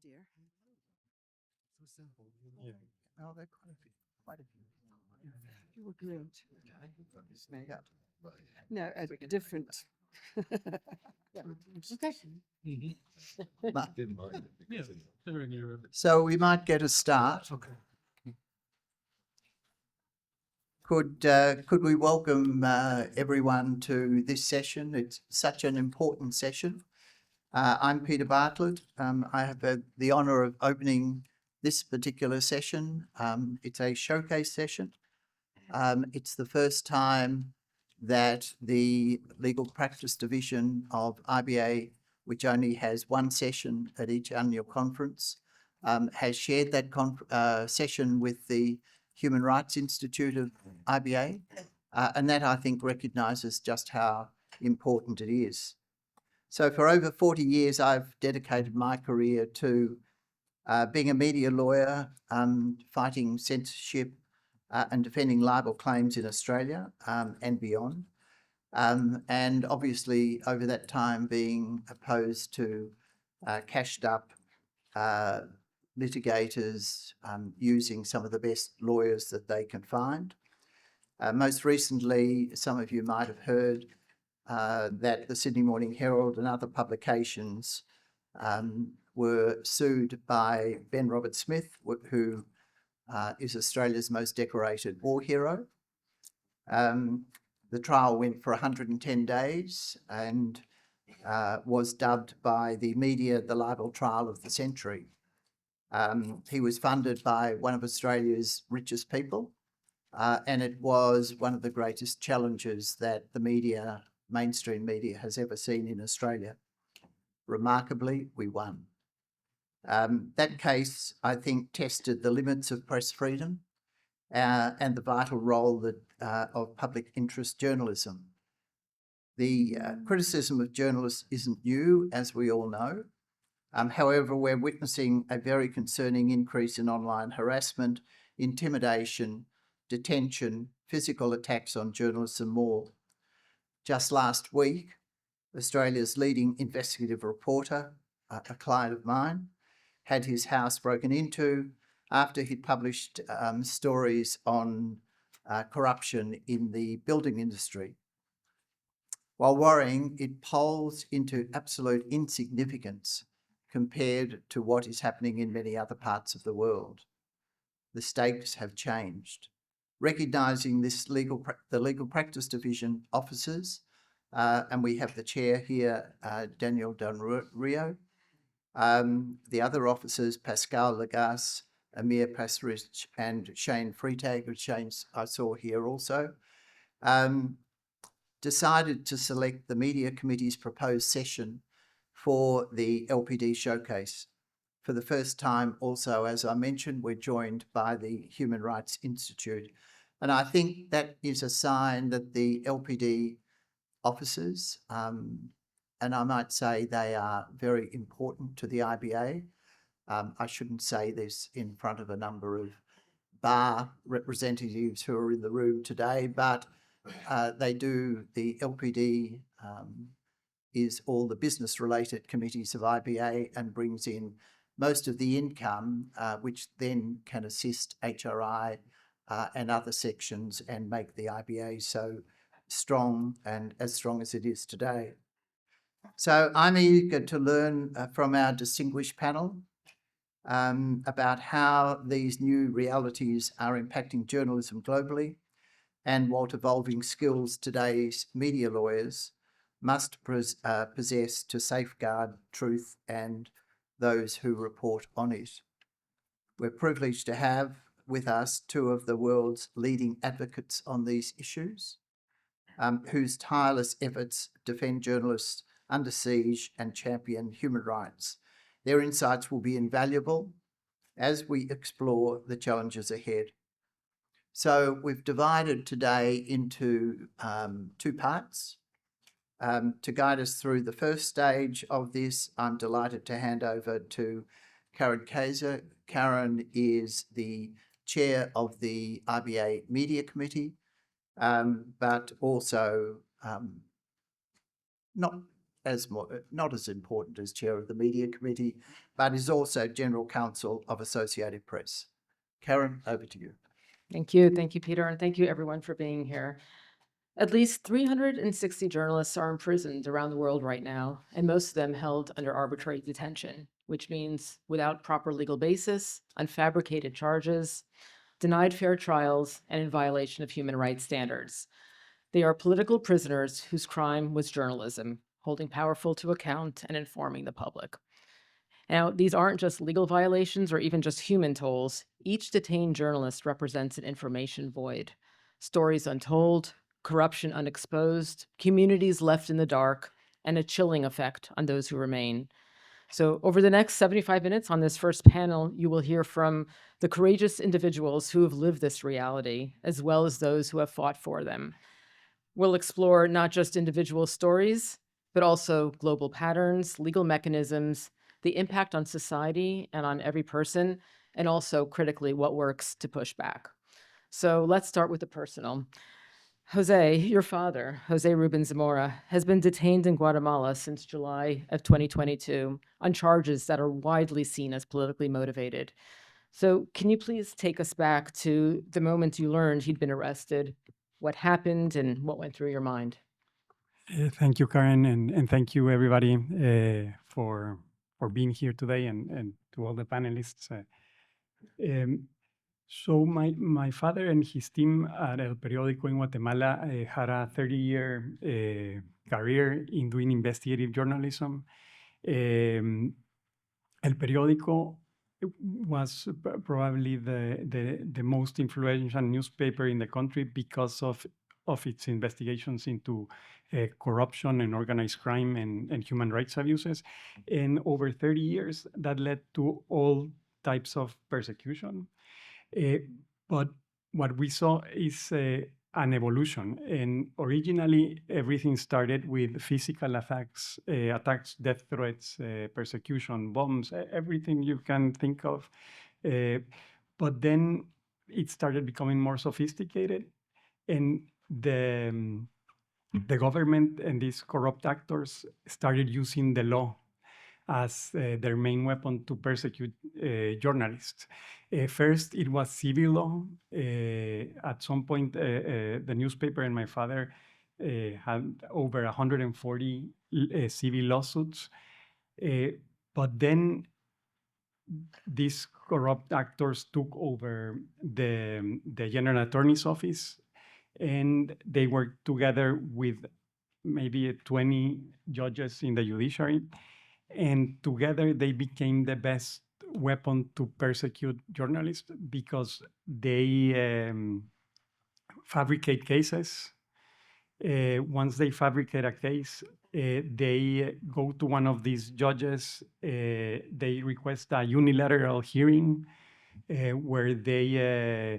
dear. So simple. Yeah. Oh, there are quite a few. You were groomed. There you go. No, a different. Didn't mind it because Yeah. They're in your So we might get a start. Okay. Could we welcome everyone to this session? It's such an important session. I'm Peter Bartlett. I have the honour of opening this particular session. It's a showcase session. It's the first time that the Legal Practice Division of IBA, which only has one session at each annual conference, has shared that session with the Human Rights Institute of IBA. And that, I think, recognises just how important it is. So for over 40 years, I've dedicated my career to being a media lawyer, fighting censorship and defending libel claims in Australia and beyond. And obviously, over that time, being opposed to cashed up litigators using some of the best lawyers that they can find. Most recently, some of you might have heard that the Sydney Morning Herald and other publications were sued by Ben Roberts-Smith, who is Australia's most decorated war hero. The trial went for 110 days and was dubbed by the media the libel trial of the century. He was funded by one of Australia's richest people, and it was one of the greatest challenges that the media, mainstream media, has ever seen in Australia. Remarkably, we won. That case, I think, tested the limits of press freedom and the vital role that, of public interest journalism. The criticism of journalists isn't new, as we all know. However, we're witnessing a very concerning increase in online harassment, intimidation, detention, physical attacks on journalists and more. Just last week, Australia's leading investigative reporter, a client of mine, had his house broken into after he published stories on corruption in the building industry. While worrying, it polls into absolute insignificance compared to what is happening in many other parts of the world. The stakes have changed. Recognising this the Legal Practice Division officers, and we have the chair here, Daniel Del Rio, the other officers, Pascal Lagasse, Amir Pasrich, and Shane Freitag, which Shane I saw here also, decided to select the Media Committee's proposed session for the LPD showcase. For the first time also, as I mentioned, we're joined by the Human Rights Institute. And I think that is a sign that the LPD officers, and I might say they are very important to the IBA. I shouldn't say this in front of a number of bar representatives who are in the room today, but the LPD is all the business related committees of IBA and brings in most of the income, which then can assist HRI and other sections and make the IBA so strong and as strong as it is today. So I'm eager to learn from our distinguished panel about how these new realities are impacting journalism globally and what evolving skills today's media lawyers must possess to safeguard truth and those who report on it. We're privileged to have with us two of the world's leading advocates on these issues, whose tireless efforts defend journalists under siege and champion human rights. Their insights will be invaluable as we explore the challenges ahead. So we've divided today into two parts. To guide us through the first stage of this, I'm delighted to hand over to Karen Kaiser. Karen is the chair of the IBA Media Committee, but also not not as important as chair of the media committee, but is also general counsel of Associated Press. Karen, over to you. Thank you. Thank you, Peter. And thank you, everyone, for being here. At least 360 journalists are imprisoned around the world right now, and most of them held under arbitrary detention, which means without proper legal basis, unfabricated charges, denied fair trials, and in violation of human rights standards. They are political prisoners whose crime was journalism, holding powerful to account and informing the public. Now, these aren't just legal violations or even just human tolls. Each detained journalist represents an information void. Stories untold, corruption unexposed, communities left in the dark, and a chilling effect on those who remain. So over the next 75 minutes on this first panel, you will hear from the courageous individuals who have lived this reality, as well as those who have fought for them. We'll explore not just individual stories, but also global patterns, legal mechanisms, the impact on society and on every person, and also critically what works to push back. So let's start with the personal. Jose, your father, Jose Ruben Zamora, has been detained in Guatemala since July of 2022 on charges that are widely seen as politically motivated. So can you please take us back to the moment you learned he'd been arrested, what happened, and what went through your mind? Thank you, Karen, and thank you, everybody, for being here today, and to all the panelists. So my father and his team at El Periódico in Guatemala had a 30-year career in doing investigative journalism. El Periódico was probably the most influential newspaper in the country because of its investigations into corruption and organized crime and human rights abuses. And over 30 years, that led to all types of persecution. But what we saw is an evolution. And originally, everything started with physical attacks, death threats, persecution, bombs, everything you can think of. But then it started becoming more sophisticated, and the government and these corrupt actors started using the law as their main weapon to persecute journalists. First, it was civil law. At some point, the newspaper and my father had over 140 civil lawsuits. But then these corrupt actors took over the general attorney's office, and they worked together with maybe 20 judges in the judiciary. And together they became the best weapon to persecute journalists because they fabricate cases. Once they fabricate a case, they go to one of these judges, they request a unilateral hearing where they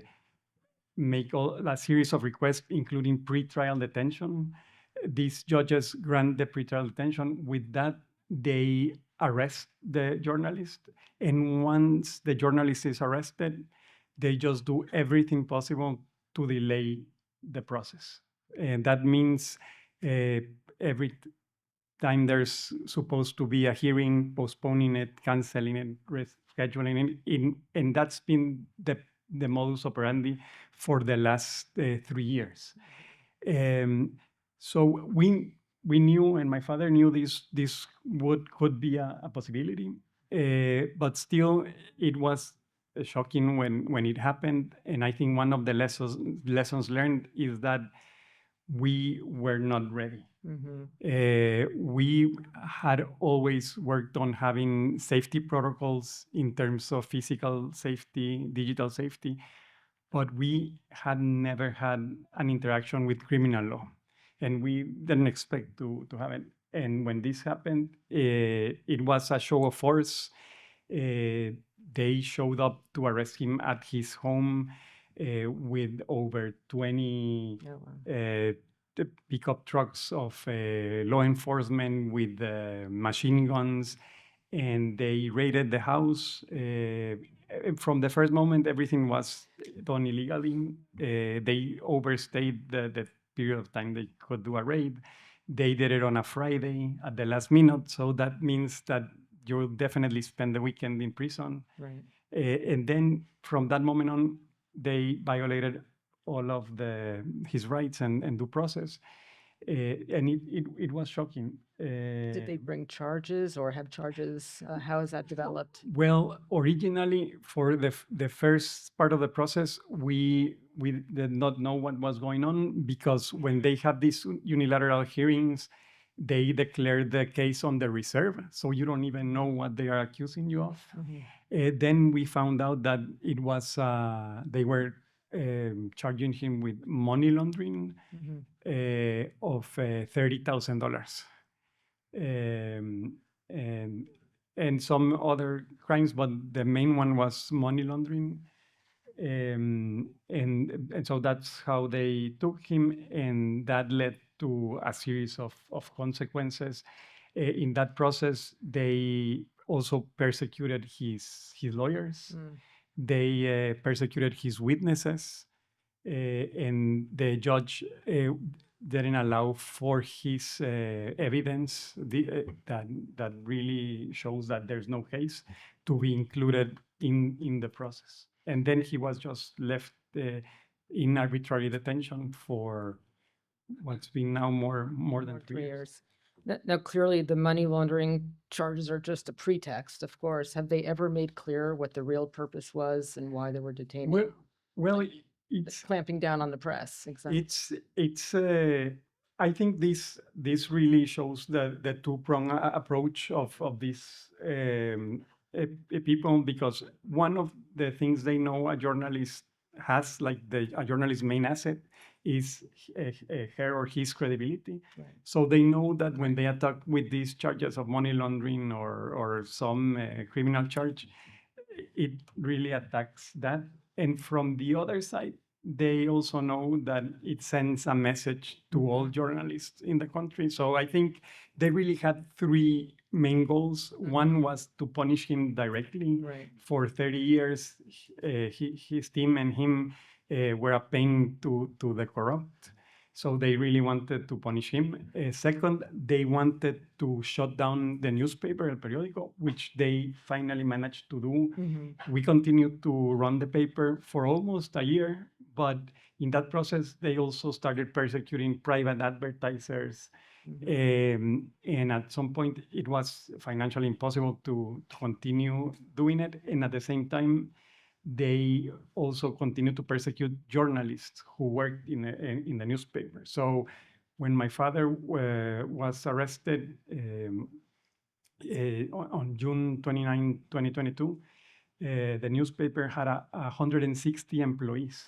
make a series of requests, including pretrial detention. These judges grant the pretrial detention. With that, they arrest the journalist. And once the journalist is arrested, they just do everything possible to delay the process. And that means every time there's supposed to be a hearing, postponing it, canceling it, rescheduling it. And that's been the modus operandi for the last 3 years. So we knew, and my father knew this could be a possibility, but still it was shocking when it happened. And I think one of the lessons learned is that we were not ready. We had always worked on having safety protocols in terms of physical safety, digital safety, but we had never had an interaction with criminal law, and we didn't expect to have it. And when this happened, it was a show of force. They showed up to arrest him at his home with over 20 the pickup trucks of law enforcement with machine guns, and they raided the house. From the first moment, everything was done illegally. They overstayed the period of time they could do a raid. They did it on a Friday at the last minute, so that means that you'll definitely spend the weekend in prison. Right. And then from that moment on, they violated all of his rights and due process. And it was shocking. Did they bring charges or have charges? How has that developed? Well, originally for the first part of the process, we did not know what was going on because when they had these unilateral hearings, they declared the case on the reserve, so you don't even know what they are accusing you of. Then we found out that it was they were charging him with money laundering of $30,000. And some other crimes, but the main one was money laundering. And so that's how they took him, and that led to a series of consequences. In that process, they also persecuted his lawyers. They persecuted his witnesses, and the judge didn't allow for his evidence that really shows that there's no case to be included in the process. And then he was just left in arbitrary detention for what's been now more than 3 years. Now, clearly, the money laundering charges are just a pretext, of course. Have they ever made clear what the real purpose was and why they were detaining? Well, it's clamping down on the press, exactly. it's I think this really shows the two-prong approach of these people, because one of the things they know a journalist has, like a journalist's main asset, is her or his credibility. Right. So they know that when they attack with these charges of money laundering or some criminal charge, it really attacks that. And from the other side, they also know that it sends a message to all journalists in the country. So I think they really had three main goals. One was to punish him directly. Right. For 30 years, his team and him were a pain to the corrupt. So they really wanted to punish him. Second, they wanted to shut down the newspaper, El Periódico, which they finally managed to do. We continued to run the paper for almost a year, but in that process, they also started persecuting private advertisers. And at some point, it was financially impossible to continue doing it. And at the same time, they also continued to persecute journalists who worked in the newspaper. So when my father was arrested on June 29, 2022, the newspaper had 160 employees.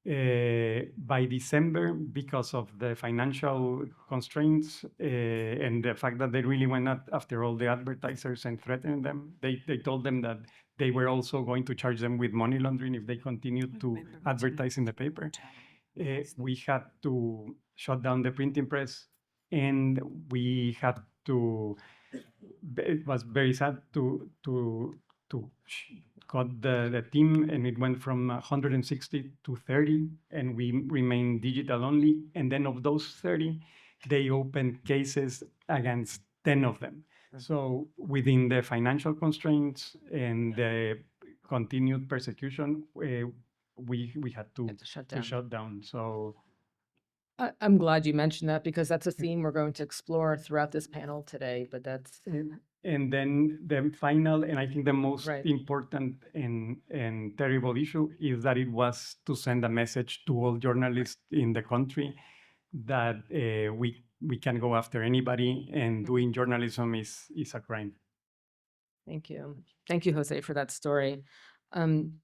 By December, because of the financial constraints and the fact that they really went after all the advertisers and threatened them, they told them that they were also going to charge them with money laundering if they continued to advertise in the paper. We had to shut down the printing press, and we had to. It was very sad to cut the team, and it went from 160 to 30, and we remained digital only. And then of those 30, they opened cases against 10 of them. So within the financial constraints and the continued persecution, we had to shut down. So I'm glad you mentioned that, because that's a theme we're going to explore throughout this panel today, but that's. And then the final, and I think the most Right. important and terrible issue, is that it was to send a message to all journalists in the country that we can go after anybody, and doing journalism is a crime. Thank you. Thank you, Jose, for that story.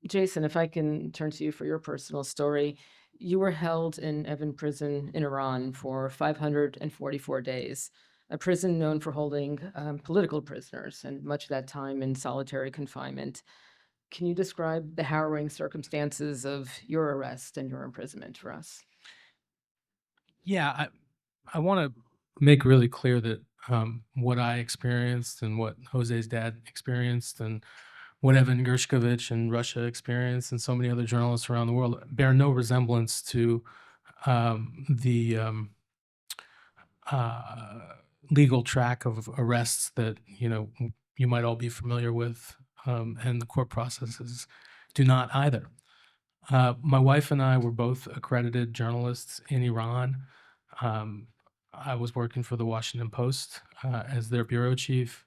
Jason, if I can turn to you for your personal story. You were held in Evin prison in Iran for 544 days, a prison known for holding political prisoners, and much of that time in solitary confinement. Can you describe the harrowing circumstances of your arrest and your imprisonment for us? Yeah, I want to make really clear that what I experienced and what Jose's dad experienced and what Evan Gershkovich in Russia experienced and so many other journalists around the world bear no resemblance to the legal track of arrests that you might all be familiar with, and the court processes do not either. My wife and I were both accredited journalists in Iran. I was working for the Washington Post as their bureau chief.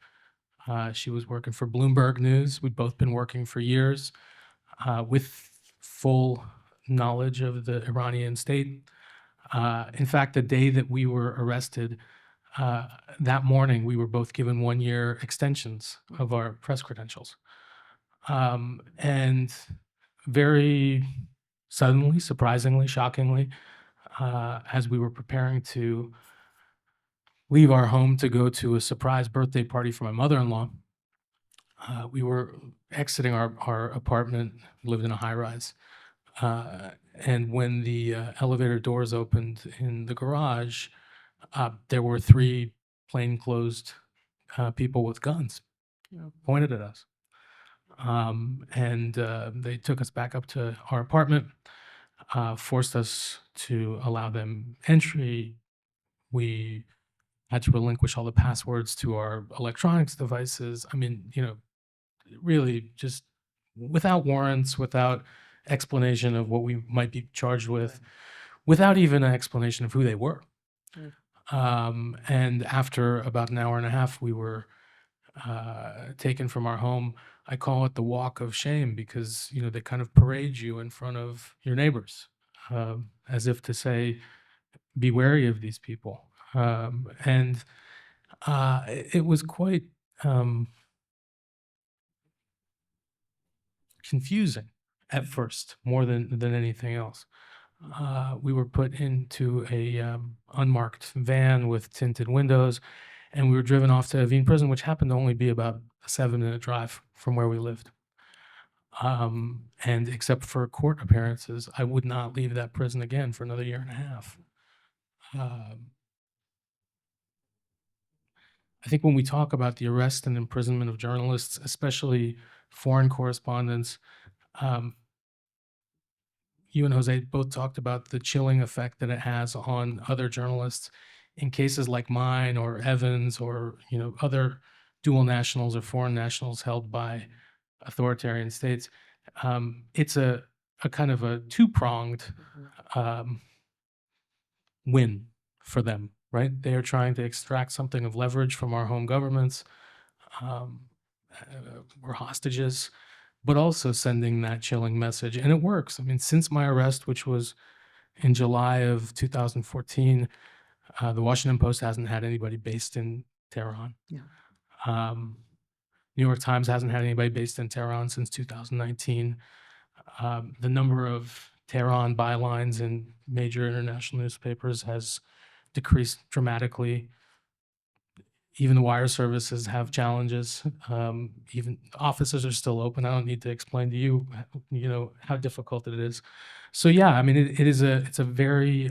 She was working for Bloomberg News. We'd both been working for years with full knowledge of the Iranian state. In fact, the day that we were arrested, that morning, we were both given 1-year extensions of our press credentials. And very suddenly, surprisingly, shockingly, as we were preparing to leave our home to go to a surprise birthday party for my mother-in-law, we were exiting our apartment, lived in a high-rise. And when the elevator doors opened in the garage, there were 3 plainclothes people with guns pointed at us. And they took us back up to our apartment, forced us to allow them entry. We had to relinquish all the passwords to our electronics devices. I mean, really just without warrants, without explanation of what we might be charged with, without even an explanation of who they were. And after about an hour and a half, we were taken from our home. I call it the walk of shame because, they kind of parade you in front of your neighbors, as if to say, be wary of these people. And it was quite confusing at first, more than anything else. We were put into a unmarked van with tinted windows, and we were driven off to Evin prison, which happened to only be about a 7-minute drive from where we lived. And except for court appearances, I would not leave that prison again for another 1.5 years. I think when we talk about the arrest and imprisonment of journalists, especially foreign correspondents, you and Jose both talked about the chilling effect that it has on other journalists in cases like mine or Evans or other dual nationals or foreign nationals held by authoritarian states. It's a kind of a 2-pronged win for them, right? They are trying to extract something of leverage from our home governments. We're hostages, but also sending that chilling message. And it works. I mean, since my arrest, which was in July of 2014, the Washington Post hasn't had anybody based in Tehran. Yeah. New York Times hasn't had anybody based in Tehran since 2019. The number of Tehran bylines in major international newspapers has decreased dramatically. Even the wire services have challenges. Even offices are still open. I don't need to explain to you, how difficult it is. So yeah, I mean, it's a very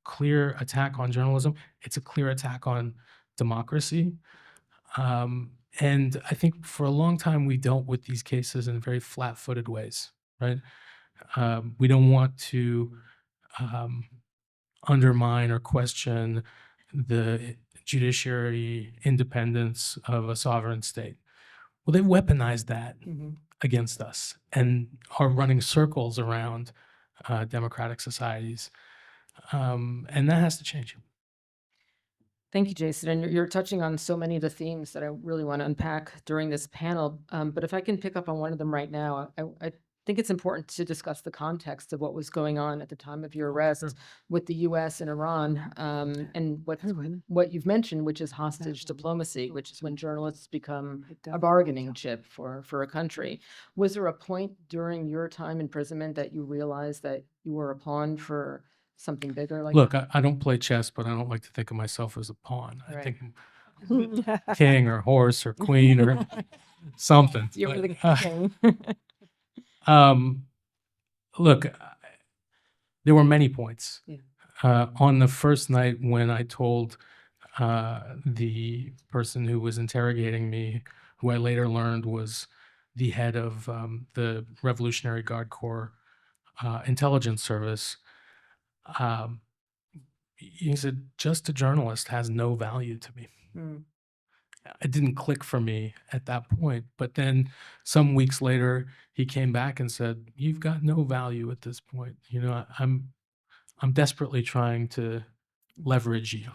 clear attack on journalism. It's a clear attack on democracy. And I think for a long time we dealt with these cases in very flat-footed ways, right? We don't want to undermine or question the judiciary independence of a sovereign state. Well, they've weaponized that against us and are running circles around democratic societies. And that has to change. Thank you, Jason. And you're touching on so many of the themes that I really want to unpack during this panel. But if I can pick up on one of them right now, I think it's important to discuss the context of what was going on at the time of your arrest with the U.S. and Iran, and what you've mentioned, which is hostage diplomacy, which is when journalists become a bargaining chip for a country. Was there a point during your time imprisonment that you realized that you were a pawn for something bigger like Look, that? I don't play chess, but I don't like to think of myself as a pawn. I Right. think I'm king or horse or queen or something. You were the But, king. look, there were many points. Yeah. On the first night when I told the person who was interrogating me, who I later learned was the head of the Revolutionary Guard Corps intelligence service, he said, just a journalist has no value to me. Mm. It didn't click for me at that point. But then some weeks later, he came back and said, "You've got no value at this point. You know, I'm desperately trying to leverage you."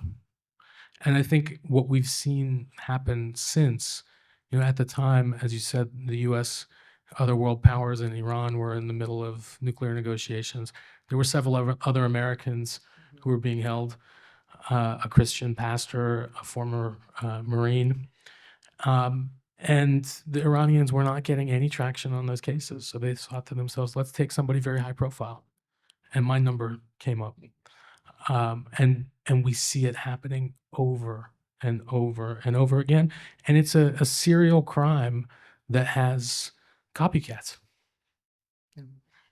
And I think what we've seen happen since, you know, at the time, as you said, the U.S., other world powers, and Iran were in the middle of nuclear negotiations. There were several other Americans who were being held, a Christian pastor, a former Marine. And the Iranians were not getting any traction on those cases. So they thought to themselves, let's take somebody very high profile. And my number came up. And we see it happening over and over and over again. And it's a serial crime that has copycats.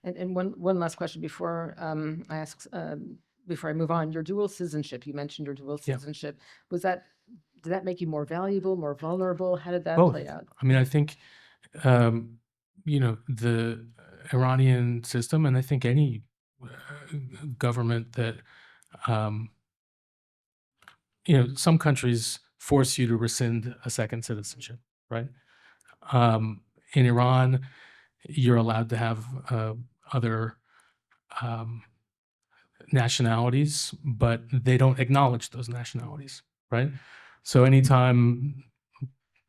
And one last question before I ask, before I move on. Your dual citizenship, you mentioned your dual Yeah. citizenship. Did that make you more valuable, more vulnerable? How did that Both. play out? I mean, I think, you know, the Iranian system, and I think any government that, you know, some countries force you to rescind a second citizenship, right? In Iran, you're allowed to have other nationalities, but they don't acknowledge those nationalities, right? So anytime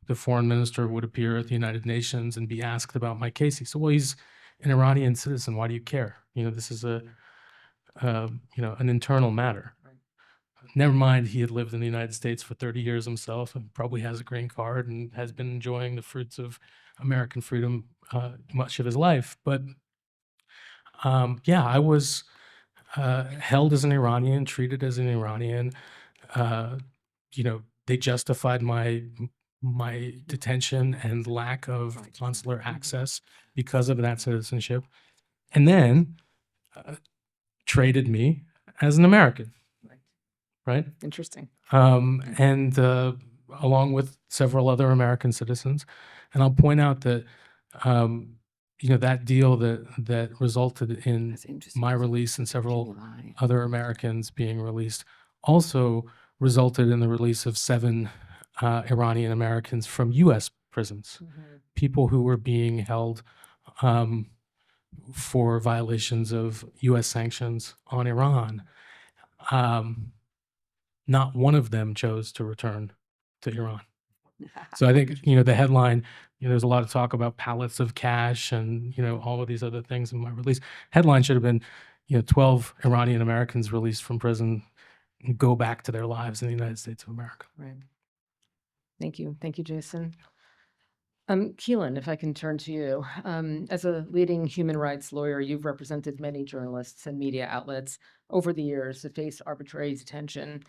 the foreign minister would appear at the United Nations and be asked about my case, he said, "Well, he's an Iranian citizen. Why do you care? You know, this is a you know, an internal matter." Never mind, he had lived in the United States for 30 years himself and probably has a green card and has been enjoying the fruits of American freedom much of his life. But yeah, I was held as an Iranian, treated as an Iranian. You know, they justified my detention and lack of consular access because of that citizenship, and then traded me as an American, right? Interesting. And along with several other American citizens. And I'll point out that, you know, that deal that resulted in my release and several other Americans being released also resulted in the release of 7 Iranian Americans from U.S. prisons, people who were being held for violations of U.S. sanctions on Iran. Not one of them chose to return to Iran. So I think, you know, the headline, you know, there's a lot of talk about pallets of cash and, you know, all of these other things in my release. Headline should have been, you know, 12 Iranian Americans released from prison go back to their lives in the United States of America. Right. Thank you. Thank you, Jason. Keelan, if I can turn to you. As a leading human rights lawyer, you've represented many journalists and media outlets over the years who face arbitrary detention.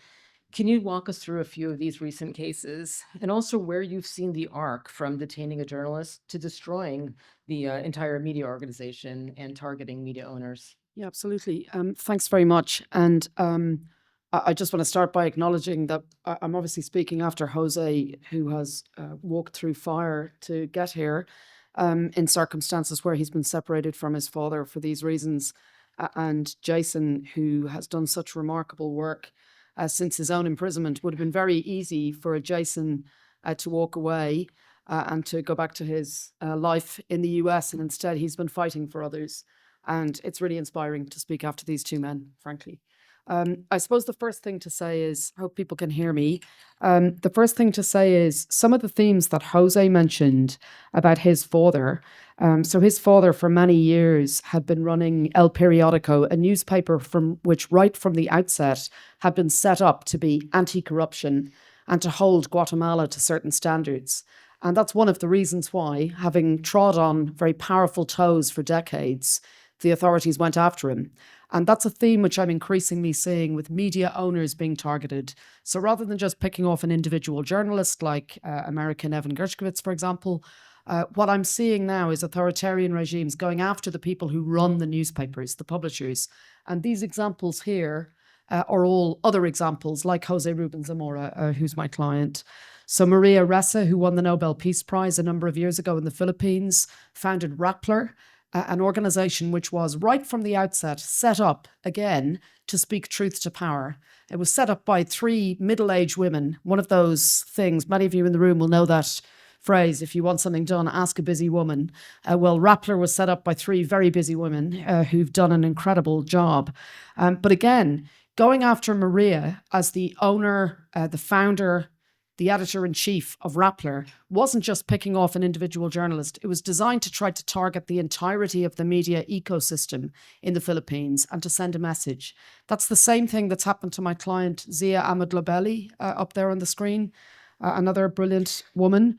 Can you walk us through a few of these recent cases and also where you've seen the arc from detaining a journalist to destroying the entire media organization and targeting media owners? Yeah, absolutely. Thanks very much. And I just want to start by acknowledging that I'm obviously speaking after Jose, who has walked through fire to get here in circumstances where he's been separated from his father for these reasons. And Jason, who has done such remarkable work since his own imprisonment. Would have been very easy for a Jason to walk away and to go back to his life in the US. And instead, he's been fighting for others. And it's really inspiring to speak after these 2 men, frankly. I suppose the first thing to say is, I hope people can hear me. The first thing to say is some of the themes that Jose mentioned about his father. So his father for many years had been running El Periodico, a newspaper from which right from the outset had been set up to be anti-corruption and to hold Guatemala to certain standards. And that's one of the reasons why, having trod on very powerful toes for decades, the authorities went after him. And that's a theme which I'm increasingly seeing with media owners being targeted. So rather than just picking off an individual journalist like American Evan Gershkovich, for example, what I'm seeing now is authoritarian regimes going after the people who run the newspapers, the publishers. And these examples here are all other examples like Jose Ruben Zamora, who's my client. So Maria Ressa, who won the Nobel Peace Prize a number of years ago in the Philippines, founded Rappler, an organization which was right from the outset set up again to speak truth to power. It was set up by 3 middle-aged women. One of those things, many of you in the room will know that phrase, if you want something done, ask a busy woman. Well, Rappler was set up by 3 very busy women who've done an incredible job. But again, going after Maria as the owner, the founder, the editor-in-chief of Rappler wasn't just picking off an individual journalist. It was designed to try to target the entirety of the media ecosystem in the Philippines and to send a message. That's the same thing that's happened to my client, Zia Ahmed-Lobeli, up there on the screen, another brilliant woman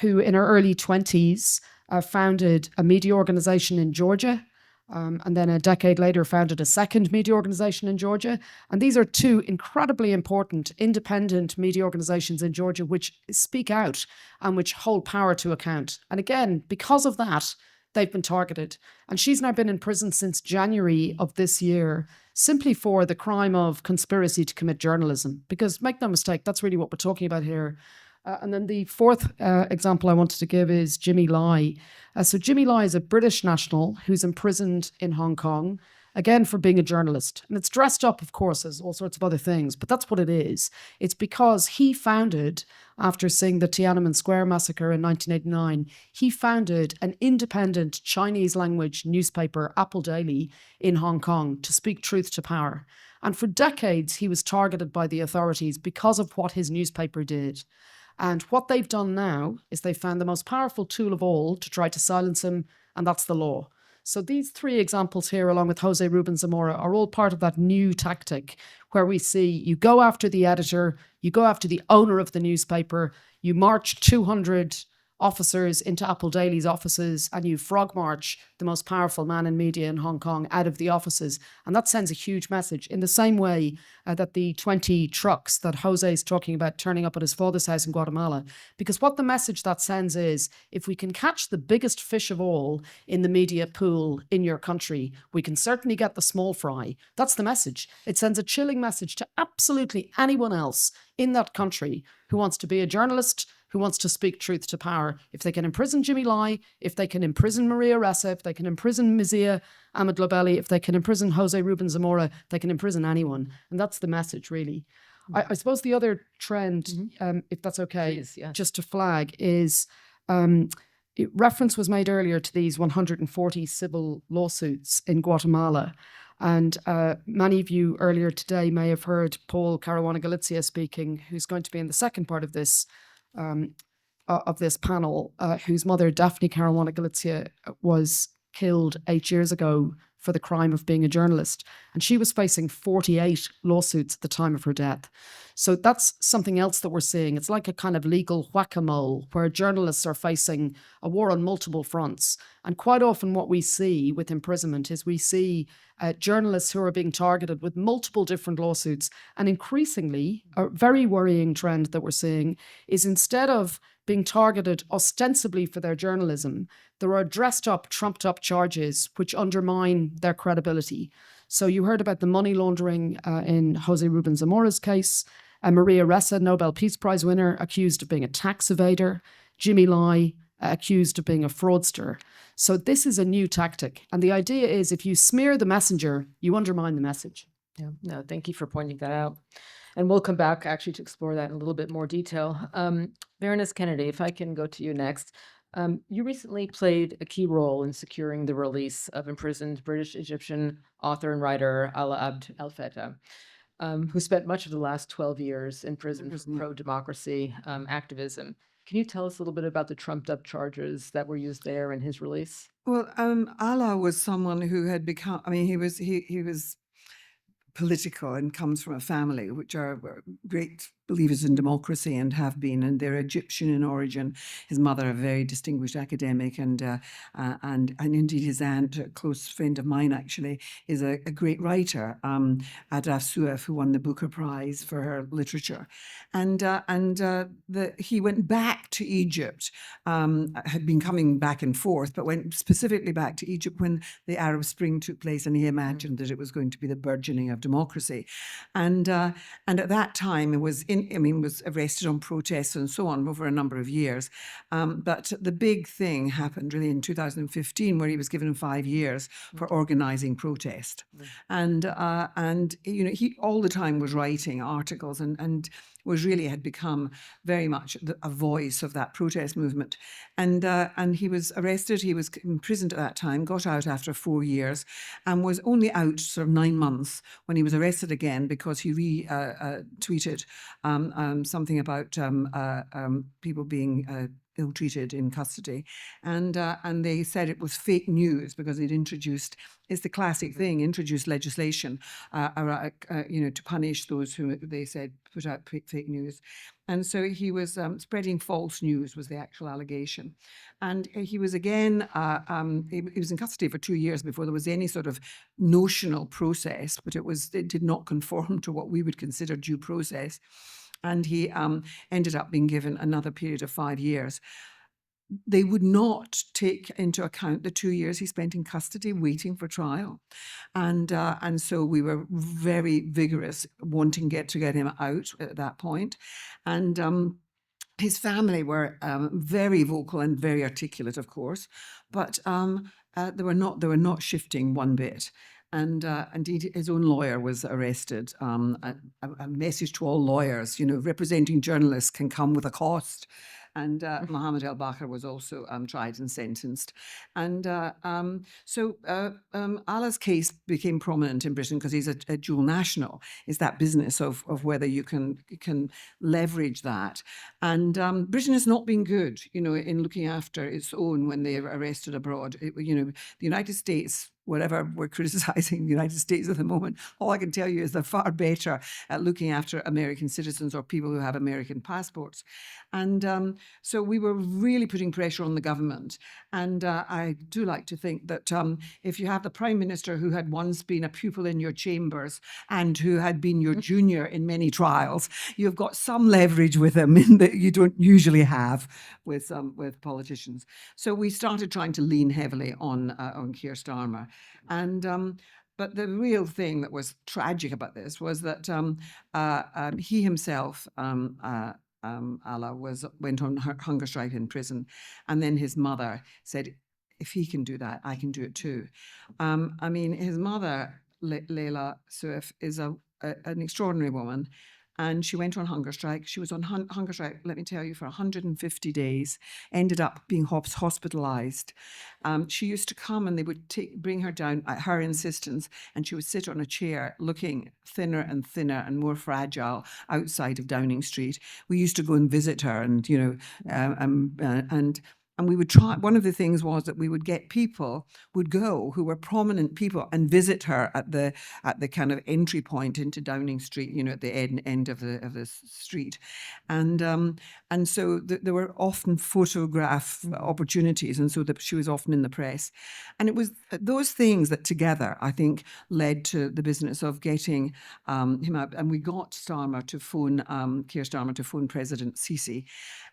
who in her early 20s founded a media organization in Georgia, and then a decade later founded a second media organization in Georgia. And these are 2 incredibly important independent media organizations in Georgia which speak out and which hold power to account. And again, because of that, they've been targeted. And she's now been in prison since January of this year, simply for the crime of conspiracy to commit journalism. Because make no mistake, that's really what we're talking about here. And then the 4th example I wanted to give is Jimmy Lai. So Jimmy Lai is a British national who's imprisoned in Hong Kong, again, for being a journalist. And it's dressed up, of course, as all sorts of other things, but that's what it is. It's because he founded, after seeing the Tiananmen Square massacre in 1989, he founded an independent Chinese language newspaper, Apple Daily, in Hong Kong to speak truth to power. And for decades, he was targeted by the authorities because of what his newspaper did. And what they've done now is they've found the most powerful tool of all to try to silence him, and that's the law. So these 3 examples here, along with Jose Ruben Zamora, are all part of that new tactic where we see you go after the editor, you go after the owner of the newspaper, you march 200 officers into Apple Daily's offices, and you frog march the most powerful man in media in Hong Kong out of the offices. And that sends a huge message in the same way that the 20 trucks that Jose is talking about turning up at his father's house in Guatemala. Because what the message that sends is, if we can catch the biggest fish of all in the media pool in your country, we can certainly get the small fry. That's the message. It sends a chilling message to absolutely anyone else in that country who wants to be a journalist, who wants to speak truth to power. If they can imprison Jimmy Lai, if they can imprison Maria Ressa, if they can imprison Zia Ahmed-Lobeli, if they can imprison Jose Ruben Zamora, they can imprison anyone. And that's the message, really. I suppose the other trend, if that's okay, Please, yes. just to flag, is reference was made earlier to these 140 civil lawsuits in Guatemala. And many of you earlier today may have heard Paul Caruana Galizia speaking, who's going to be in the second part of this panel, whose mother, Daphne Caruana Galizia, was killed 8 years ago for the crime of being a journalist. And she was facing 48 lawsuits at the time of her death. So that's something else that we're seeing. It's like a kind of legal whack-a-mole where journalists are facing a war on multiple fronts. And quite often what we see with imprisonment is we see journalists who are being targeted with multiple different lawsuits. And increasingly, a very worrying trend that we're seeing is instead of being targeted ostensibly for their journalism, there are dressed up, trumped up charges which undermine their credibility. So you heard about the money laundering in Jose Ruben Zamora's case, Maria Ressa, Nobel Peace Prize winner, accused of being a tax evader, Jimmy Lai, accused of being a fraudster. So this is a new tactic. And the idea is if you smear the messenger, you undermine the message. Yeah, no, thank you for pointing that out. And we'll come back actually to explore that in a little bit more detail. Baroness Kennedy, if I can go to you next. You recently played a key role in securing the release of imprisoned British-Egyptian author and writer Ala Abd El Fattah, who spent much of the last 12 years in prison for pro-democracy activism. Can you tell us a little bit about the trumped-up charges that were used there and his release? Well, Ala was someone who had become, I mean, he was political and comes from a family which are great believers in democracy and have been, and they're Egyptian in origin. His mother, a very distinguished academic, and indeed his aunt, a close friend of mine actually, is a great writer, Adaf Suef, who won the Booker Prize for her literature. He went back to Egypt, had been coming back and forth, but went specifically back to Egypt when the Arab Spring took place, and he imagined that it was going to be the burgeoning of democracy. And at that time, it was was arrested on protests and so on over a number of years. But the big thing happened really in 2015, where he was given 5 years for organising protest. And he all the time was writing articles and had become very much a voice of that protest movement. And he was arrested. He was imprisoned at that time, got out after 4 years, and was only out sort of 9 months when he was arrested again because he tweeted something about people being ill-treated in custody, and they said it was fake news because he'd introduced, it's the classic thing, introduced legislation to punish those who they said put out fake news. And so he was spreading false news was the actual allegation. And he was again, he was in custody for 2 years before there was any sort of notional process, but it did not conform to what we would consider due process. And he ended up being given another period of 5 years. They would not take into account the 2 years he spent in custody waiting for trial. And so we were very vigorous wanting to get him out at that point. And his family were very vocal and very articulate, of course, but they were not shifting one bit. And indeed, his own lawyer was arrested. A message to all lawyers, representing journalists can come with a cost. And Mohammed El-Bakr was also tried and sentenced. And so Allah's case became prominent in Britain because he's a dual national. It's that business of whether you can leverage that. And Britain has not been good, in looking after its own when they are arrested abroad. The United States, whatever we're criticizing the United States at the moment, all I can tell you is they're far better at looking after American citizens or people who have American passports. And so we were really putting pressure on the government. And I do like to think that if you have the Prime Minister who had once been a pupil in your chambers and who had been your junior in many trials, you've got some leverage with him that you don't usually have with politicians. So we started trying to lean heavily on Keir Starmer. But the real thing that was tragic about this was that he himself, Allah, went on hunger strike in prison, and then his mother said, "If he can do that, I can do it too." His mother, Leila Suif, is an extraordinary woman. And she went on hunger strike. She was on hunger strike, let me tell you, for 150 days, ended up being hospitalized. She used to come and they would bring her down at her insistence, and she would sit on a chair looking thinner and more fragile outside of Downing Street. We used to go and visit her and we would try. One of the things was that we would get people would go who were prominent people and visit her at the kind of entry point into Downing Street, at the end of the street, and so there were often photograph opportunities, and so that she was often in the press, and it was those things that together I think led to the business of getting him out, and we got Keir Starmer to phone President Sisi,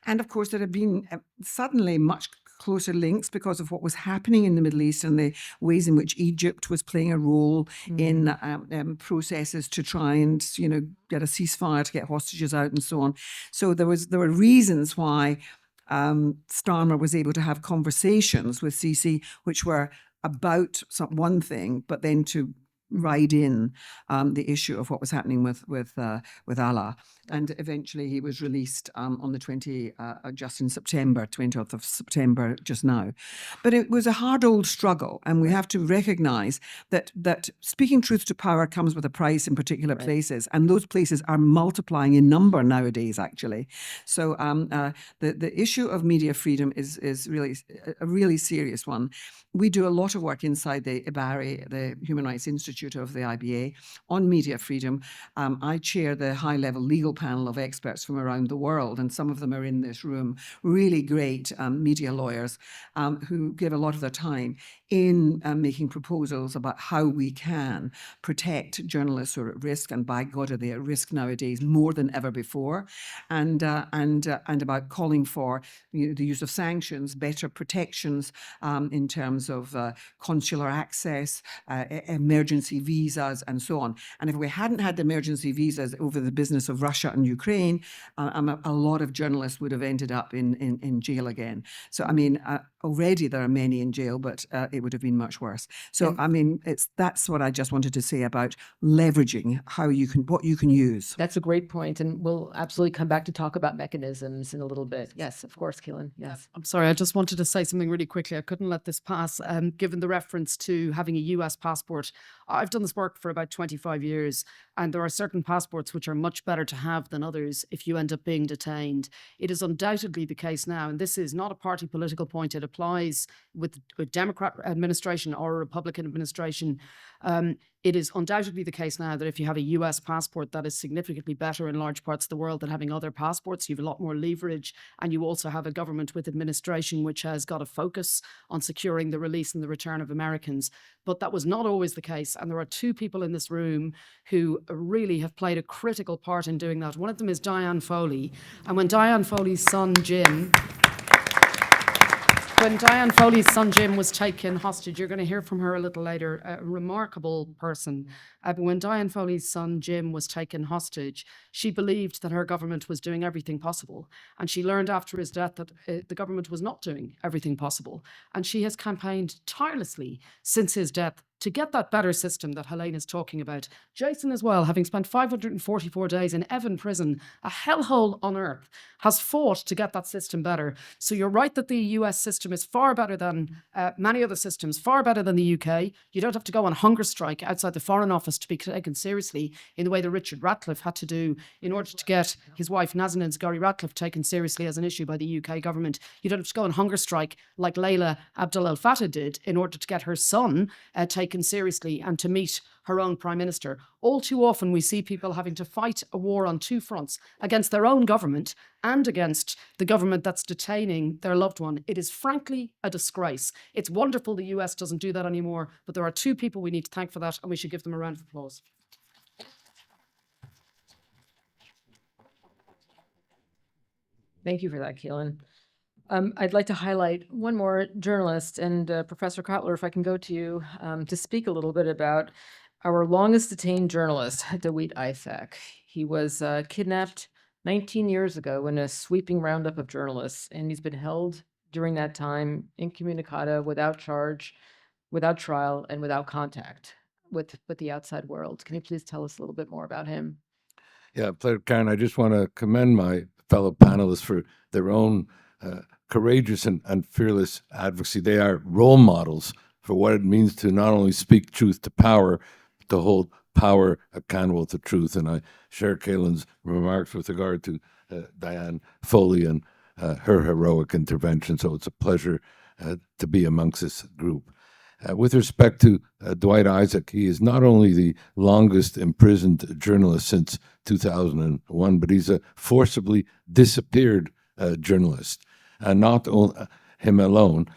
and of course there had been suddenly much closer links because of what was happening in the Middle East and the ways in which Egypt was playing a role in processes to try and get a ceasefire to get hostages out and so on. So there were reasons why Starmer was able to have conversations with Sisi, which were about one thing, but then to ride in the issue of what was happening with Allah. And eventually he was released on the 20th of September just now. But it was a hard old struggle, and we have to recognize that speaking truth to power comes with a price in particular places, and those places are multiplying in number nowadays, actually. So the issue of media freedom is really a really serious one. We do a lot of work inside the IBARI, the Human Rights Institute of the IBA, on media freedom. I chair the high-level legal panel of experts from around the world, and some of them are in this room, really great media lawyers who give a lot of their time in making proposals about how we can protect journalists who are at risk, and by God are they at risk nowadays more than ever before, and about calling for the use of sanctions, better protections in terms of consular access, emergency emergency visas and so on. And if we hadn't had the emergency visas over the business of Russia and Ukraine, a lot of journalists would have ended up in jail again. So, I mean, already there are many in jail, but it would have been much worse. So, I mean, that's what I just wanted to say about leveraging what you can use. That's a great point, and we'll absolutely come back to talk about mechanisms in a little bit. Yes, of course, Keelan. Yes. I'm sorry, I just wanted to say something really quickly. I couldn't let this pass. Given the reference to having a US passport, I've done this work for about 25 years, and there are certain passports which are much better to have than others if you end up being detained. It is undoubtedly the case now, and this is not a party political point. It applies with a Democrat administration or a Republican administration. It is undoubtedly the case now that if you have a US passport, that is significantly better in large parts of the world than having other passports. You have a lot more leverage, and you also have a government with administration which has got a focus on securing the release and the return of Americans. But that was not always the case, and there are two people in this room who really have played a critical part in doing that. One of them is Diane Foley, and when Diane Foley's son Jim was taken hostage, you're going to hear from her a little later, a remarkable person. But when Diane Foley's son Jim was taken hostage, she believed that her government was doing everything possible. And she learned after his death that the government was not doing everything possible. And she has campaigned tirelessly since his death to get that better system that Helene is talking about. Jason as well, having spent 544 days in Evan prison, a hellhole on earth, has fought to get that system better. So you're right that the US system is far better than many other systems, far better than the UK. You don't have to go on hunger strike outside the Foreign Office to be taken seriously in the way that Richard Ratcliffe had to do in order to get his wife Nazanin Zaghari-Ratcliffe taken seriously as an issue by the UK government. You don't have to go on hunger strike like Layla Abdel El Fattah did in order to get her son taken seriously and to meet her own prime minister. All too often we see people having to fight a war on two fronts, against their own government and against the government that's detaining their loved one. It is frankly a disgrace. It's wonderful the US doesn't do that anymore, but there are two people we need to thank for that, and we should give them a round of applause. Thank you for that, Keelan. I'd like to highlight one more journalist, and Professor Kotler, if I can go to you to speak a little bit about our longest detained journalist, DeWitt Isaac. He was kidnapped 19 years ago in a sweeping roundup of journalists, and he's been held during that time incommunicado, without charge, without trial, and without contact with the outside world. Can you please tell us a little bit more about him? Yeah, Karen, I just want to commend my fellow panelists for their own courageous and fearless advocacy. They are role models for what it means to not only speak truth to power, but to hold power accountable to truth. And I share Caelan's remarks with regard to Diane Foley and her heroic intervention. So it's a pleasure to be amongst this group. With respect to Dwight Isaac, he is not only the longest imprisoned journalist since 2001, but he's a forcibly disappeared journalist. And not him alone,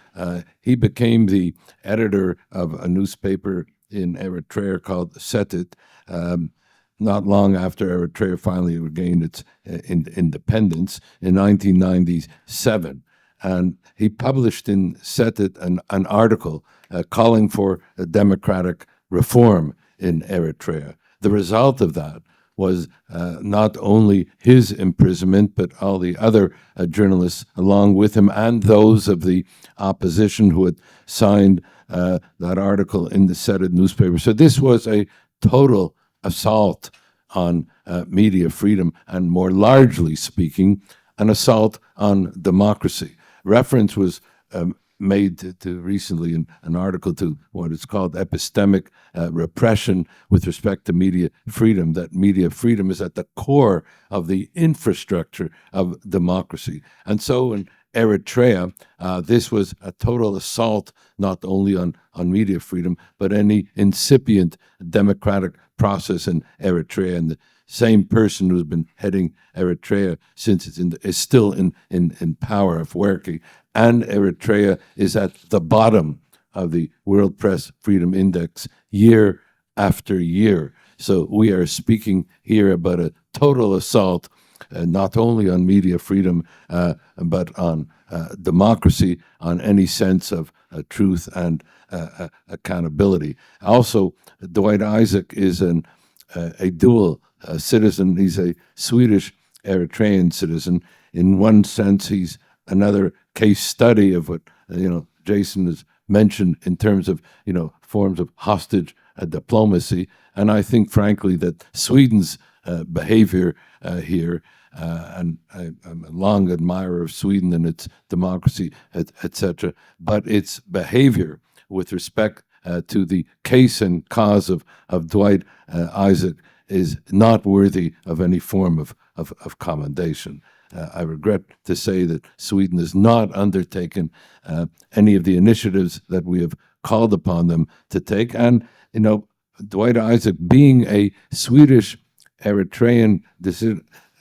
he became the editor of a newspaper in Eritrea called Setit, not long after Eritrea finally regained its independence in 1997. And he published in Setit an article calling for a democratic reform in Eritrea. The result of that was not only his imprisonment, but all the other journalists along with him and those of the opposition who had signed that article in the Setit newspaper. So this was a total assault on media freedom and, more largely speaking, an assault on democracy. Reference was made to recently in an article to what is called epistemic repression with respect to media freedom, that media freedom is at the core of the infrastructure of democracy. And so in Eritrea, this was a total assault not only on media freedom, but any incipient democratic process in Eritrea. And the same person who's been heading Eritrea since is still in power of working. And Eritrea is at the bottom of the World Press Freedom Index year after year. So we are speaking here about a total assault, not only on media freedom, but on democracy, on any sense of truth and accountability. Also, Dwight Isaac is a dual citizen. He's a Swedish Eritrean citizen. In one sense, he's another case study of what Jason has mentioned in terms of forms of hostage diplomacy. And I think, frankly, that Sweden's behavior here, and I'm a long admirer of Sweden and its democracy, etc., but its behavior with respect to the case and cause of Dwight Isaac is not worthy of any form of commendation. I regret to say that Sweden has not undertaken any of the initiatives that we have called upon them to take. And, Dwight Isaac, being a Swedish Eritrean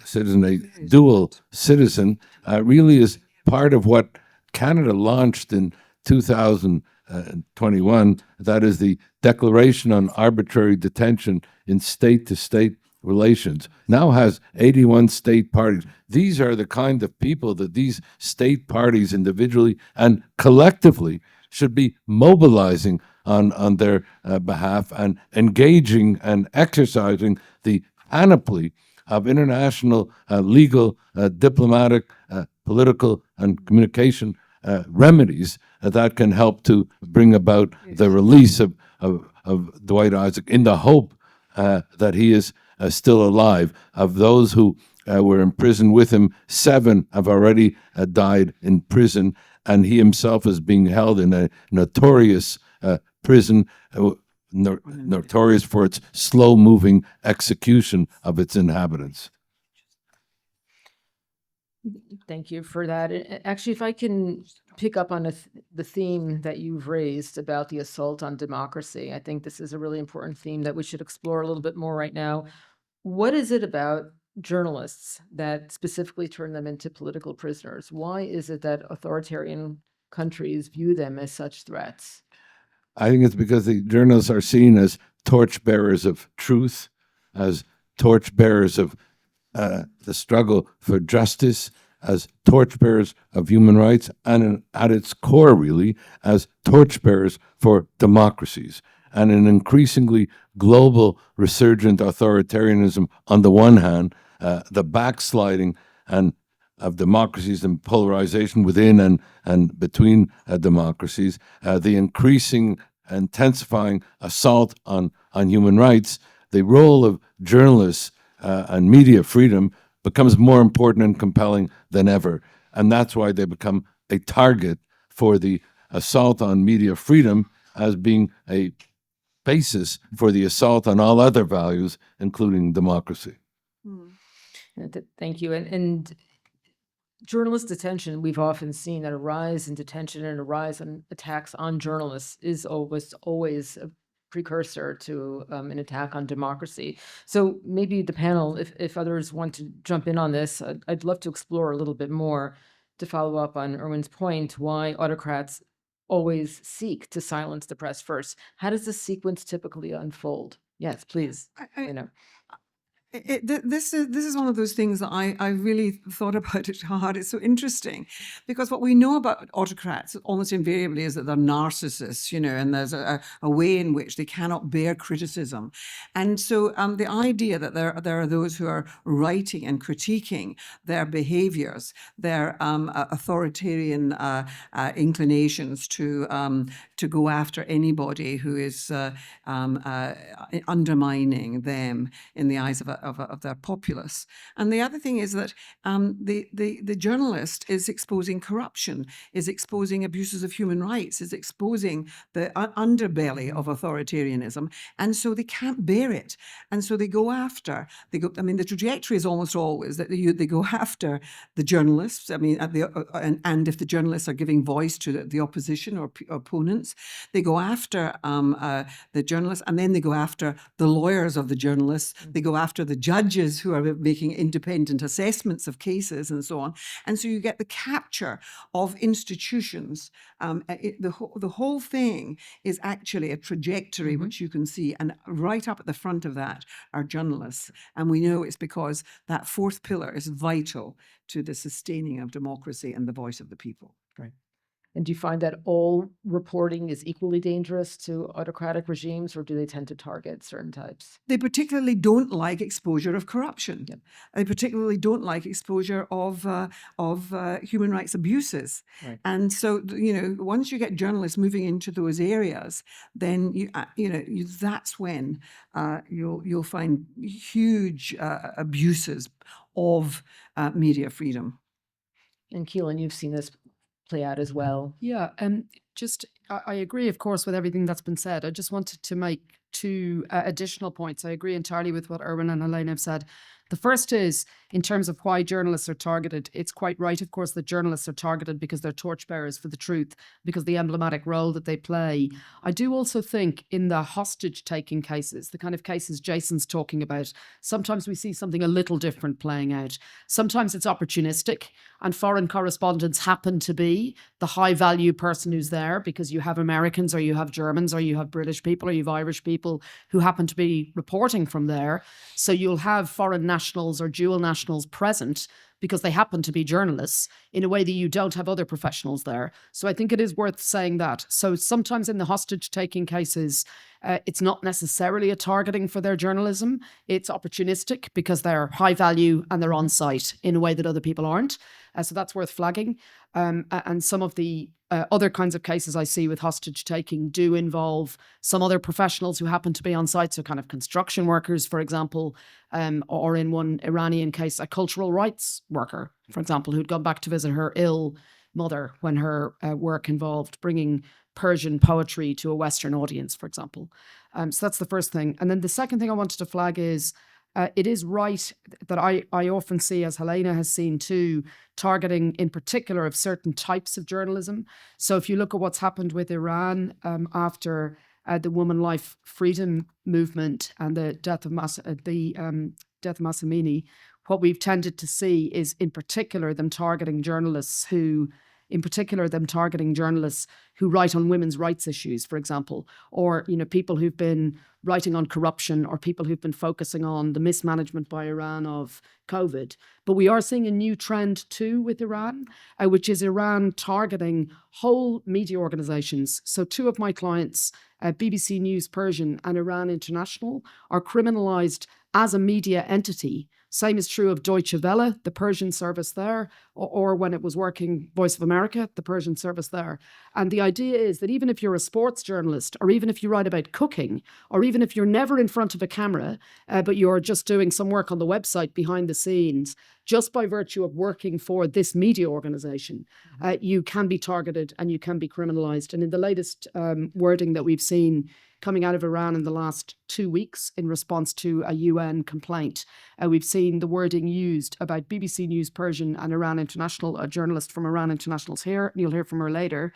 citizen, a dual citizen, really is part of what Canada launched in 2021. That is the Declaration on Arbitrary Detention in State-to-State Relations. Now has 81 state parties. These are the kind of people that these state parties individually and collectively should be mobilizing on their behalf and engaging and exercising the panoply of international legal, diplomatic, political, and communication remedies that can help to bring about the release of Dwight Isaac, in the hope that he is still alive. Of those who were in prison with him, 7 have already died in prison, and he himself is being held in a notorious prison, notorious for its slow-moving execution of its inhabitants. Thank you for that. Actually, if I can pick up on the theme that you've raised about the assault on democracy, I think this is a really important theme that we should explore a little bit more right now. What is it about journalists that specifically turn them into political prisoners? Why is it that authoritarian countries view them as such threats? I think it's because the journalists are seen as torchbearers of truth, as torchbearers of the struggle for justice, as torchbearers of human rights, and at its core, really, as torchbearers for democracies. And an increasingly global resurgent authoritarianism on the one hand, the backsliding of democracies and polarization within and between democracies, the increasing, intensifying assault on human rights, the role of journalists and media freedom becomes more important and compelling than ever. And that's why they become a target for the assault on media freedom as being a basis for the assault on all other values, including democracy. Thank you. And journalist detention, we've often seen that a rise in detention and a rise in attacks on journalists is always a precursor to an attack on democracy. So maybe the panel, if others want to jump in on this, I'd love to explore a little bit more to follow up on Erwin's point, why autocrats always seek to silence the press first. How does this sequence typically unfold? Yes, please. This is one of those things that I really thought about it hard. It's so interesting because what we know about autocrats almost invariably is that they're narcissists, and there's a way in which they cannot bear criticism. And so the idea that there are those who are writing and critiquing their behaviors, their authoritarian inclinations to go after anybody who is undermining them in the eyes of their populace. And the other thing is that the journalist is exposing corruption, is exposing abuses of human rights, is exposing the underbelly of authoritarianism, and so they can't bear it, and so they go after. The trajectory is almost always that they go after the journalists. And if the journalists are giving voice to the opposition or opponents, they go after the journalists, and then they go after the lawyers of the journalists. They go after the judges who are making independent assessments of cases and so on. And so you get the capture of institutions. The whole thing is actually a trajectory which you can see. And right up at the front of that are journalists. And we know it's because that fourth pillar is vital to the sustaining of democracy and the voice of the people. Right. And do you find that all reporting is equally dangerous to autocratic regimes, or do they tend to target certain types? They particularly don't like exposure of corruption. Yep. They particularly don't like exposure of human rights abuses. Right. And so, once you get journalists moving into those areas, then that's when you'll find huge abuses of media freedom. And Keelan, you've seen this play out as well. Yeah, I agree, of course, with everything that's been said. I just wanted to make two additional points. I agree entirely with what Erwin and Helena have said. The first is, in terms of why journalists are targeted, it's quite right, of course, that journalists are targeted because they're torchbearers for the truth, because the emblematic role that they play. I do also think in the hostage-taking cases, the kind of cases Jason's talking about, sometimes we see something a little different playing out. Sometimes it's opportunistic, and foreign correspondents happen to be the high-value person who's there because you have Americans or you have Germans or you have British people or you have Irish people who happen to be reporting from there. So you'll have foreign nationals or dual nationals present because they happen to be journalists in a way that you don't have other professionals there. So I think it is worth saying that. So sometimes in the hostage-taking cases, it's not necessarily a targeting for their journalism. It's opportunistic because they're high value and they're on site in a way that other people aren't. So that's worth flagging. And some of the other kinds of cases I see with hostage taking do involve some other professionals who happen to be on site. So kind of construction workers, for example, or in one Iranian case, a cultural rights worker, for example, who'd gone back to visit her ill mother when her work involved bringing Persian poetry to a Western audience, for example. So that's the first thing. And then the second thing I wanted to flag is it is right that I often see, as Helena has seen too, targeting in particular of certain types of journalism. So if you look at what's happened with Iran after the woman life freedom movement and the death of Amini, what we've tended to see is in particular them targeting journalists who write on women's rights issues, for example, or people who've been writing on corruption or people who've been focusing on the mismanagement by Iran of COVID. But we are seeing a new trend too with Iran, which is Iran targeting whole media organizations. So two of my clients, BBC News Persian and Iran International, are criminalized as a media entity. Same is true of Deutsche Welle, the Persian service there, or when it was working Voice of America, the Persian service there. And the idea is that even if you're a sports journalist, or even if you write about cooking, or even if you're never in front of a camera, but you're just doing some work on the website behind the scenes, just by virtue of working for this media organization, you can be targeted and you can be criminalized. And in the latest wording that we've seen coming out of Iran in the last 2 weeks in response to a UN complaint, we've seen the wording used about BBC News Persian and Iran International. A journalist from Iran International's here, and you'll hear from her later.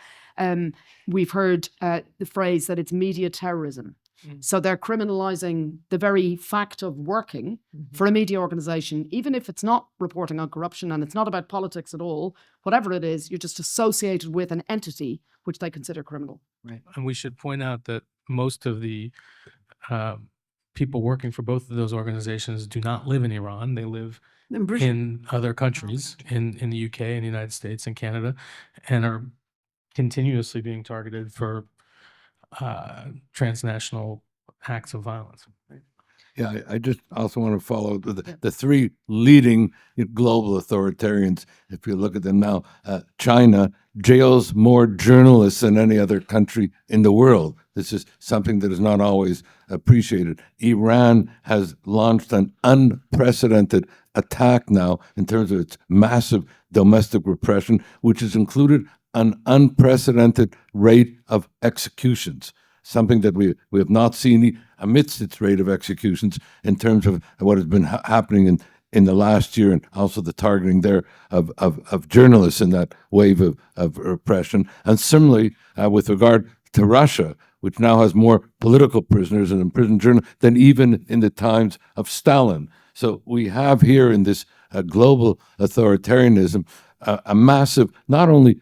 We've heard the phrase that it's media terrorism. So they're criminalizing the very fact of working for a media organization, even if it's not reporting on corruption and it's not about politics at all. Whatever it is, you're just associated with an entity which they consider criminal. Right. And we should point out that most of the people working for both of those organizations do not live in Iran. They live in other countries, in the UK and the United States and Canada, and are continuously being targeted for transnational acts of violence. Right? Yeah, I just also want to follow the three leading global authoritarians. If you look at them now, China jails more journalists than any other country in the world. This is something that is not always appreciated. Iran has launched an unprecedented attack now in terms of its massive domestic repression, which has included an unprecedented rate of executions, something that we have not seen amidst its rate of executions in terms of what has been happening in the last year, and also the targeting there of journalists in that wave of repression. And similarly, with regard to Russia, which now has more political prisoners and imprisoned journalists than even in the times of Stalin. So we have here in this global authoritarianism a massive, not only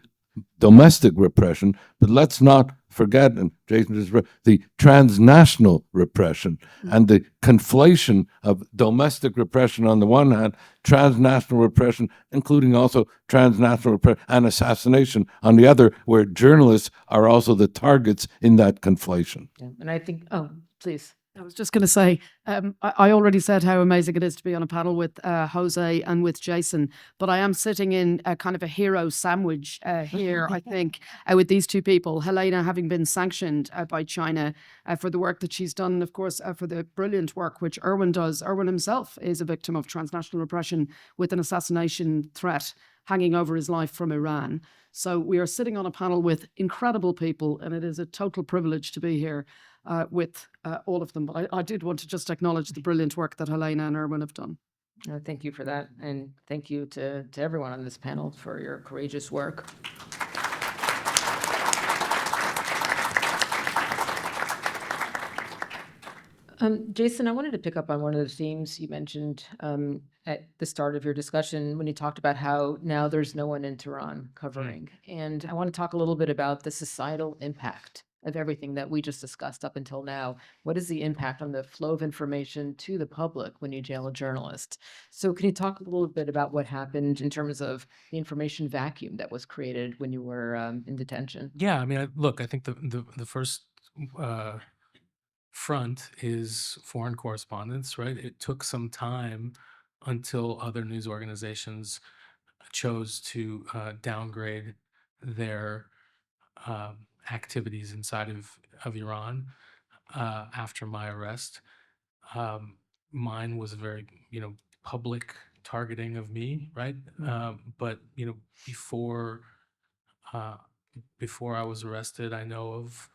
domestic repression, but let's not forget, and Jason just the transnational repression and the conflation of domestic repression on the one hand, transnational repression, including also transnational repression and assassination on the other, where journalists are also the targets in that conflation. Yeah, and I think, oh, please. I was just going to say, I already said how amazing it is to be on a panel with Jose and with Jason, but I am sitting in a kind of a hero sandwich here, I think, with these two people. Helena having been sanctioned by China for the work that she's done, and of course, for the brilliant work which Erwin does. Erwin himself is a victim of transnational repression with an assassination threat hanging over his life from Iran. So we are sitting on a panel with incredible people, and it is a total privilege to be here with all of them. But I did want to just acknowledge the brilliant work that Helena and Erwin have done. Thank you for that. And thank you to everyone on this panel for your courageous work. Jason, I wanted to pick up on one of the themes you mentioned at the start of your discussion when you talked about how now there's no one in Tehran covering. And I want to talk a little bit about the societal impact of everything that we just discussed up until now. What is the impact on the flow of information to the public when you jail a journalist? So can you talk a little bit about what happened in terms of the information vacuum that was created when you were in detention? Yeah, I mean, look, I think the first front is foreign correspondence, right? It took some time until other news organizations chose to downgrade their activities inside of Iran after my arrest. Mine was a very, public targeting of me, right? But before before I was arrested, I know of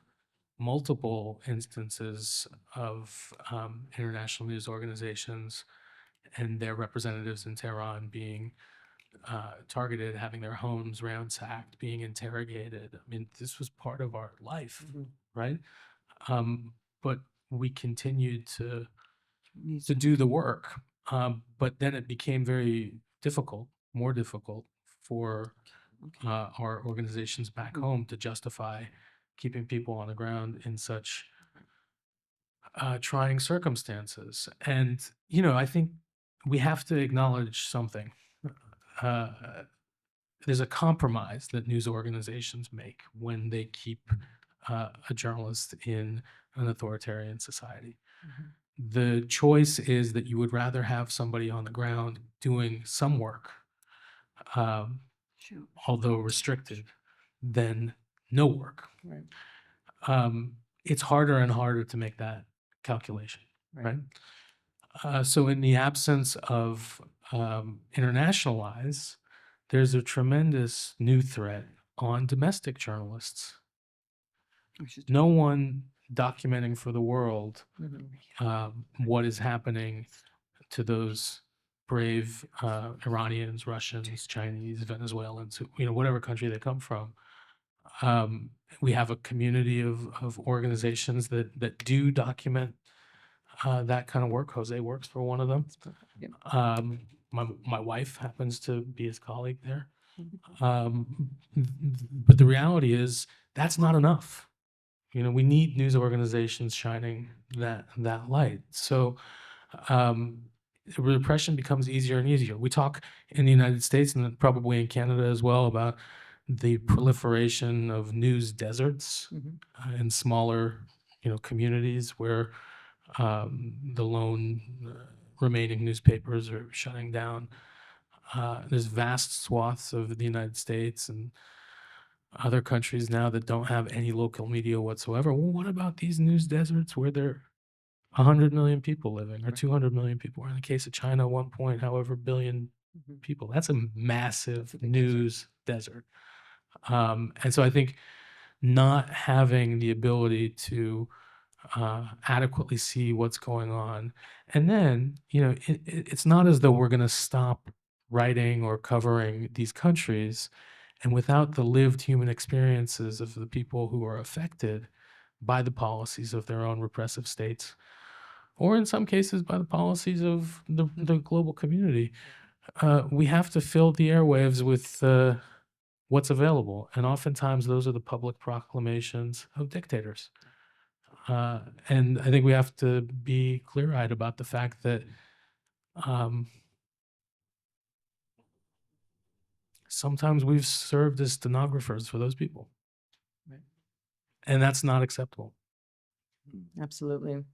multiple instances of international news organizations and their representatives in Tehran being targeted, having their homes ransacked, being interrogated. I mean, this was part of our life, right? But we continued to do the work. But then it became very difficult, more difficult for our organizations back home to justify keeping people on the ground in such trying circumstances. And, I think we have to acknowledge something. There's a compromise that news organizations make when they keep a journalist in an authoritarian society. The choice is that you would rather have somebody on the ground doing some work, although restricted, than no work. Right. It's harder and harder to make that calculation, right? So in the absence of international eyes, there's a tremendous new threat on domestic journalists. No one documenting for the world what is happening to those brave Iranians, Russians, Chinese, Venezuelans, whatever country they come from. We have a community of organizations that do document that kind of work. Jose works for one of them. My wife happens to be his colleague there. But the reality is that's not enough. We need news organizations shining that light. So repression becomes easier and easier. We talk in the United States and probably in Canada as well about the proliferation of news deserts in smaller, communities where the lone remaining newspapers are shutting down. There's vast swaths of the United States and other countries now that don't have any local media whatsoever. Well, what about these news deserts where there are 100 million people living or 200 million people, or in the case of China, 1 point however billion people? That's a massive news desert. And so I think not having the ability to adequately see what's going on, and then it's not as though we're going to stop writing or covering these countries, and without the lived human experiences of the people who are affected by the policies of their own repressive states, or in some cases by the policies of the global community, we have to fill the airwaves with what's available. And oftentimes those are the public proclamations of dictators. And I think we have to be clear-eyed about the fact that sometimes we've served as stenographers for those people. Right. And that's not acceptable. Absolutely.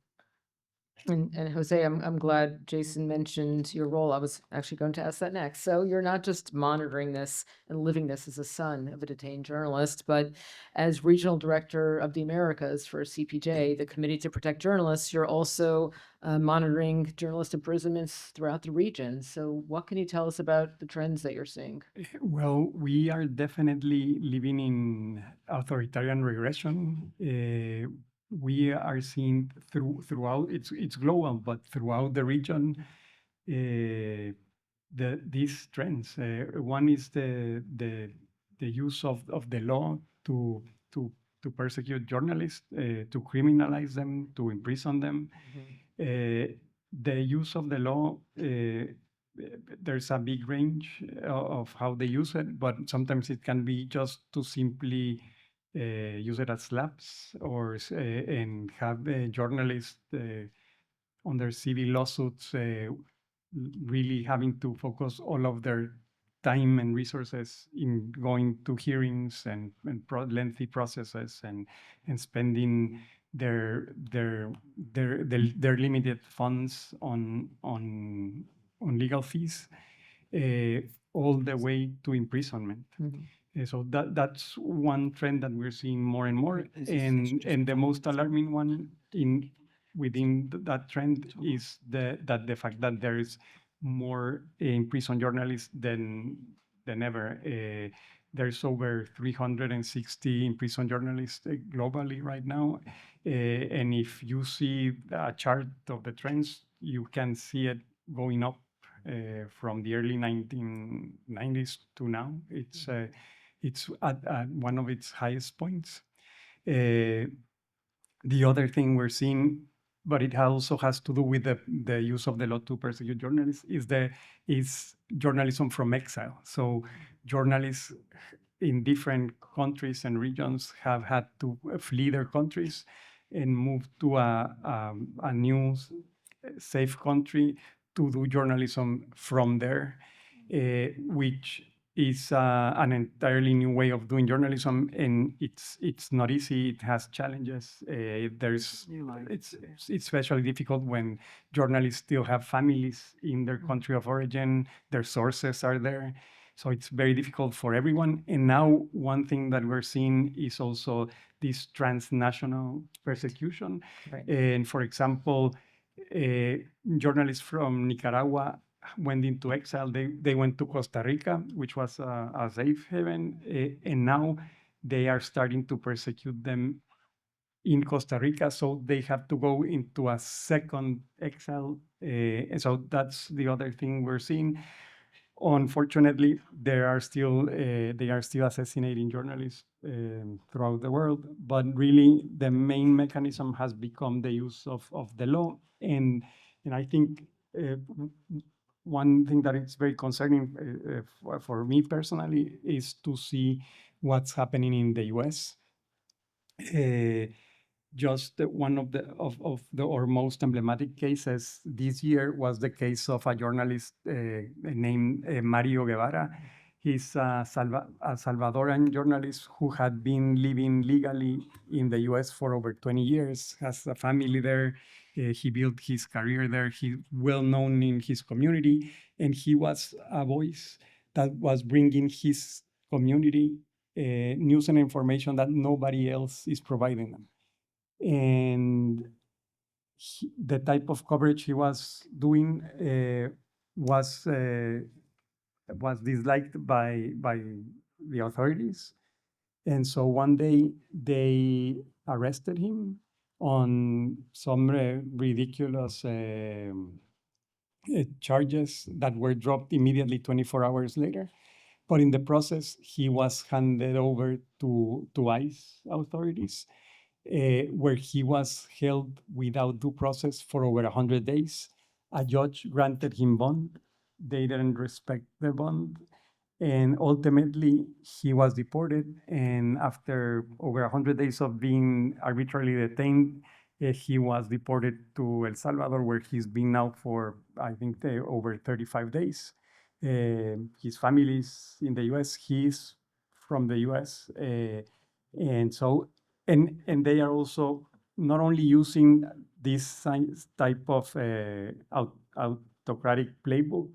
And Jose, I'm glad Jason mentioned your role. I was actually going to ask that next. So you're not just monitoring this and living this as a son of a detained journalist, but as regional director of the Americas for CPJ, the Committee to Protect Journalists, you're also monitoring journalist imprisonments throughout the region. So what can you tell us about the trends that you're seeing? Well, we are definitely living in authoritarian regression. We are seeing throughout it's global, but throughout the region, these trends. One is the use of the law to to persecute journalists, to criminalize them, to imprison them. The use of the law, there's a big range of how they use it, but sometimes it can be just to simply use it as slaps or and have journalists under civil lawsuits really having to focus all of their time and resources in going to hearings and lengthy processes and spending their limited funds on legal fees all the way to imprisonment. So that's one trend that we're seeing more and more. And the most alarming one within that trend is the fact that there is more imprisoned journalists than ever. There's over 360 imprisoned journalists globally right now. And if you see a chart of the trends, you can see it going up from the early 1990s to now. It's at one of its highest points. The other thing we're seeing, but it also has to do with the use of the law to persecute journalists, is journalism from exile. So journalists in different countries and regions have had to flee their countries and move to a new safe country to do journalism from there, which is an entirely new way of doing journalism, and it's not easy. It has challenges. It's especially difficult when journalists still have families in their country of origin. Their sources are there, so it's very difficult for everyone. And now one thing that we're seeing is also this transnational persecution. Right. And for example, journalists from Nicaragua went into exile. They went to Costa Rica, which was a safe haven, and now they are starting to persecute them in Costa Rica. So they have to go into a second exile. And so that's the other thing we're seeing. Unfortunately, they are still assassinating journalists throughout the world. But really, the main mechanism has become the use of the law. And I think one thing that is very concerning for me personally is to see what's happening in the U.S. Just one of the or most emblematic cases this year was the case of a journalist named Mario Guevara. He's a Salvadoran journalist who had been living legally in the U.S. for over 20 years, has a family there. He built his career there. He's well known in his community, and he was a voice that was bringing his community news and information that nobody else is providing them. And the type of coverage he was doing was disliked by the authorities. And so one day they arrested him on some ridiculous charges that were dropped immediately 24 hours later. But in the process, he was handed over to ICE authorities, where he was held without due process for over 100 days. A judge granted him bond. They didn't respect the bond. And ultimately, he was deported. And after over 100 days of being arbitrarily detained, he was deported to El Salvador, where he's been now for, I think, over 35 days. His family is in the US. He's from the US. And so, and they are also not only using this type of autocratic playbook,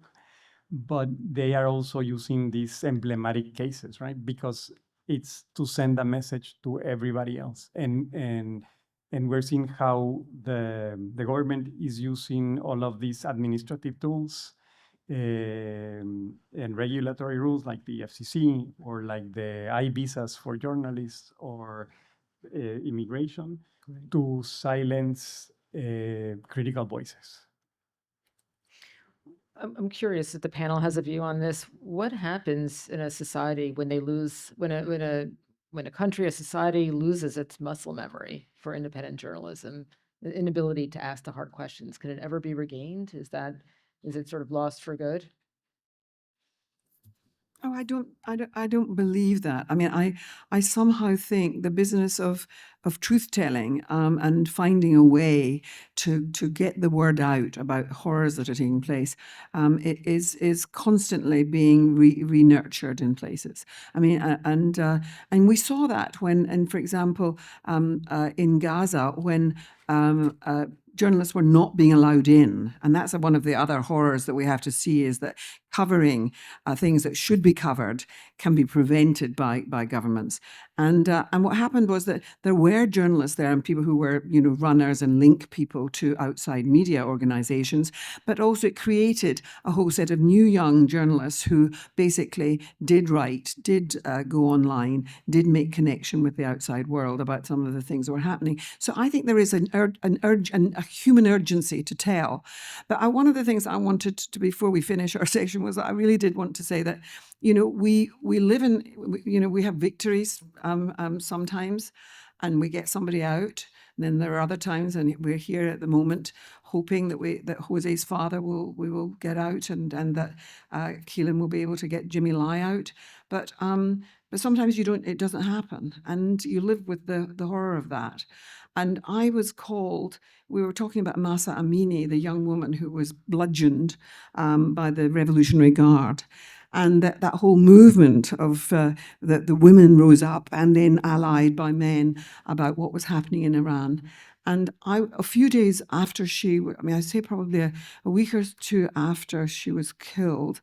but they are also using these emblematic cases, right? Because it's to send a message to everybody else. And we're seeing how the government is using all of these administrative tools and regulatory rules like the FCC or like the I-visas for journalists or immigration to silence critical voices. I'm curious if the panel has a view on this. What happens in a society when they lose, when a country, a society loses its muscle memory for independent journalism, the inability to ask the hard questions? Can it ever be regained? Is it sort of lost for good? Oh, I don't believe that. I mean, I somehow think the business of truth telling and finding a way to get the word out about horrors that are taking place it is constantly being re-nurtured in places. I mean, and we saw that when, and for example, in Gaza when. Journalists were not being allowed in, and that's one of the other horrors that we have to see, is that covering things that should be covered can be prevented by governments. And what happened was that there were journalists there and people who were, you know, runners and link people to outside media organizations, but also it created a whole set of new young journalists who basically did write, did go online, did make connection with the outside world about some of the things that were happening. So I think there is a human urgency to tell. But one of the things I wanted to, before we finish our section, was that I really did want to say that, you know, we live in, you know, we have victories sometimes, and we get somebody out. And then there are other times, and we're here at the moment hoping that Jose's father will get out, and that Keelan will be able to get Jimmy Lai out. But sometimes it doesn't happen, and you live with the horror of that. And I was called, we were talking about Masa Amini, the young woman who was bludgeoned by the Revolutionary Guard. And that whole movement of that the women rose up and then allied by men about what was happening in Iran. And a few days after I say probably a week or two after she was killed,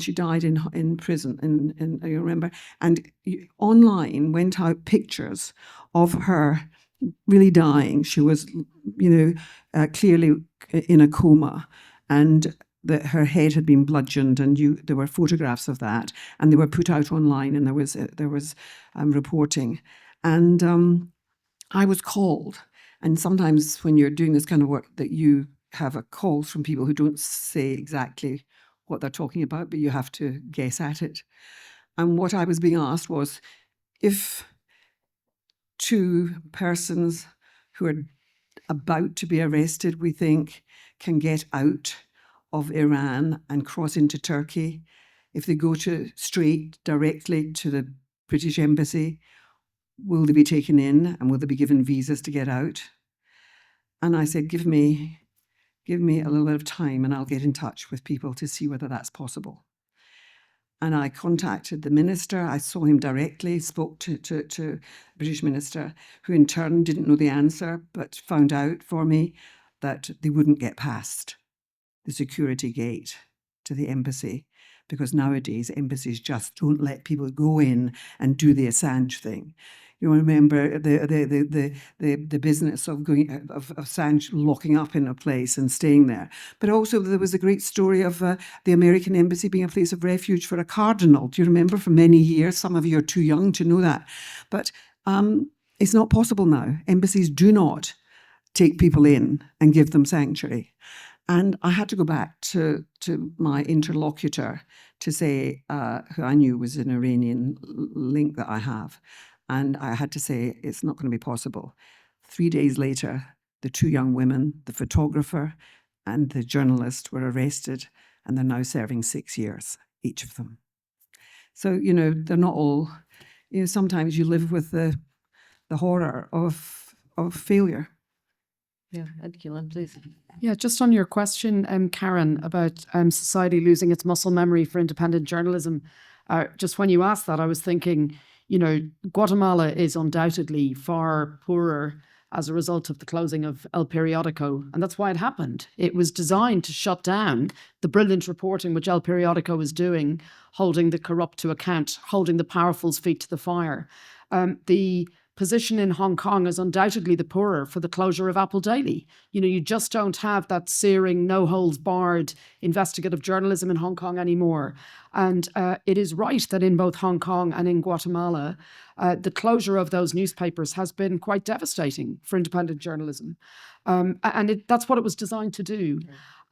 she died in prison, in you remember, and online went out pictures of her really dying. She was, you know, clearly in a coma, and that her head had been bludgeoned, and there were photographs of that, and they were put out online, and there was reporting, and I was called, and sometimes when you're doing this kind of work, that you have a call from people who don't say exactly what they're talking about, but you have to guess at it. And what I was being asked was, if two persons who are about to be arrested, we think, can get out of Iran and cross into Turkey, if they go straight directly to the British embassy, will they be taken in and will they be given visas to get out? And I said, give me a little bit of time and I'll get in touch with people to see whether that's possible. And I contacted the minister. I saw him directly, spoke to the British minister, who in turn didn't know the answer, but found out for me that they wouldn't get past the security gate to the embassy, because nowadays embassies just don't let people go in and do the Assange thing. You remember the business of Assange locking up in a place and staying there. But also there was a great story of the American embassy being a place of refuge for a cardinal. Do you remember, for many years? Some of you are too young to know that. But it's not possible now. Embassies do not take people in and give them sanctuary. And I had to go back to my interlocutor to say, who I knew was an Iranian link that I have. And I had to say, it's not going to be possible. 3 days later, the two young women, the photographer and the journalist, were arrested, and they're now serving 6 years, each of them. So, they're not all, sometimes you live with the horror of failure. Yeah, Ed Keelan, please. Yeah, just on your question, Karen, about society losing its muscle memory for independent journalism. Just when you asked that, I was thinking, Guatemala is undoubtedly far poorer as a result of the closing of El Periodico. And that's why it happened. It was designed to shut down the brilliant reporting which El Periodico was doing, holding the corrupt to account, holding the powerful's feet to the fire. The position in Hong Kong is undoubtedly the poorer for the closure of Apple Daily. You just don't have that searing, no-holds-barred investigative journalism in Hong Kong anymore. And it is right that in both Hong Kong and in Guatemala, the closure of those newspapers has been quite devastating for independent journalism. That's what it was designed to do.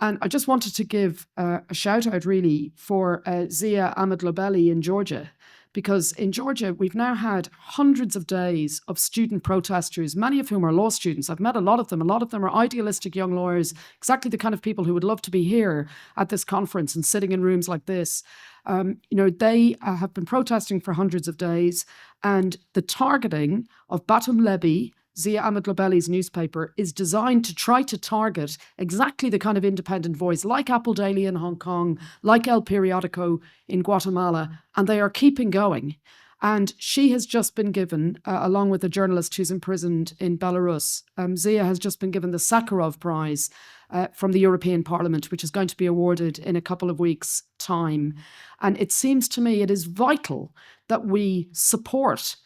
And I just wanted to give a shout out really for Zia Ahmed Lobeli in Georgia. Because in Georgia, we've now had hundreds of days of student protesters, many of whom are law students. I've met a lot of them. A lot of them are idealistic young lawyers, exactly the kind of people who would love to be here at this conference and sitting in rooms like this. They have been protesting for hundreds of days, and the targeting of Batum Lebi, Zia Ahmed Lobeli's newspaper, is designed to try to target exactly the kind of independent voice like Apple Daily in Hong Kong, like El Periodico in Guatemala, and they are keeping going. And she has just been given, along with a journalist who's imprisoned in Belarus, Zia has just been given the Sakharov Prize from the European Parliament, which is going to be awarded in a couple of weeks' time. And it seems to me it is vital that we support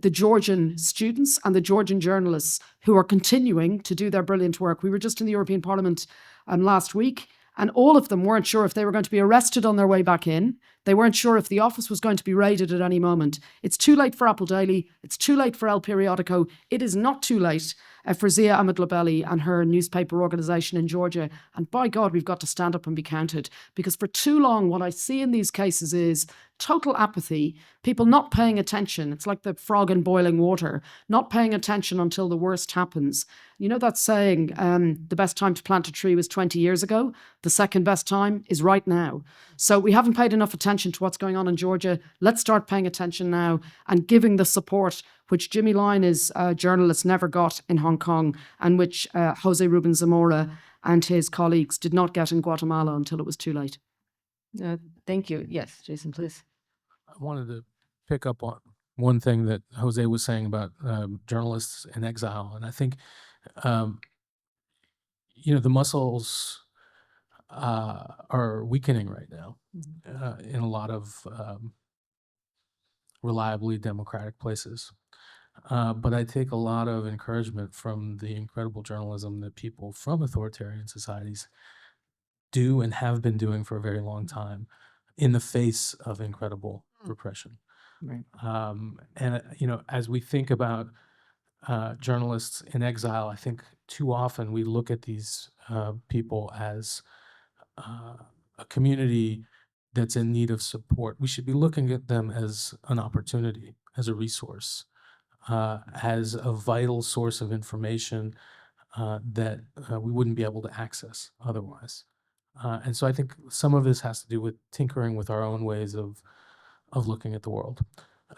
the Georgian students and the Georgian journalists who are continuing to do their brilliant work. We were just in the European Parliament last week, and all of them weren't sure if they were going to be arrested on their way back in. They weren't sure if the office was going to be raided at any moment. It's too late for Apple Daily. It's too late for El Periodico. It is not too late for Zia Ahmed Lobeli and her newspaper organisation in Georgia. And by God, we've got to stand up and be counted. Because for too long, what I see in these cases is total apathy, people not paying attention. It's like the frog in boiling water, not paying attention until the worst happens. You know that saying, the best time to plant a tree was 20 years ago. The second best time is right now. So we haven't paid enough attention to what's going on in Georgia. Let's start paying attention now and giving the support which Jimmy Lyon's journalists never got in Hong Kong, and which Jose Ruben Zamora and his colleagues did not get in Guatemala until it was too late. Thank you. Yes, Jason, please. I wanted to pick up on one thing that Jose was saying about journalists in exile. And I think, the muscles are weakening right now in a lot of reliably democratic places. But I take a lot of encouragement from the incredible journalism that people from authoritarian societies do and have been doing for a very long time in the face of incredible repression. Right. As we think about journalists in exile, I think too often we look at these people as a community that's in need of support. We should be looking at them as an opportunity, as a resource, as a vital source of information that we wouldn't be able to access otherwise. And so I think some of this has to do with tinkering with our own ways of looking at the world.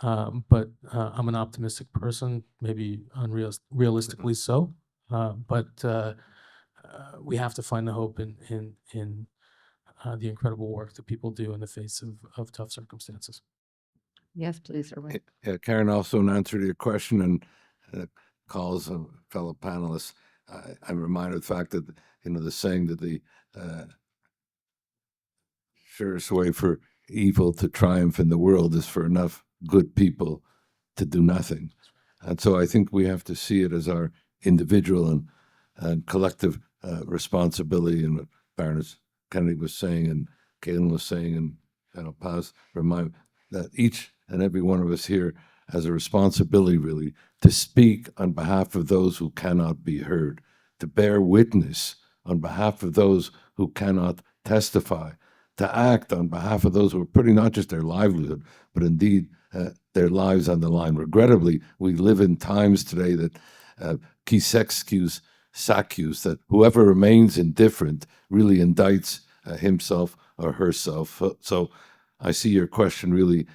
But I'm an optimistic person, maybe realistically so. But we have to find the hope in the incredible work that people do in the face of tough circumstances. Yes, please, Erwin. Yeah, Karen, also in answer to your question and calls of fellow panelists, I'm reminded of the fact that, the saying that the surest way for evil to triumph in the world is for enough good people to do nothing. And so I think we have to see it as our individual and collective responsibility, and what Baroness Kennedy was saying and Caitlin was saying, and Paz remind that each and every one of us here has a responsibility really to speak on behalf of those who cannot be heard, to bear witness on behalf of those who cannot testify, to act on behalf of those who are putting not just their livelihood, but indeed their lives on the line. Regrettably, we live in times today that qui s'excuse, s'accuse, that whoever remains indifferent really indicts himself or herself. So I see your question really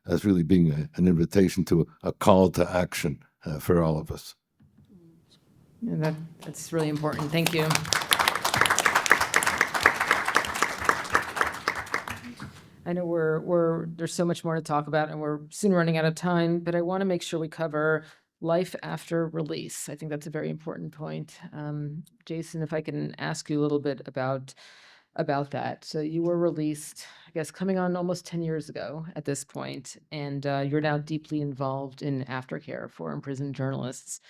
as really being an invitation to a call to action for all of us. And that's really important. Thank you. I know there's so much more to talk about, and we're soon running out of time, but I want to make sure we cover life after release. I think that's a very important point. Jason, if I can ask you a little bit about that. So you were released, I guess, coming on almost 10 years ago at this point, and you're now deeply involved in aftercare for imprisoned journalists.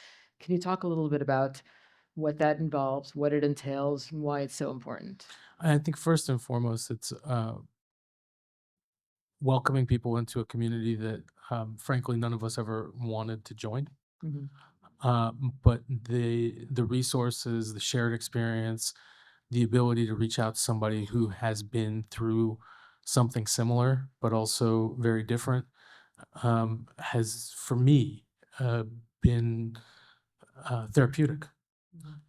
Can you talk a little bit about what that involves, what it entails, and why it's so important? I think first and foremost, it's welcoming people into a community that, frankly, none of us ever wanted to join. Mhm. But the resources, the shared experience, the ability to reach out to somebody who has been through something similar but also very different, has, for me, been therapeutic.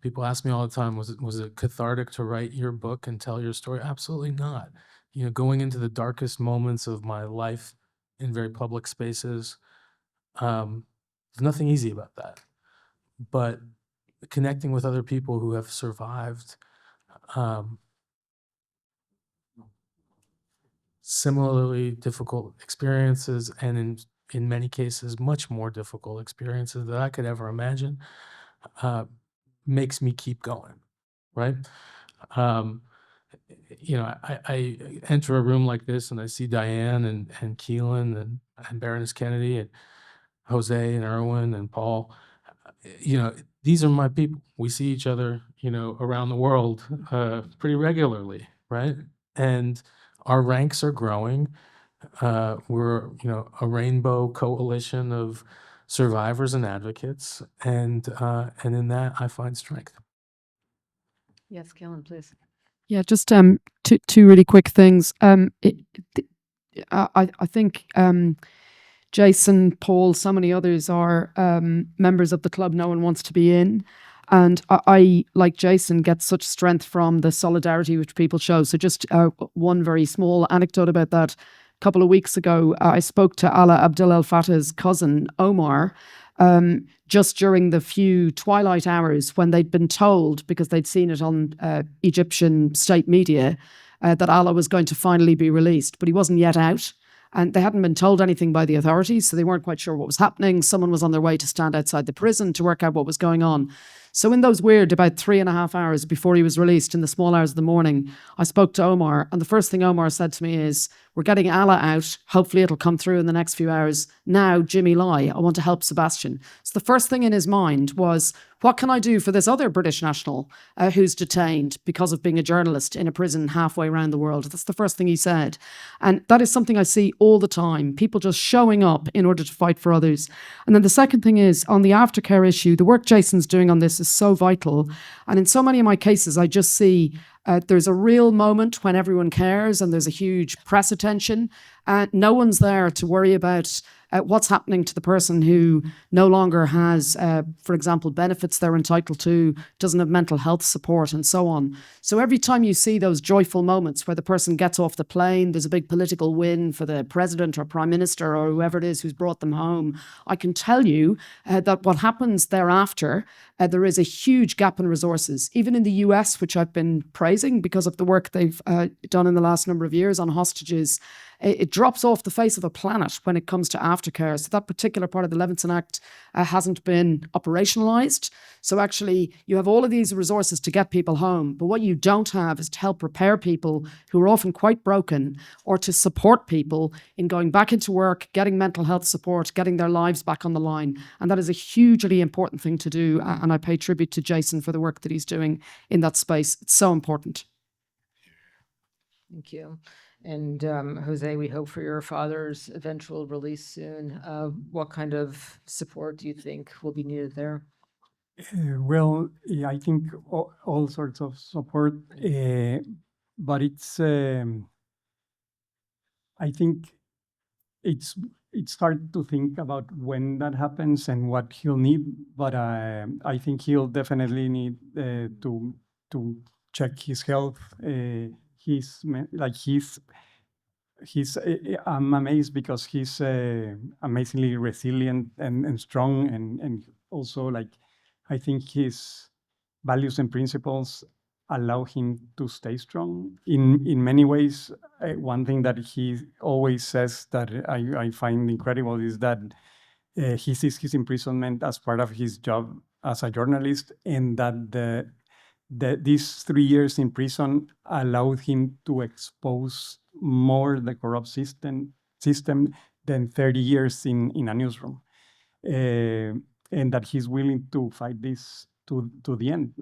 People ask me all the time, was it cathartic to write your book and tell your story? Absolutely not. You know, going into the darkest moments of my life in very public spaces, there's nothing easy about that. But connecting with other people who have survived similarly difficult experiences, and in many cases much more difficult experiences that I could ever imagine, makes me keep going, right? You know, I enter a room like this and I see Diane and Keelan and Baroness Kennedy and Jose and Erwin and Paul. You know, these are my people. We see each other, you know, around the world pretty regularly, right? And our ranks are growing. We're, you know, a rainbow coalition of survivors and advocates, and in that I find strength. Yes, Kellen, please. Yeah, just two really quick things. I think Jason, Paul, so many others are members of the club no one wants to be in. And I, like Jason, get such strength from the solidarity which people show. So just one very small anecdote about that. A couple of weeks ago, I spoke to Ala Abdel El Fattah's cousin, Omar, just during the few twilight hours when they'd been told, because they'd seen it on Egyptian state media, that Allah was going to finally be released, but he wasn't yet out. And they hadn't been told anything by the authorities, so they weren't quite sure what was happening. Someone was on their way to stand outside the prison to work out what was going on. So in those weird, about 3.5 hours before he was released, in the small hours of the morning, I spoke to Omar, and the first thing Omar said to me is, we're getting Allah out. Hopefully it'll come through in the next few hours. Now, Jimmy Lai, I want to help Sebastian. So the first thing in his mind was, what can I do for this other British national who's detained because of being a journalist in a prison halfway around the world? That's the first thing he said. And that is something I see all the time, people just showing up in order to fight for others. And then the second thing is, on the aftercare issue, the work Jason's doing on this is so vital. And in so many of my cases, I just see there's a real moment when everyone cares and there's a huge press attention. No one's there to worry about what's happening to the person who no longer has, for example, benefits they're entitled to, doesn't have mental health support, and so on. So every time you see those joyful moments where the person gets off the plane, there's a big political win for the president or prime minister or whoever it is who's brought them home, I can tell you that what happens thereafter, there is a huge gap in resources. Even in the US, which I've been praising because of the work they've done in the last number of years on hostages, it drops off the face of a planet when it comes to aftercare. So that particular part of the Levinson Act hasn't been operationalized. So actually, you have all of these resources to get people home, but what you don't have is to help prepare people who are often quite broken, or to support people in going back into work, getting mental health support, getting their lives back on the line. And that is a hugely important thing to do. And I pay tribute to Jason for the work that he's doing in that space. It's so important. Thank you. And Jose, we hope for your father's eventual release soon. What kind of support do you think will be needed there? Well, yeah, I think all sorts of support, but it's I think it's hard to think about when that happens and what he'll need. But I think he'll definitely need to check his health. He's I'm amazed because he's amazingly resilient and strong, and also like I think his values and principles allow him to stay strong in many ways. One thing that he always says that I find incredible is that he sees his imprisonment as part of his job as a journalist, and that these 3 years in prison allowed him to expose more the corrupt system than 30 years in a newsroom. And that he's willing to fight this to the end.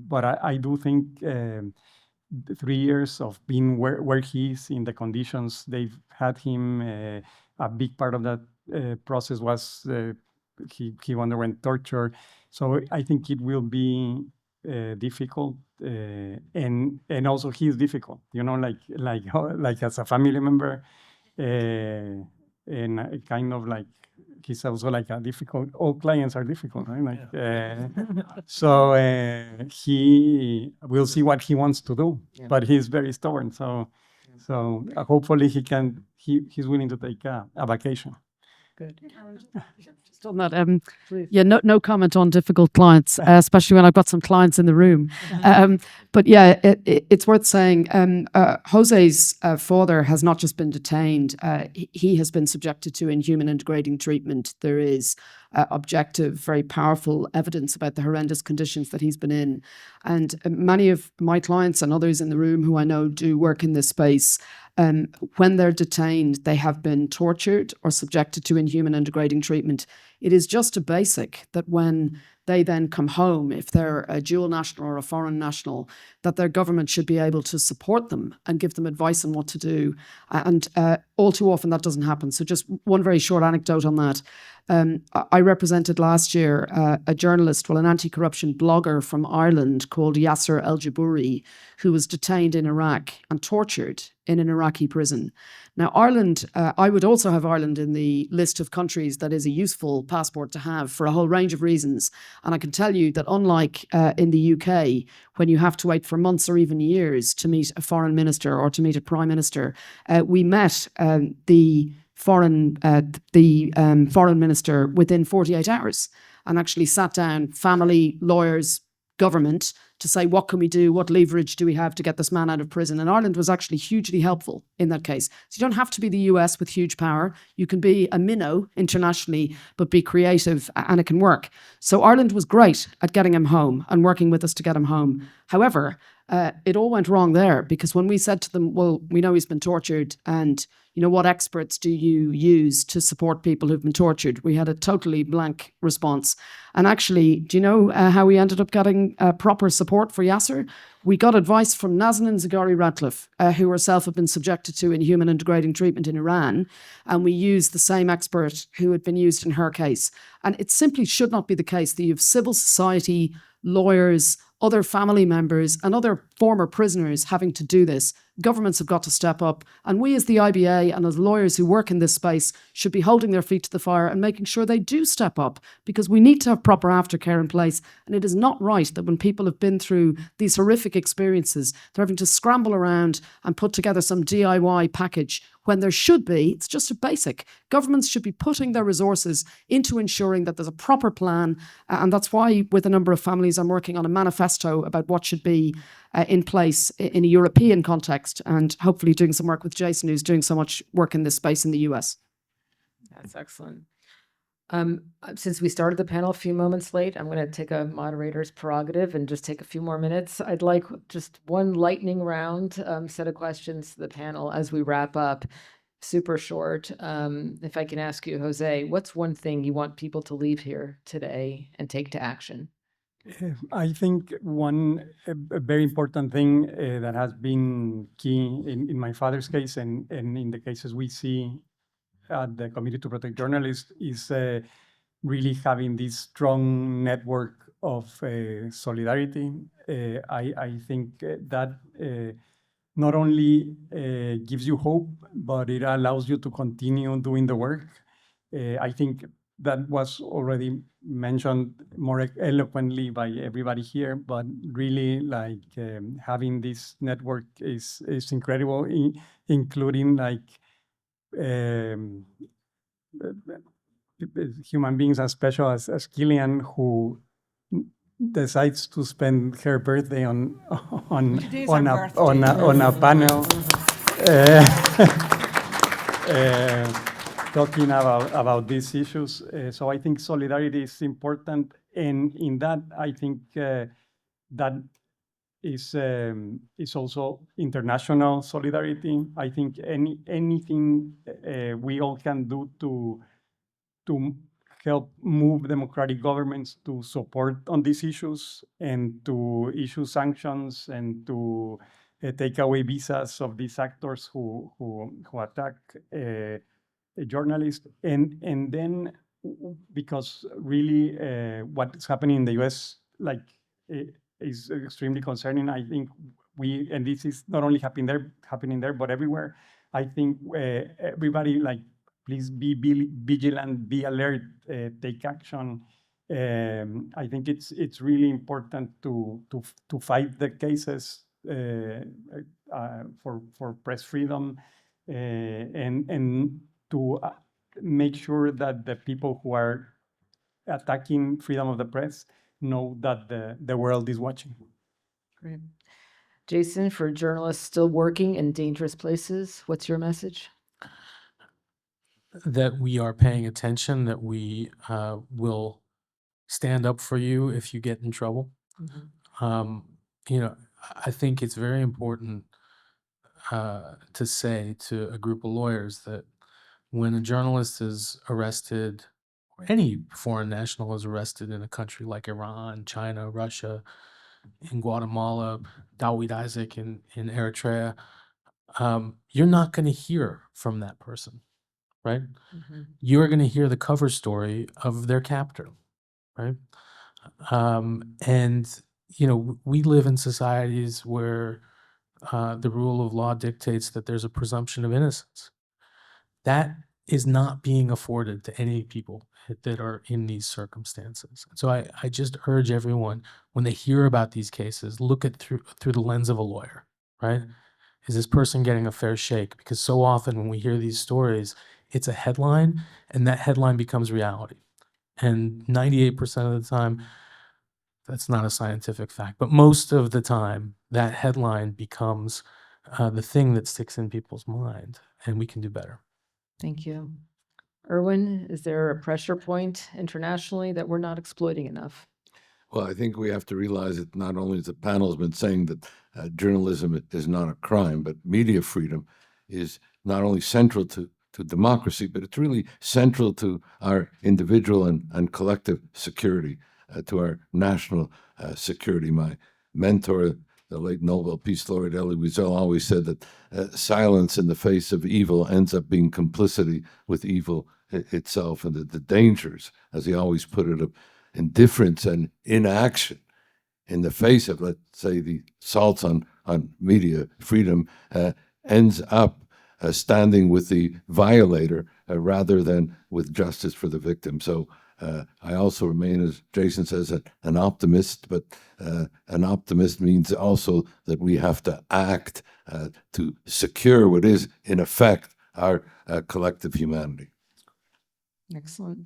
But I do think the 3 years of being where he is in the conditions they've had him, a big part of that process was he underwent torture. So I think it will be difficult, and also he's difficult, like as a family member, and kind of like he's also like a difficult. All clients are difficult, right? So we'll see what he wants to do, but he's very stubborn. So hopefully he's willing to take a vacation. Good. Just on that, Please. yeah, no comment on difficult clients, especially when I've got some clients in the room. But yeah, it's worth saying, Jose's father has not just been detained, he has been subjected to inhuman and degrading treatment. There is objective, very powerful evidence about the horrendous conditions that he's been in. And many of my clients and others in the room who I know do work in this space, when they're detained, they have been tortured or subjected to inhuman and degrading treatment. It is just a basic that when they then come home, if they're a dual national or a foreign national, that their government should be able to support them and give them advice on what to do. And all too often that doesn't happen. So just one very short anecdote on that. I represented last year a journalist, an anti-corruption blogger from Ireland called Yasser El-Jabouri, who was detained in Iraq and tortured in an Iraqi prison. Now, Ireland, I would also have Ireland in the list of countries that is a useful passport to have for a whole range of reasons. And I can tell you that unlike in the UK, when you have to wait for months or even years to meet a foreign minister or to meet a prime minister, we met the foreign minister within 48 hours and actually sat down, family, lawyers, government, to say, what can we do? What leverage do we have to get this man out of prison? And Ireland was actually hugely helpful in that case. So you don't have to be the US with huge power. You can be a minnow internationally, but be creative and it can work. So Ireland was great at getting him home and working with us to get him home. However, it all went wrong there because when we said to them, well, we know he's been tortured and what experts do you use to support people who've been tortured? We had a totally blank response. And actually, do you know how we ended up getting proper support for Yasser? We got advice from Nazanin Zaghari-Ratcliffe, who herself had been subjected to inhuman and degrading treatment in Iran. And we used the same expert who had been used in her case. And it simply should not be the case that you have civil society, lawyers, other family members and other former prisoners having to do this. Governments have got to step up. And we as the IBA and as lawyers who work in this space should be holding their feet to the fire and making sure they do step up because we need to have proper aftercare in place. And it is not right that when people have been through these horrific experiences, they're having to scramble around and put together some DIY package when there should be, it's just a basic. Governments should be putting their resources into ensuring that there's a proper plan. And that's why with a number of families, I'm working on a manifesto about what should be in place in a European context and hopefully doing some work with Jason, who's doing so much work in this space in the US. That's excellent. Since we started the panel a few moments late, I'm going to take a moderator's prerogative and just take a few more minutes. I'd like just one lightning round set of questions to the panel as we wrap up. Super short. If I can ask you, Jose, what's one thing you want people to leave here today and take to action? I think a very important thing that has been key in my father's case and in the cases we see at the Committee to Protect Journalists is really having this strong network of solidarity. I think that not only gives you hope, but it allows you to continue doing the work. I think that was already mentioned more eloquently by everybody here, but really having this network is incredible, including um, human beings as special as Killian, who decides to spend her birthday on Today's on our a on birthday. a on a panel talking about these issues. So I think solidarity is important, and in that I think that is also international solidarity. I think anything we all can do to help move democratic governments to support on these issues and to issue sanctions and to take away visas of these actors who attack a journalist, and then because really what's happening in the U.S. Is extremely concerning. I think and this is not only happening there, but everywhere. I think everybody please be vigilant, be alert, take action. I think it's really important to fight the cases for press freedom and to make sure that the people who are attacking freedom of the press know that the world is watching. Great. Jason, for journalists still working in dangerous places, what's your message? That we are paying attention, that we will stand up for you if you get in trouble. You know, I think it's very important to say to a group of lawyers that when a journalist is arrested, or any foreign national is arrested in a country like Iran, China, Russia, in Guatemala, Dawit Isaac in Eritrea, you're not going to hear from that person, right? You're going to hear the cover story of their captor, right? And, you know, we live in societies where the rule of law dictates that there's a presumption of innocence. That is not being afforded to any people that are in these circumstances. So I just urge everyone, when they hear about these cases, look at through the lens of a lawyer, right? Is this person getting a fair shake? Because so often when we hear these stories, it's a headline, and that headline becomes reality. And 98% of the time, that's not a scientific fact, but most of the time, that headline becomes the thing that sticks in people's mind, and we can do better. Thank you. Erwin, is there a pressure point internationally that we're not exploiting enough? Well, I think we have to realize that not only has the panel been saying that journalism is not a crime, but media freedom is not only central to democracy, but it's really central to our individual and collective security, to our national security. My mentor, the late Nobel Peace Laureate Elie Wiesel, always said that silence in the face of evil ends up being complicity with evil itself, and the dangers, as he always put it, of indifference and inaction in the face of, let's say, the assaults on media freedom ends up standing with the violator rather than with justice for the victim. So I also remain, as Jason says, an optimist, but an optimist means also that we have to act to secure what is, in effect, our collective humanity. Excellent.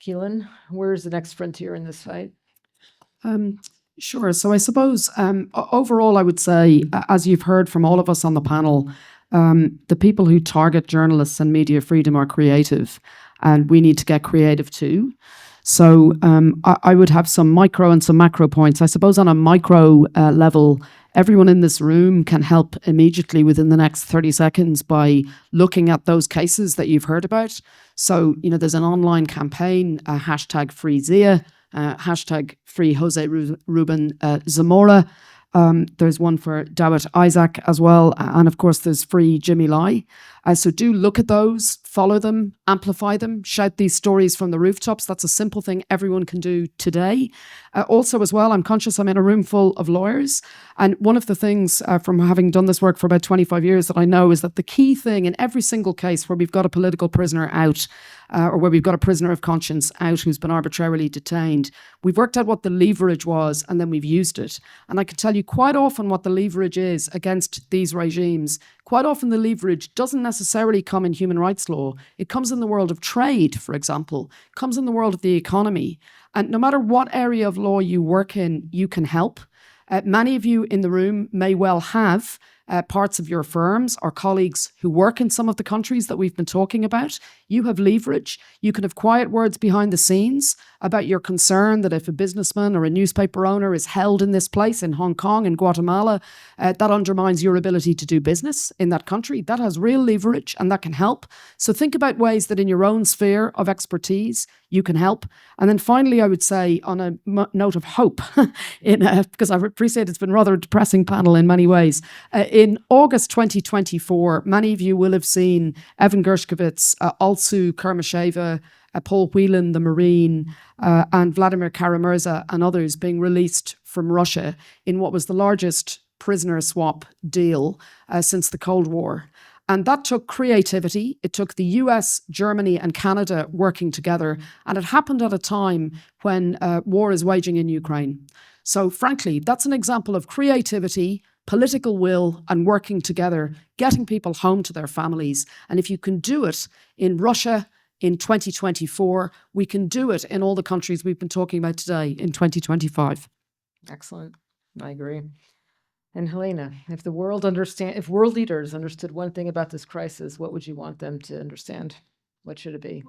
Keelan, where's the next frontier in this fight? Sure. So I suppose overall, I would say, as you've heard from all of us on the panel, the people who target journalists and media freedom are creative, and we need to get creative too. So I would have some micro and some macro points. I suppose on a micro level, everyone in this room can help immediately within the next 30 seconds by looking at those cases that you've heard about. So, you know, there's an online campaign, hashtag free Zia, hashtag free Jose Ruben Zamora. There's one for Dawit Isaac as well. And of course, there's free Jimmy Lai. So do look at those, follow them, amplify them, shout these stories from the rooftops. That's a simple thing everyone can do today. Also as well, I'm conscious I'm in a room full of lawyers. And one of the things from having done this work for about 25 years that I know is that the key thing in every single case where we've got a political prisoner out or where we've got a prisoner of conscience out who's been arbitrarily detained, we've worked out what the leverage was and then we've used it. And I can tell you quite often what the leverage is against these regimes. Quite often the leverage doesn't necessarily necessarily come in human rights law. It comes in the world of trade, for example, it comes in the world of the economy. And no matter what area of law you work in, you can help. Many of you in the room may well have parts of your firms or colleagues who work in some of the countries that we've been talking about. You have leverage. You can have quiet words behind the scenes about your concern that if a businessman or a newspaper owner is held in this place in Hong Kong and Guatemala, that undermines your ability to do business in that country. That has real leverage and that can help. So think about ways that in your own sphere of expertise, you can help. And then finally, I would say on a note of hope, because I appreciate it's been rather a depressing panel in many ways. In August 2024, many of you will have seen Evan Gershkovich, Alsu Kermasheva, Paul Whelan, the Marine, and Vladimir Kara-Murza and others being released from Russia in what was the largest prisoner swap deal since the Cold War. And that took creativity. It took the US, Germany, and Canada working together. And it happened at a time when war is waging in Ukraine. So frankly, that's an example of creativity, political will, and working together, getting people home to their families. And if you can do it in Russia in 2024, we can do it in all the countries we've been talking about today in 2025. Excellent. I agree. And Helena, if world leaders understood one thing about this crisis, what would you want them to understand? What should it be?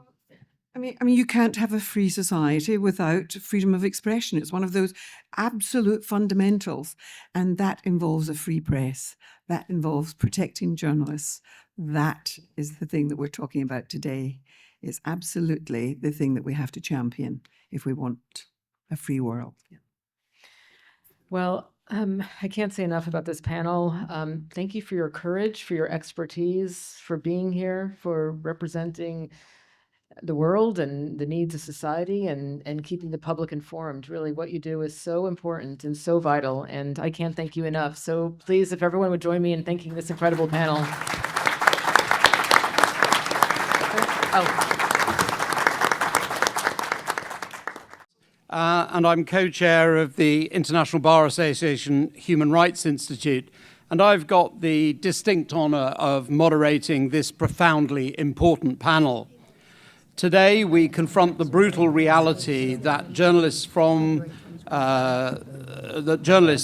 I mean, you can't have a free society without freedom of expression. It's one of those absolute fundamentals. And that involves a free press. That involves protecting journalists. That is the thing that we're talking about today. It's absolutely the thing that we have to champion if we want a free world. Yeah. Well, I can't say enough about this panel. Thank you for your courage, for your expertise, for being here, for representing the world and the needs of society and keeping the public informed. Really, what you do is so important and so vital, and I can't thank you enough. So please, if everyone would join me in thanking this incredible panel. And I'm co-chair of the International Bar Association Human Rights Institute. And I've got the distinct honor of moderating this profoundly important panel. Today, we confront the brutal reality that journalists,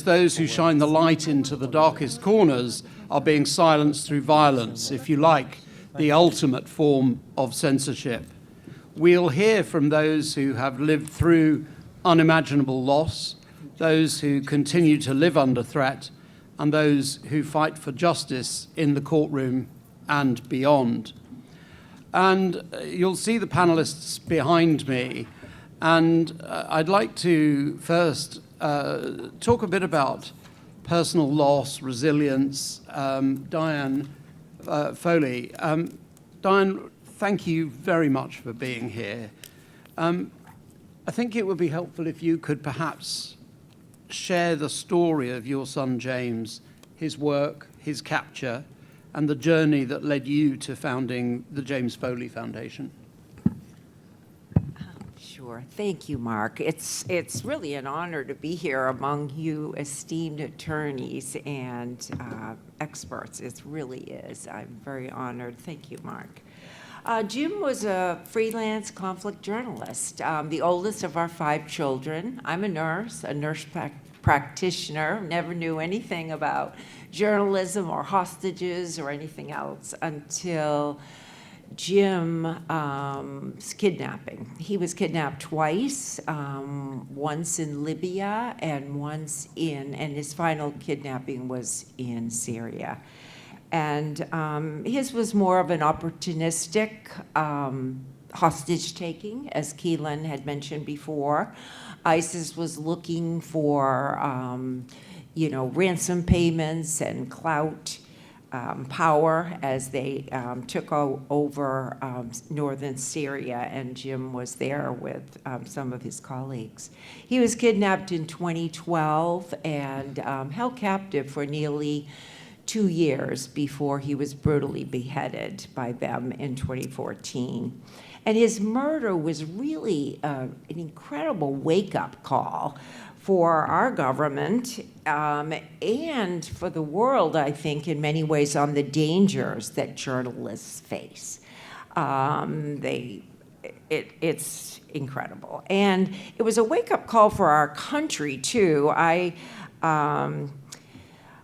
those who shine the light into the darkest corners, are being silenced through violence, if you like, the ultimate form of censorship. We'll hear from those who have lived through unimaginable loss, those who continue to live under threat, and those who fight for justice in the courtroom and beyond. And you'll see the panelists behind me, and I'd like to first talk a bit about personal loss, resilience. Diane Foley. Diane, thank you very much for being here. I think it would be helpful if you could perhaps share the story of your son James, his work, his capture, and the journey that led you to founding the James Foley Foundation. Sure. Thank you, Mark. It's really an honor to be here among you esteemed attorneys and experts. It really is. I'm very honored. Thank you, Mark. Jim was a freelance conflict journalist, the oldest of our 5 children. I'm a nurse practitioner, never knew anything about journalism or hostages or anything else until Jim's kidnapping. He was kidnapped twice, once in Libya and his final kidnapping was in Syria. And his was more of an opportunistic hostage taking, as Keelan had mentioned before. ISIS was looking for, ransom payments and clout, power as they took over northern Syria, and Jim was there with some of his colleagues. He was kidnapped in 2012 and held captive for nearly 2 years before he was brutally beheaded by them in 2014. And his murder was really an incredible wake-up call for our government and for the world, I think, in many ways, on the dangers that journalists face. It's incredible. And it was a wake-up call for our country, too.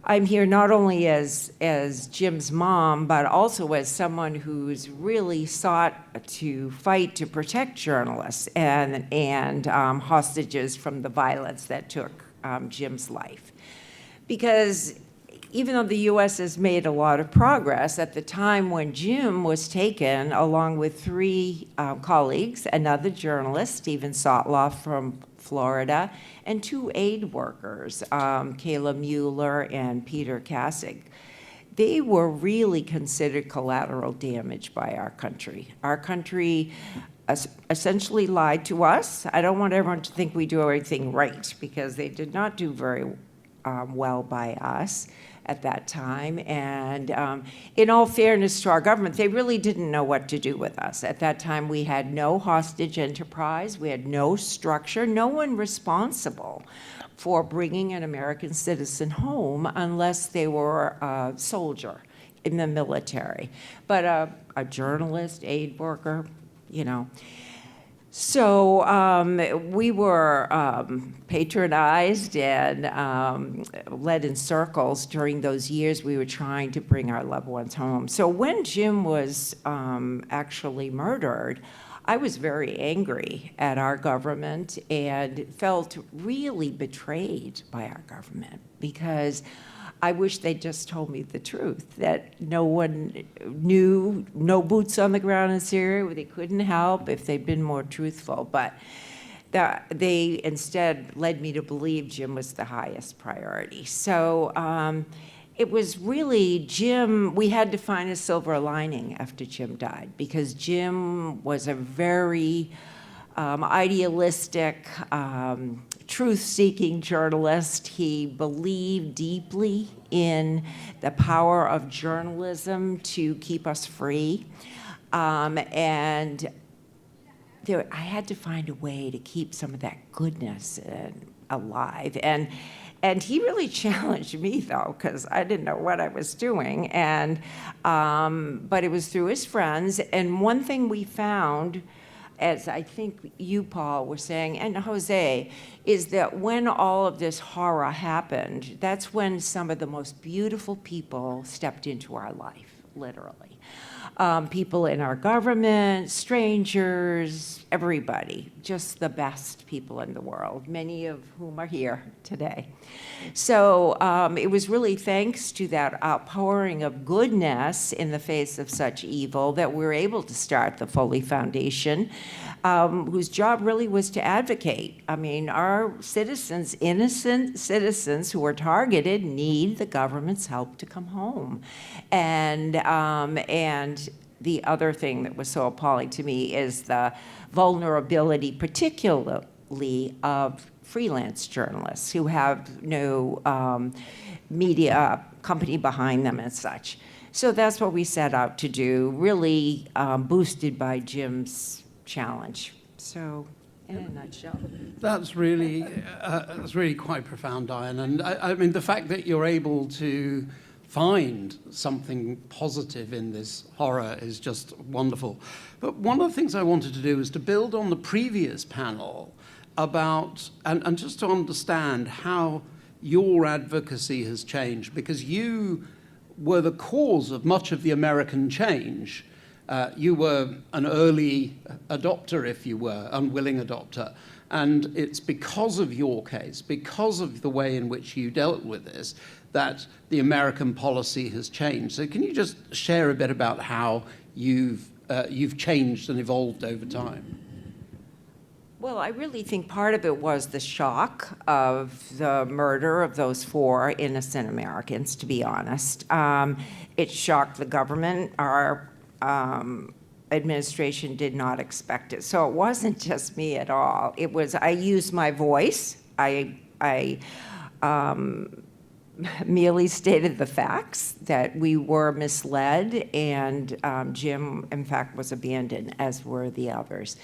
I'm here not only as Jim's mom, but also as someone who's really sought to fight to protect journalists and hostages from the violence that took Jim's life. Because even though the U.S. has made a lot of progress, at the time when Jim was taken, along with three colleagues, another journalist, Stephen Sotloff from Florida, and two aid workers, Kayla Mueller and Peter Kassig, they were really considered collateral damage by our country. Our country essentially lied to us. I don't want everyone to think we do everything right, because they did not do very well by us at that time. And in all fairness to our government, they really didn't know what to do with us. At that time, we had no hostage enterprise. We had no structure, no one responsible for bringing an American citizen home unless they were a soldier in the military. But a journalist, aid worker, you know. So we were patronized and led in circles during those years we were trying to bring our loved ones home. So when Jim was actually murdered, I was very angry at our government and felt really betrayed by our government, because I wish they'd just told me the truth, that no one knew, no boots on the ground in Syria, where they couldn't help if they'd been more truthful. But they instead led me to believe Jim was the highest priority. So it was really Jim, we had to find a silver lining after Jim died, because Jim was a very idealistic, truth-seeking journalist. He believed deeply in the power of journalism to keep us free. And I had to find a way to keep some of that goodness alive. And he really challenged me, though, because I didn't know what I was doing. And but it was through his friends. And one thing we found, as I think you, Paul, were saying, and Jose, is that when all of this horror happened, that's when some of the most beautiful people stepped into our life, literally. People in our government, strangers, everybody, just the best people in the world, many of whom are here today. So it was really thanks to that outpouring of goodness in the face of such evil that we were able to start the Foley Foundation, whose job really was to advocate. I mean, our citizens, innocent citizens who are targeted, need the government's help to come home. And the other thing that was so appalling to me is the vulnerability, particularly of freelance journalists who have no media company behind them and such. So that's what we set out to do, really boosted by Jim's challenge. So in a nutshell. That's really quite profound, Diane. And I mean, the fact that you're able to find something positive in this horror is just wonderful. But one of the things I wanted to do is to build on the previous panel about, and just to understand how your advocacy has changed, because you were the cause of much of the American change. You were an early adopter, if you were, unwilling adopter. And it's because of your case, because of the way in which you dealt with this, that the American policy has changed. So can you just share a bit about how you've changed and evolved over time? Well, I really think part of it was the shock of the murder of those 4 innocent Americans, to be honest. It shocked the government. Our administration did not expect it. So it wasn't just me at all. It was, I used my voice. I merely stated the facts, that we were misled, and Jim, in fact, was abandoned, as were the others.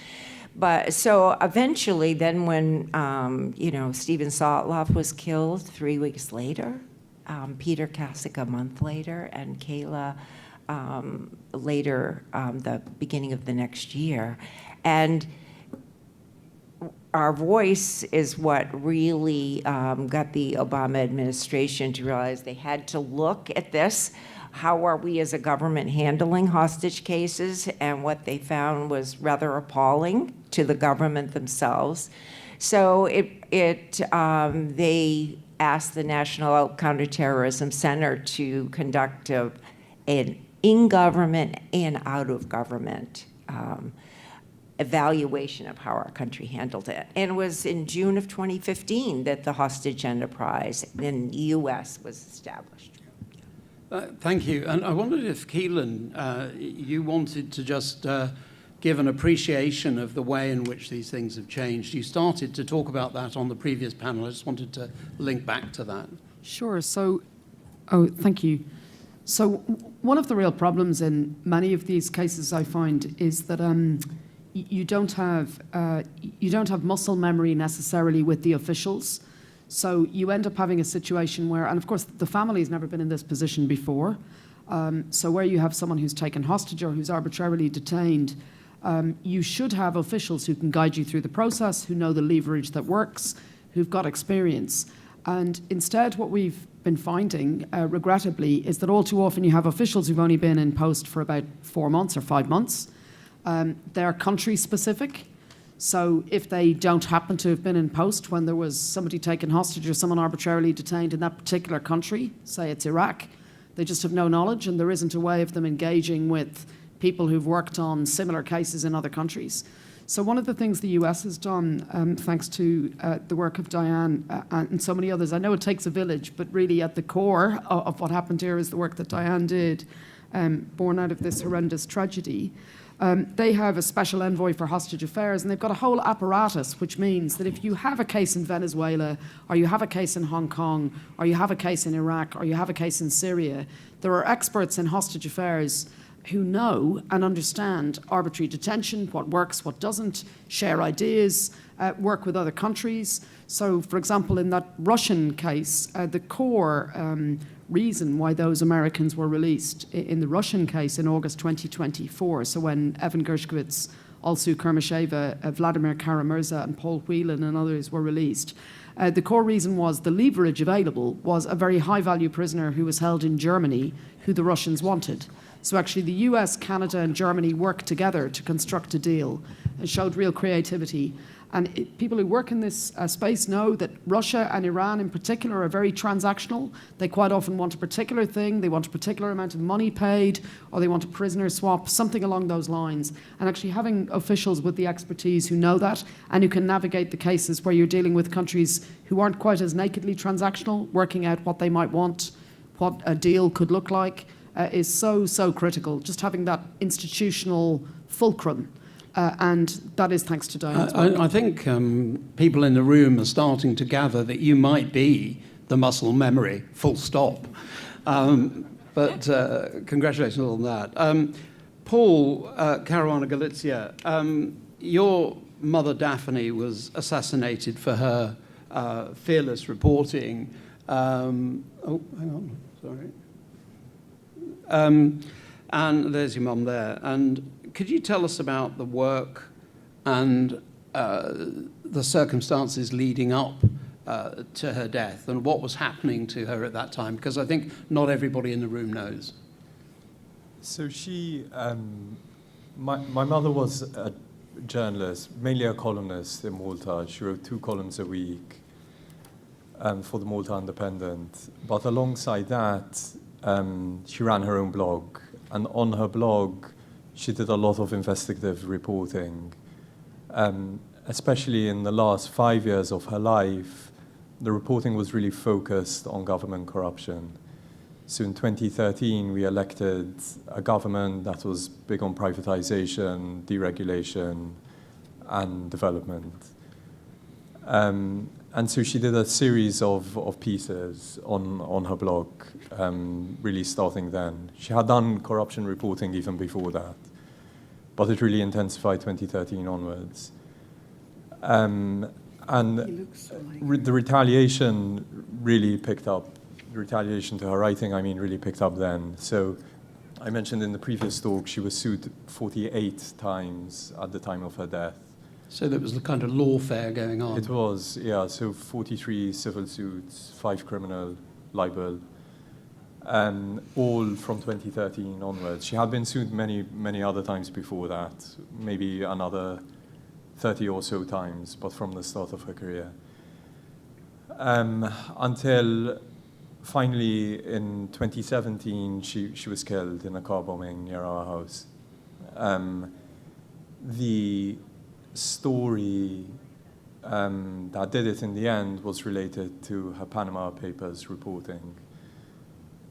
But so eventually, then when, Stephen Sotloff was killed 3 weeks later, Peter Kasich a month later, and Kayla later, the beginning of the next year. And our voice is what really got the Obama administration to realize they had to look at this. How are we as a government handling hostage cases? And what they found was rather appalling to the government themselves. So they asked the National Counterterrorism Center to conduct an in-government and out-of-government evaluation of how our country handled it. And it was in June of 2015 that the hostage enterprise in the U.S. was established. Thank you. And I wondered if, Keelan, you wanted to just give an appreciation of the way in which these things have changed. You started to talk about that on the previous panel. I just wanted to link back to that. Sure. So, thank you. So one of the real problems in many of these cases, I find, is that you don't have muscle memory necessarily with the officials. So you end up having a situation where, and of course the family's never been in this position before, so where you have someone who's taken hostage or who's arbitrarily detained, you should have officials who can guide you through the process, who know the leverage that works, who've got experience. And instead what we've been finding, regrettably, is that all too often you have officials who've only been in post for about 4 months or 5 months. They're country specific. So if they don't happen to have been in post when there was somebody taken hostage or someone arbitrarily detained in that particular country, say it's Iraq, they just have no knowledge, and there isn't a way of them engaging with people who've worked on similar cases in other countries. So one of the things the US has done, thanks to the work of Diane and so many others, I know it takes a village, but really at the core of what happened here is the work that Diane did, born out of this horrendous tragedy. They have a special envoy for hostage affairs, and they've got a whole apparatus, which means that if you have a case in Venezuela, or you have a case in Hong Kong, or you have a case in Iraq, or you have a case in Syria, there are experts in hostage affairs who know and understand arbitrary detention, what works, what doesn't, share ideas, work with other countries. So, for example, in that Russian case, the core reason why those Americans were released in the Russian case in August 2024, so when Evan Gershkovich, Alsu Kermasheva, Vladimir Kara-Murza and Paul Whelan and others were released, the core reason was the leverage available was a very high-value prisoner who was held in Germany who the Russians wanted. So actually the US, Canada and Germany worked together to construct a deal and showed real creativity. And people who work in this space know that Russia and Iran in particular are very transactional. They quite often want a particular thing, they want a particular amount of money paid, or they want a prisoner swap, something along those lines. And actually having officials with the expertise who know that and who can navigate the cases where you're dealing with countries who aren't quite as nakedly transactional, working out what they might want, what a deal could look like, is so critical. Just having that institutional fulcrum. And that is thanks to Diane's work. I think people in the room are starting to gather that you might be the muscle memory, full stop. But congratulations on that. Paul, Caruana Galizia, your mother Daphne was assassinated for her fearless reporting. Hang on, sorry. And there's your mum there. And could you tell us about the work and the circumstances leading up to her death and what was happening to her at that time? Because I think not everybody in the room knows. So my mother was a journalist, mainly a columnist in Malta. She wrote 2 columns a week for the Malta Independent. But alongside that, she ran her own blog. And on her blog, she did a lot of investigative reporting. Especially in the last 5 years of her life, the reporting was really focused on government corruption. So in 2013, we elected a government that was big on privatization, deregulation, and development. And so she did a series of pieces on her blog, really starting then. She had done corruption reporting even before that, but it really intensified 2013 onwards. And He looks so like the retaliation really picked up. The retaliation to her writing, I mean, really picked up then. So I mentioned in the previous talk, she was sued 48 times at the time of her death. So there was the kind of lawfare going on. It was, yeah, so 43 civil suits, 5 criminal, libel, all from 2013 onwards. She had been sued many other times before that, maybe another 30 or so times, but from the start of her career. Until finally in 2017, she was killed in a car bombing near our house. The story that did it in the end was related to her Panama Papers reporting.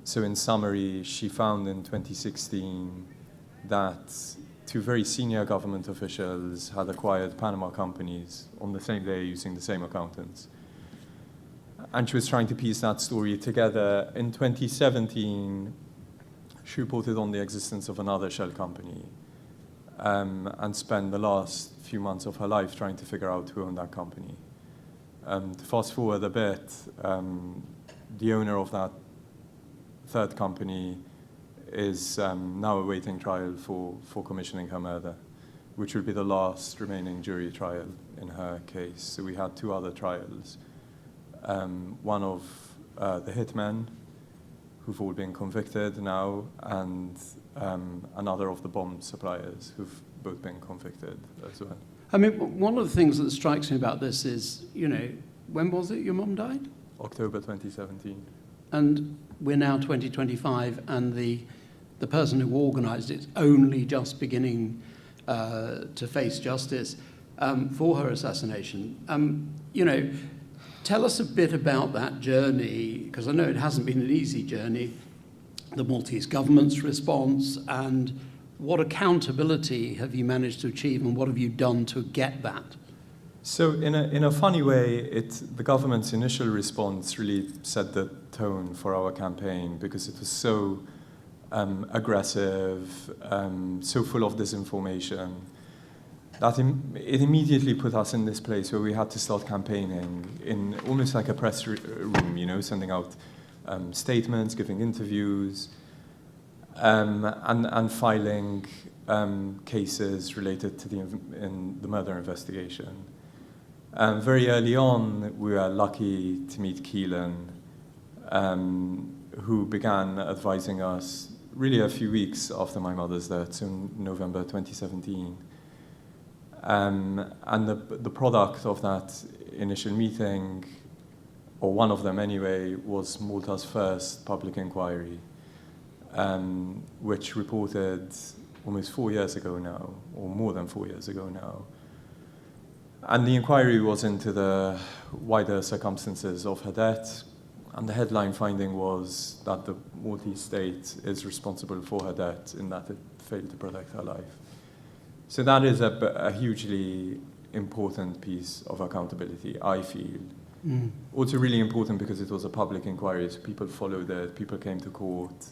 So in summary, she found in 2016 that 2 very senior government officials had acquired Panama companies on the same day using the same accountants. And she was trying to piece that story together. In 2017, she reported on the existence of another shell company and spent the last few months of her life trying to figure out who owned that company. To fast forward a bit, the owner of that third company is now awaiting trial for commissioning her murder, which would be the last remaining jury trial in her case. So we had 2 other trials. One of the hitmen, who've all been convicted now, and another of the bomb suppliers, who've both been convicted as well. I mean, one of the things that strikes me about this is, you know, when was it your mum died? October 2017. And we're now 2025, and the person who organised it is only just beginning to face justice for her assassination. You know, tell us a bit about that journey, because I know it hasn't been an easy journey, the Maltese government's response, and what accountability have you managed to achieve, and what have you done to get that? So in a funny way, the government's initial response really set the tone for our campaign, because it was so aggressive, so full of disinformation, that it immediately put us in this place where we had to start campaigning in almost like a press room, you know, sending out statements, giving interviews, and filing cases related to the murder investigation. Very early on, we were lucky to meet Keelan, who began advising us really a few weeks after my mother's death, so in November 2017. And the product of that initial meeting, or one of them anyway, was Malta's first public inquiry, which reported almost 4 years ago now, or more than 4 years ago now. And the inquiry was into the wider circumstances of her death, and the headline finding was that the Maltese state is responsible for her death in that it failed to protect her life. So that is a hugely important piece of accountability, I feel. Also really important because it was a public inquiry, so people followed it, people came to court.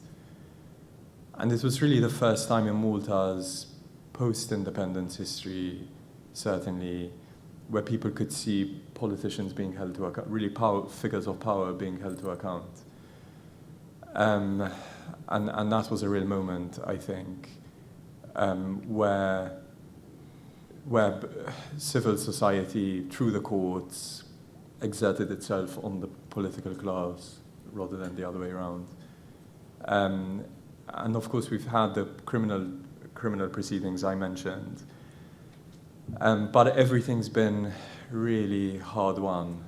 And this was really the first time in Malta's post-independence history, certainly, where people could see politicians being held to account, really figures of power being held to account. And that was a real moment, I think, where civil society, through the courts, exerted itself on the political class rather than the other way around. And of course, we've had the criminal proceedings I mentioned. But everything's been really hard won.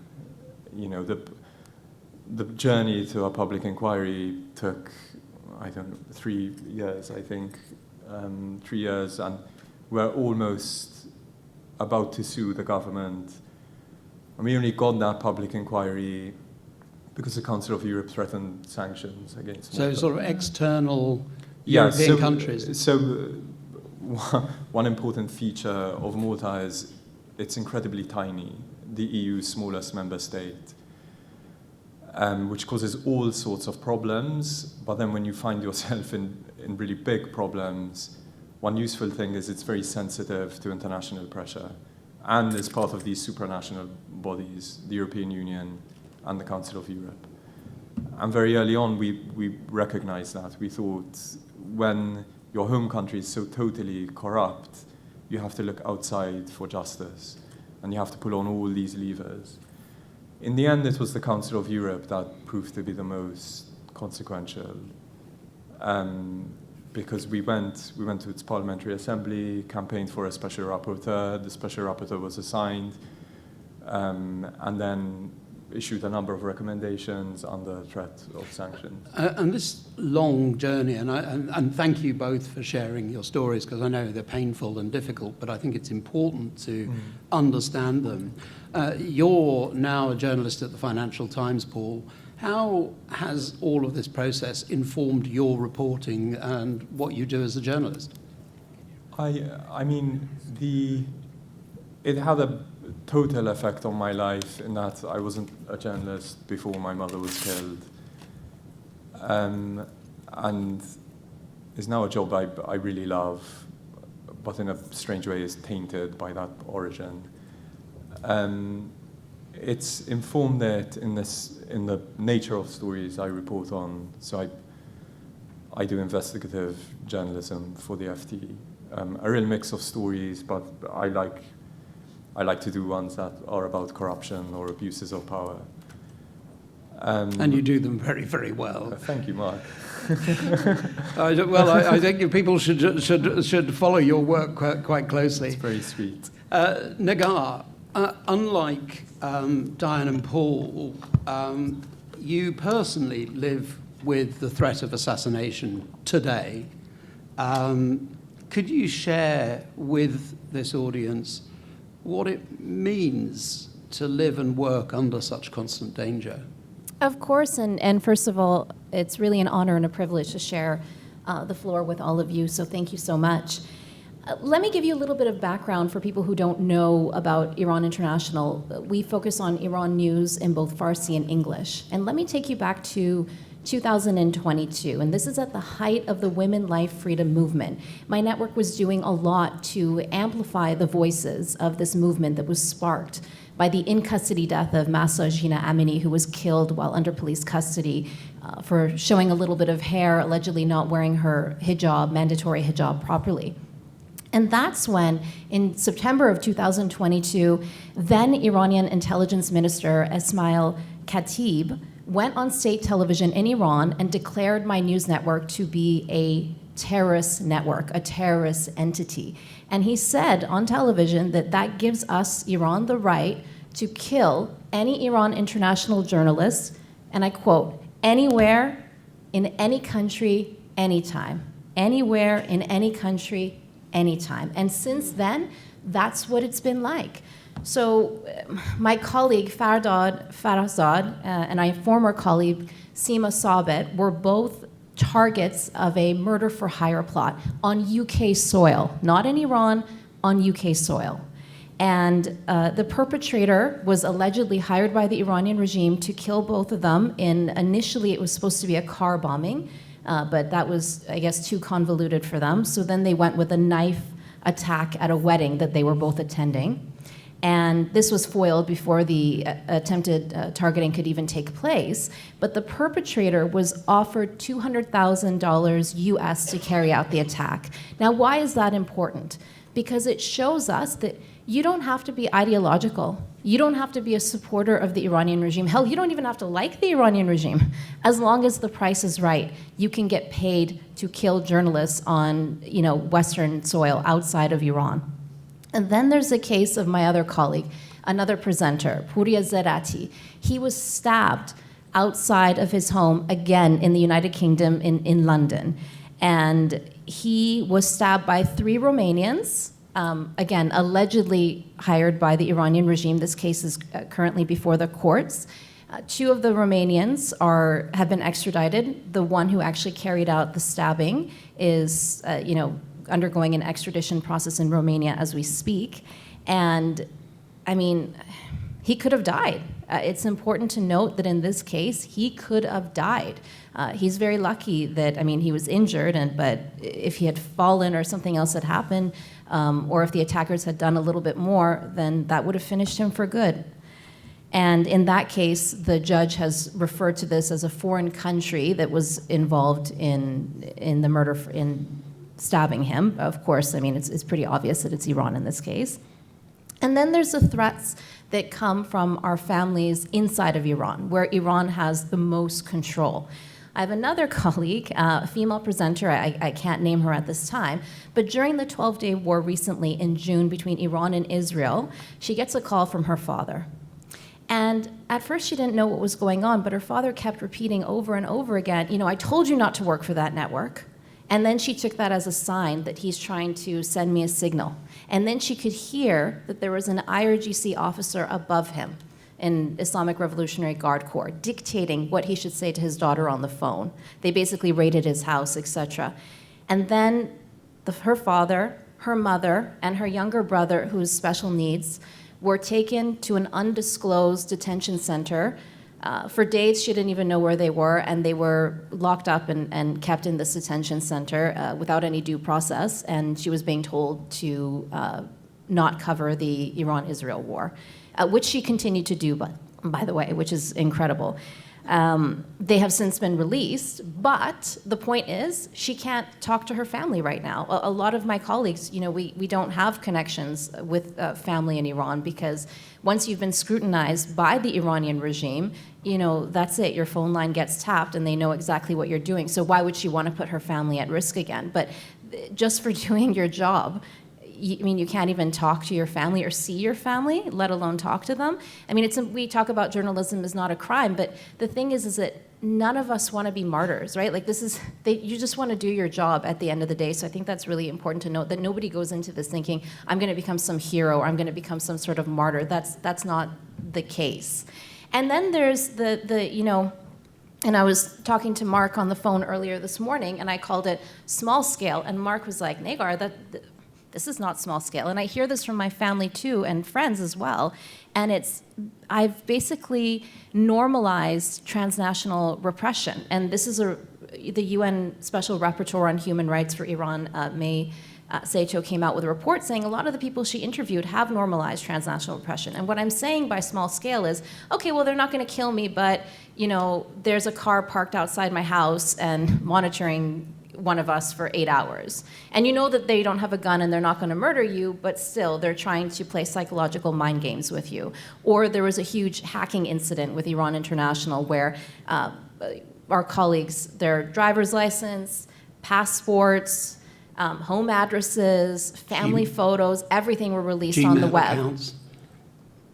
You know, the journey to a public inquiry took, 3 years, I think. 3 years, and we're almost about to sue the government. And we only got that public inquiry because the Council of Europe threatened sanctions against Malta. So sort of external European countries. So one important feature of Malta is it's incredibly tiny, the EU's smallest member state, which causes all sorts of problems. But then when you find yourself in really big problems, one useful thing is it's very sensitive to international pressure. and is part of these supranational bodies, the European Union and the Council of Europe. And very early on, we recognized that. We thought, when your home country is so totally corrupt, you have to look outside for justice, and you have to pull on all these levers. In the end, it was the Council of Europe that proved to be the most consequential, because we went to its parliamentary assembly, campaigned for a special rapporteur. The special rapporteur was assigned, and then issued a number of recommendations under threat of sanctions. And this long journey, and thank you both for sharing your stories, because I know they're painful and difficult, but I think it's important to understand them. You're now a journalist at the Financial Times, Paul. How has all of this process informed your reporting and what you do as a journalist? I mean, it had a total effect on my life in that I wasn't a journalist before my mother was killed, and it's now a job I really love, but in a strange way is tainted by that origin. It's informed it in the nature of stories I report on. So I do investigative journalism for the FT, a real mix of stories, but I like to do ones that are about corruption or abuses of power. And you do them very, very well. Thank you, Mark. I think people should follow your work quite closely. It's very sweet. Nagar, unlike Diane and Paul, you personally live with the threat of assassination today. Could you share with this audience what it means to live and work under such constant danger? Of course, and first of all, it's really an honor and a privilege to share the floor with all of you, so thank you so much. Let me give you a little bit of background for people who don't know about Iran International. We focus on Iran news in both Farsi and English. And let me take you back to 2022, and this is at the height of the Women Life Freedom movement. My network was doing a lot to amplify the voices of this movement that was sparked by the in-custody death of Mahsa Jina Amini, who was killed while under police custody for showing a little bit of hair, allegedly not wearing her hijab, mandatory hijab, properly. And that's when, in September of 2022, then Iranian intelligence minister Esmail Khatib went on state television in Iran and declared my news network to be a terrorist network, a terrorist entity. And he said on television that that gives us, Iran, the right to kill any Iran International journalist, and I quote, anywhere, in any country, anytime. Anywhere, in any country, anytime. And since then, that's what it's been like. So my colleague Fardad Farazad and my former colleague Seema Sabit were both targets of a murder for hire plot on UK soil, not in Iran, on UK soil. And the perpetrator was allegedly hired by the Iranian regime to kill both of them initially it was supposed to be a car bombing, but that was, I guess, too convoluted for them. So then they went with a knife attack at a wedding that they were both attending. And this was foiled before the attempted targeting could even take place. But the perpetrator was offered $200,000 US to carry out the attack. Now, why is that important? Because it shows us that you don't have to be ideological. You don't have to be a supporter of the Iranian regime. Hell, you don't even have to like the Iranian regime. As long as the price is right, you can get paid to kill journalists on, Western soil outside of Iran. And then there's the case of my other colleague, another presenter, Pouria Zerati. He was stabbed outside of his home, again in the United Kingdom, in London. And he was stabbed by 3 Romanians, again, allegedly hired by the Iranian regime. This case is currently before the courts. 2 of the Romanians have been extradited. The one who actually carried out the stabbing is, undergoing an extradition process in Romania as we speak. And I mean, he could have died. It's important to note that in this case, he could have died. He's very lucky that, I mean, he was injured, but if he had fallen or something else had happened, or if the attackers had done a little bit more, then that would have finished him for good. And in that case, the judge has referred to this as a foreign country that was involved in the murder, in stabbing him. Of course, I mean, it's pretty obvious that it's Iran in this case. And then there's the threats that come from our families inside of Iran, where Iran has the most control. I have another colleague, a female presenter, I can't name her at this time, but during the 12-day war recently in June between Iran and Israel, she gets a call from her father. And at first she didn't know what was going on, but her father kept repeating over and over again, you know, I told you not to work for that network. And then she took that as a sign that he's trying to send me a signal. And then she could hear that there was an IRGC officer above him in Islamic Revolutionary Guard Corps dictating what he should say to his daughter on the phone. They basically raided his house, etc. And then her father, her mother, and her younger brother, who's special needs, were taken to an undisclosed detention center. For days, she didn't even know where they were, and they were locked up and kept in this detention center without any due process, and she was being told to not cover the Iran-Israel war, which she continued to do, by the way, which is incredible. They have since been released, but the point is she can't talk to her family right now. A lot of my colleagues, you know, we don't have connections with family in Iran because once you've been scrutinized by the Iranian regime, you know, that's it. Your phone line gets tapped and they know exactly what you're doing. So why would she want to put her family at risk again? But just for doing your job, I mean, you can't even talk to your family or see your family, let alone talk to them. I mean, we talk about journalism is not a crime, but the thing is that none of us want to be martyrs, right? Like you just want to do your job at the end of the day. So I think that's really important to note that nobody goes into this thinking, I'm going to become some hero or I'm going to become some sort of martyr. That's not the case. And then there's the you know, and I was talking to Mark on the phone earlier this morning, and I called it small scale, and Mark was like, Nagar, this is not small scale. And I hear this from my family too, and friends as well. And I've basically normalized transnational repression. And this is the UN Special Rapporteur on Human Rights for Iran, May Seicho, came out with a report saying a lot of the people she interviewed have normalized transnational repression. And what I'm saying by small scale is, okay, well, they're not going to kill me, but you know, there's a car parked outside my house and monitoring one of us for 8 hours. And you know that they don't have a gun and they're not going to murder you, but still they're trying to play psychological mind games with you. Or there was a huge hacking incident with Iran International where our colleagues, their driver's license, passports, home addresses, family photos, everything were released on the web. Accounts.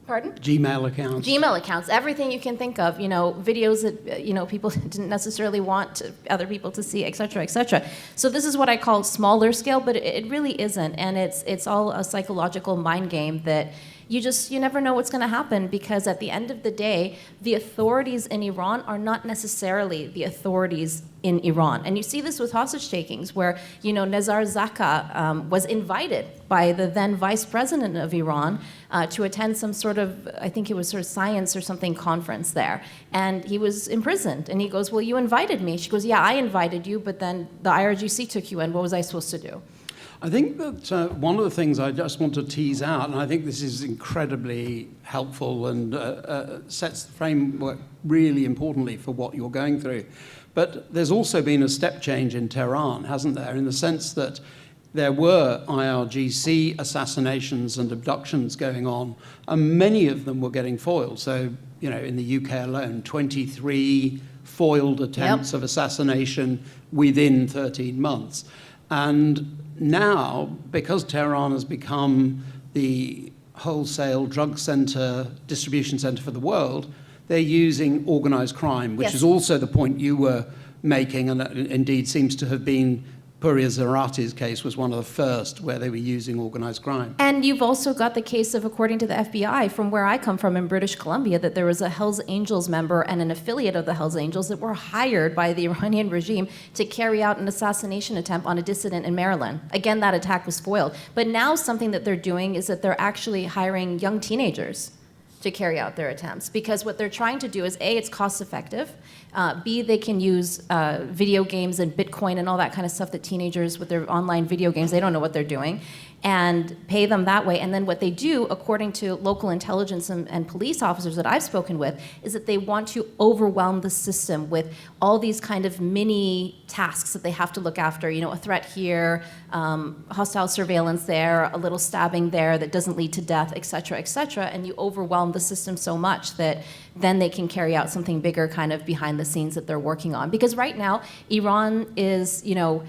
Pardon? Gmail accounts. Gmail accounts, everything you can think of, you know, videos that, you know, people didn't necessarily want other people to see, et cetera, et cetera. So this is what I call smaller scale, but it really isn't. And it's all a psychological mind game that you never know what's going to happen, because at the end of the day, the authorities in Iran are not necessarily the authorities in Iran. And you see this with hostage takings where, you know, Nazar Zaka was invited by the then vice president of Iran to attend some sort of, I think it was sort of science or something conference there. And he was imprisoned. And he goes, well, you invited me. She goes, yeah, I invited you, but then the IRGC took you in. What was I supposed to do? I think that one of the things I just want to tease out, and I think this is incredibly helpful and sets the framework really importantly for what you're going through. But there's also been a step change in Tehran, hasn't there, in the sense that there were IRGC assassinations and abductions going on, and many of them were getting foiled. So, you know, in the UK alone, 23 foiled attempts of assassination within 13 months. And now, because Tehran has become the wholesale drug center, distribution center for the world, they're using organized crime, which is also the point you were making, and indeed seems to have been Puria Zarati's case was one of the first where they were using organized crime. And you've also got the case of, according to the FBI, from where I come from in British Columbia, that there was a Hells Angels member and an affiliate of the Hells Angels that were hired by the Iranian regime to carry out an assassination attempt on a dissident in Maryland. Again, that attack was foiled. But now something that they're doing is that they're actually hiring young teenagers to carry out their attempts, because what they're trying to do is A, it's cost effective, B, they can use video games and Bitcoin and all that kind of stuff that teenagers with their online video games, they don't know what they're doing, and pay them that way. And then what they do, according to local intelligence and police officers that I've spoken with, is that they want to overwhelm the system with all these kind of mini tasks that they have to look after. You know, a threat here, hostile surveillance there, a little stabbing there that doesn't lead to death, et cetera, and you overwhelm the system so much that then they can carry out something bigger kind of behind the scenes that they're working on. Because right now, Iran is, you know,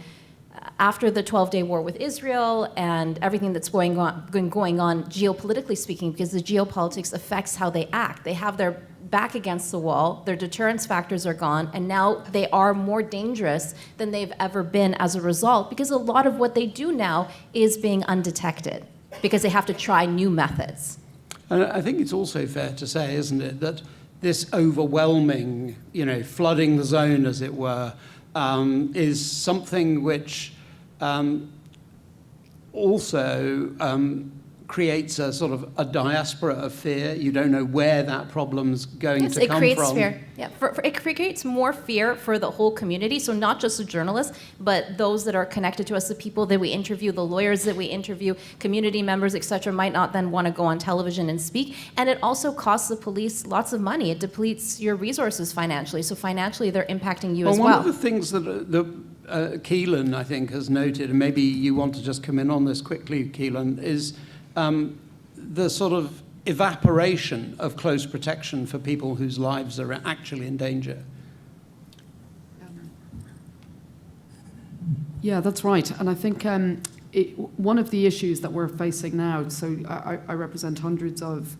after the 12-day war with Israel and everything that's going on geopolitically speaking, because the geopolitics affects how they act. They have their back against the wall, their deterrence factors are gone, and now they are more dangerous than they've ever been as a result, because a lot of what they do now is being undetected, because they have to try new methods. And I think it's also fair to say, isn't it, that this overwhelming, you know, flooding the zone, as it were, is something which also creates a sort of a diaspora of fear. You don't know where that problem's going to come from. It creates fear. Yeah, it creates more fear for the whole community. So not just the journalists, but those that are connected to us, the people that we interview, the lawyers that we interview, community members, et cetera, might not then want to go on television and speak. And it also costs the police lots of money. It depletes your resources financially. So financially, they're impacting you as well. One of the things that Keelan, I think, has noted, and maybe you want to just come in on this quickly, Keelan, is the sort of evaporation of close protection for people whose lives are actually in danger. Yeah, that's right. And I think one of the issues that we're facing now, so I represent hundreds of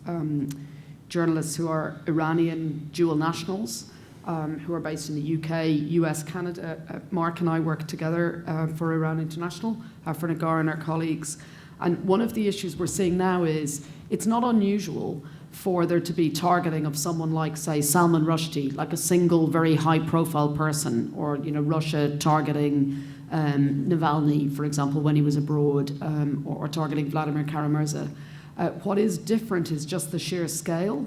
journalists who are Iranian dual nationals, who are based in the UK, US, Canada. Mark and I work together for Iran International, for Nagar and our colleagues. And one of the issues we're seeing now is it's not unusual for there to be targeting of someone like, say, Salman Rushdie, like a single very high-profile person, or, you know, Russia targeting Navalny, for example, when he was abroad, or targeting Vladimir Kara-Murza. What is different is just the sheer scale.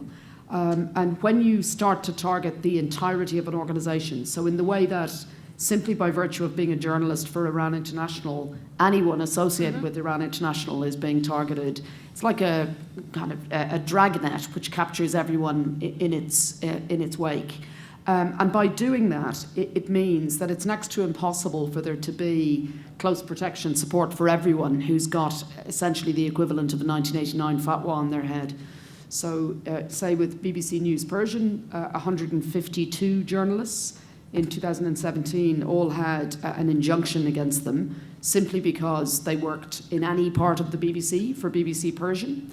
And when you start to target the entirety of an organization, so in the way that simply by virtue of being a journalist for Iran International, anyone associated with Iran International is being targeted. It's like a kind of a dragnet which captures everyone in its wake. And by doing that, it means that it's next to impossible for there to be close protection support for everyone who's got essentially the equivalent of a 1989 fatwa on their head. So, say with BBC News Persian, 152 journalists in 2017 all had an injunction against them simply because they worked in any part of the BBC for BBC Persian.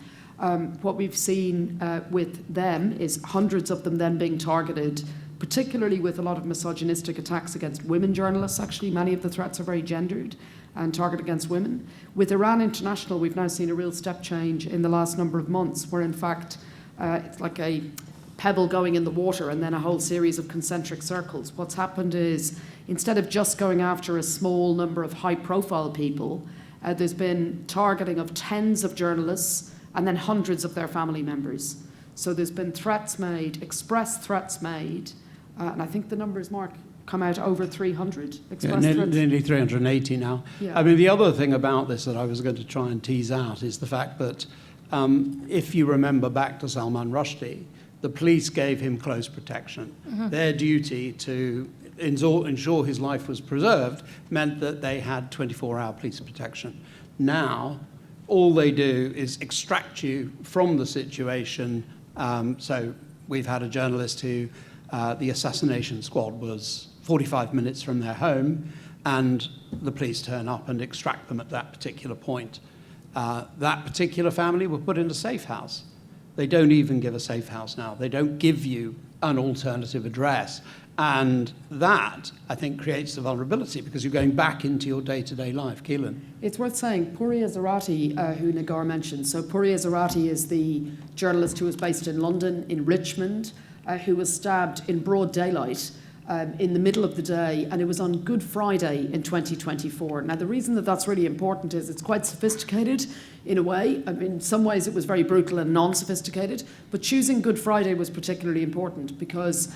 What we've seen with them is hundreds of them then being targeted, particularly with a lot of misogynistic attacks against women journalists. Actually, many of the threats are very gendered and targeted against women. With Iran International, we've now seen a real step change in the last number of months where, in fact, it's like a pebble going in the water and then a whole series of concentric circles. What's happened is, instead of just going after a small number of high-profile people, there's been targeting of tens of journalists and then hundreds of their family members. So there's been threats made, express threats made, and I think the numbers, Mark, come out over 300 express threats. Nearly 380 now. Yeah. I mean, the other thing about this that I was going to try and tease out is the fact that if you remember back to Salman Rushdie, the police gave him close protection. Their duty to ensure his life was preserved meant that they had 24-hour police protection. Now, all they do is extract you from the situation. So we've had a journalist who the assassination squad was 45 minutes from their home, and the police turn up and extract them at that particular point. That particular family were put in a safe house. They don't even give a safe house now. They don't give you an alternative address. And that, I think, creates the vulnerability because you're going back into your day-to-day life. Keelan? It's worth saying, Puriya Zarati, who Nagar mentioned. So Puriya Zarati is the journalist who was based in London, in Richmond, who was stabbed in broad daylight in the middle of the day, and it was on Good Friday in 2024. Now, the reason that that's really important is it's quite sophisticated in a way. I mean, in some ways it was very brutal and non-sophisticated, but choosing Good Friday was particularly important because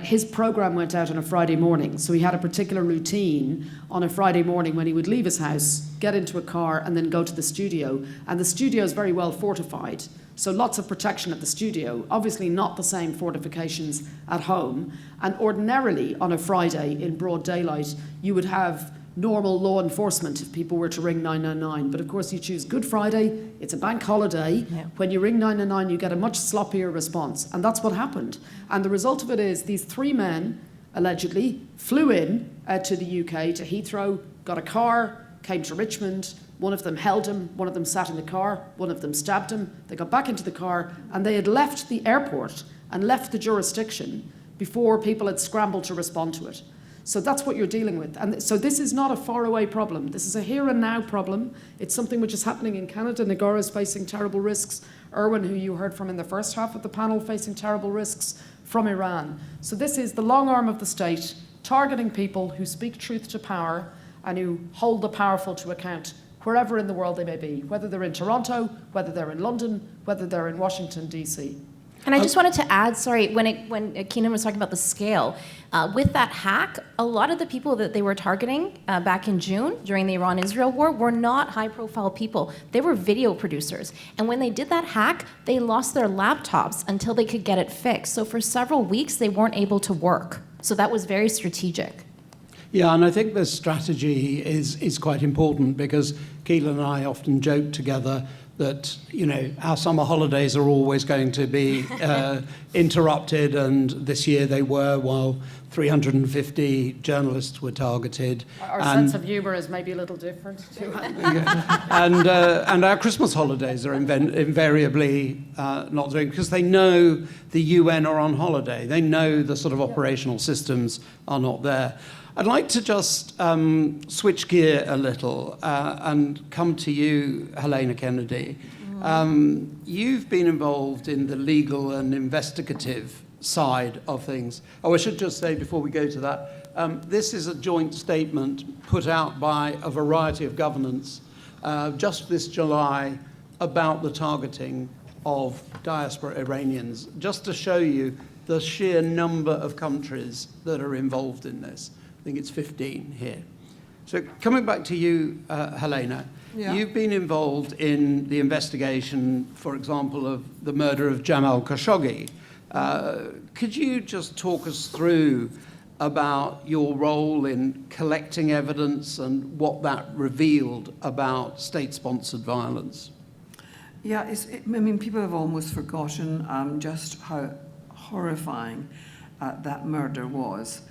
his program went out on a Friday morning. So he had a particular routine on a Friday morning when he would leave his house, get into a car, and then go to the studio. And the studio is very well fortified. So lots of protection at the studio, obviously not the same fortifications at home. And ordinarily on a Friday in broad daylight, you would have normal law enforcement if people were to ring 999. But of course you choose Good Friday, it's a bank holiday. Yeah. When you ring 999, you get a much sloppier response. And that's what happened. And the result of it is these 3 men, allegedly, flew in to the UK, to Heathrow, got a car, came to Richmond. One of them held him, one of them sat in the car, one of them stabbed him. They got back into the car and they had left the airport and left the jurisdiction before people had scrambled to respond to it. So that's what you're dealing with. And so this is not a faraway problem. This is a here and now problem. It's something which is happening in Canada. Nagora is facing terrible risks. Erwin, who you heard from in the first half of the panel, facing terrible risks from Iran. So this is the long arm of the state targeting people who speak truth to power and who hold the powerful to account wherever in the world they may be, whether they're in Toronto, whether they're in London, whether they're in Washington, D.C. And I just wanted to add, sorry, when Keenan was talking about the scale, with that hack, a lot of the people that they were targeting back in June during the Iran-Israel war were not high-profile people. They were video producers. And when they did that hack, they lost their laptops until they could get it fixed. So for several weeks, they weren't able to work. So that was very strategic. Yeah, and I think this strategy is quite important because Keelan and I often joke together that, you know, our summer holidays are always going to be interrupted, and this year they were, while 350 journalists were targeted. Our sense of humour is maybe a little different too. And our Christmas holidays are invariably not doing, because they know the UN are on holiday. They know the sort of operational systems are not there. I'd like to just switch gear a little and come to you, Helena Kennedy. You've been involved in the legal and investigative side of things. Oh, I should just say before we go to that, this is a joint statement put out by a variety of governments just this July about the targeting of diaspora Iranians, just to show you the sheer number of countries that are involved in this. I think it's 15 here. So coming back to you, Helena, you've been involved in the investigation, for example, of the murder of Jamal Khashoggi. Could you just talk us through about your role in collecting evidence and what that revealed about state-sponsored violence? Yeah, I mean, people have almost forgotten just how horrifying that murder was.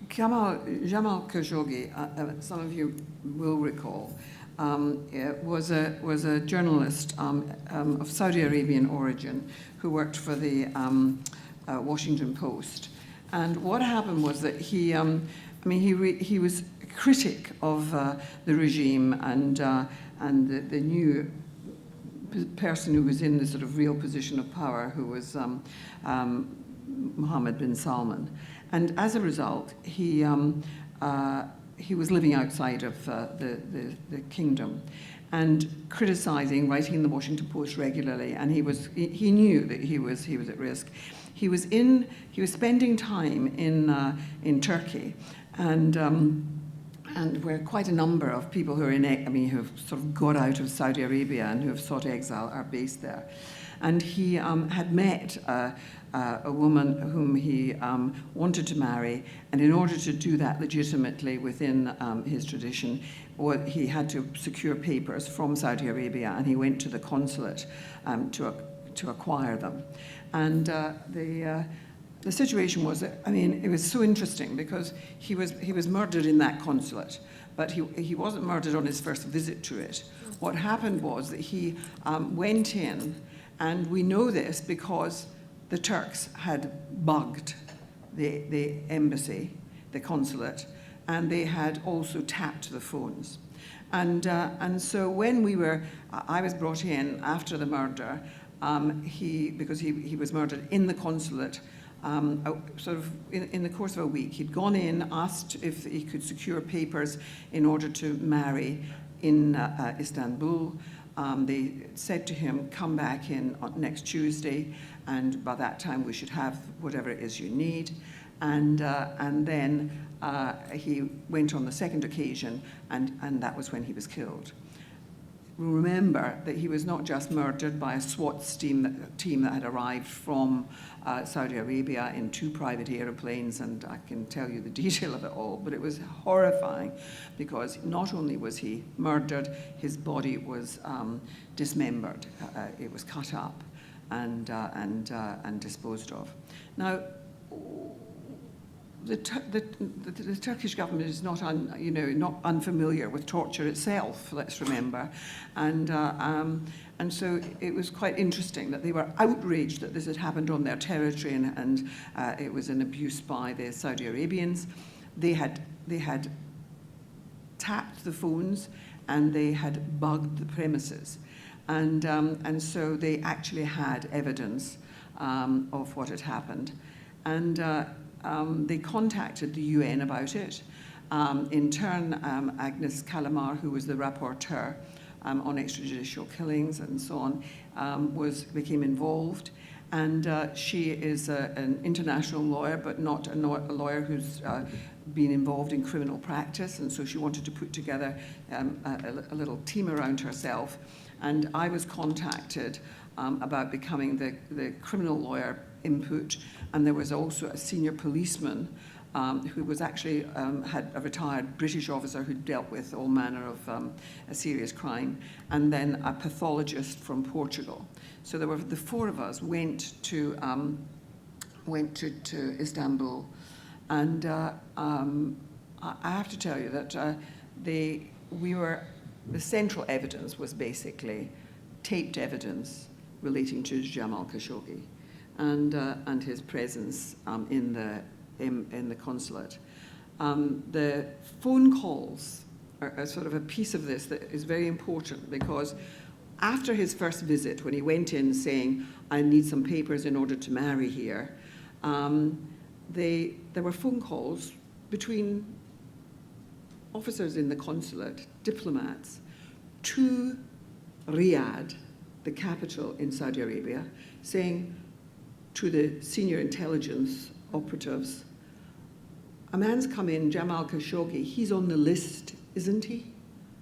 Jamal Khashoggi, some of you will recall, was a journalist of Saudi Arabian origin who worked for the Washington Post. And what happened was that he was a critic of the regime and the new person who was in the sort of real position of power, who was Mohammed bin Salman. And as a result, he was living outside of the kingdom and criticizing, writing in the Washington Post regularly. And he knew that he was at risk. He was spending time in Turkey, and where quite a number of people who are who have sort of got out of Saudi Arabia and who have sought exile are based there. And he had met a woman whom he wanted to marry, and in order to do that legitimately within his tradition, he had to secure papers from Saudi Arabia, and he went to the consulate to acquire them. And the situation was that, I mean, it was so interesting because he was murdered in that consulate, but he wasn't murdered on his first visit to it. What happened was that he went in, and we know this because the Turks had bugged the embassy, the consulate, and they had also tapped the phones. And so when I was brought in after the murder, because he was murdered in the consulate sort of in the course of a week. He'd gone in, asked if he could secure papers in order to marry in Istanbul. They said to him, come back in next Tuesday, and by that time we should have whatever it is you need. And then he went on the second occasion, and that was when he was killed. Remember that he was not just murdered by a SWAT team that had arrived from Saudi Arabia in 2 private aeroplanes, and I can tell you the detail of it all, but it was horrifying because not only was he murdered, his body was dismembered. It was cut up and disposed of. Now, the Turkish government is not unfamiliar with torture itself. Let's remember, and so it was quite interesting that they were outraged that this had happened on their territory, and it was an abuse by the Saudi Arabians. They had tapped the phones and they had bugged the premises, and so they actually had evidence of what had happened, and. They contacted the UN about it. In turn, Agnes Kalamar, who was the rapporteur on extrajudicial killings and so on, became involved. And she is an international lawyer, but not a lawyer who's been involved in criminal practice. And so she wanted to put together a little team around herself. And I was contacted about becoming the criminal lawyer input, and there was also a senior policeman who was actually had a retired British officer who dealt with all manner of a serious crime, and then a pathologist from Portugal. So there were the 4 of us went to Istanbul, and I have to tell you that the central evidence was basically taped evidence relating to Jamal Khashoggi and his presence in the consulate. The phone calls are sort of a piece of this that is very important, because after his first visit, when he went in saying, I need some papers in order to marry here, there were phone calls between officers in the consulate, diplomats, to Riyadh, the capital in Saudi Arabia, saying to the senior intelligence operatives, a man's come in, Jamal Khashoggi, he's on the list, isn't he?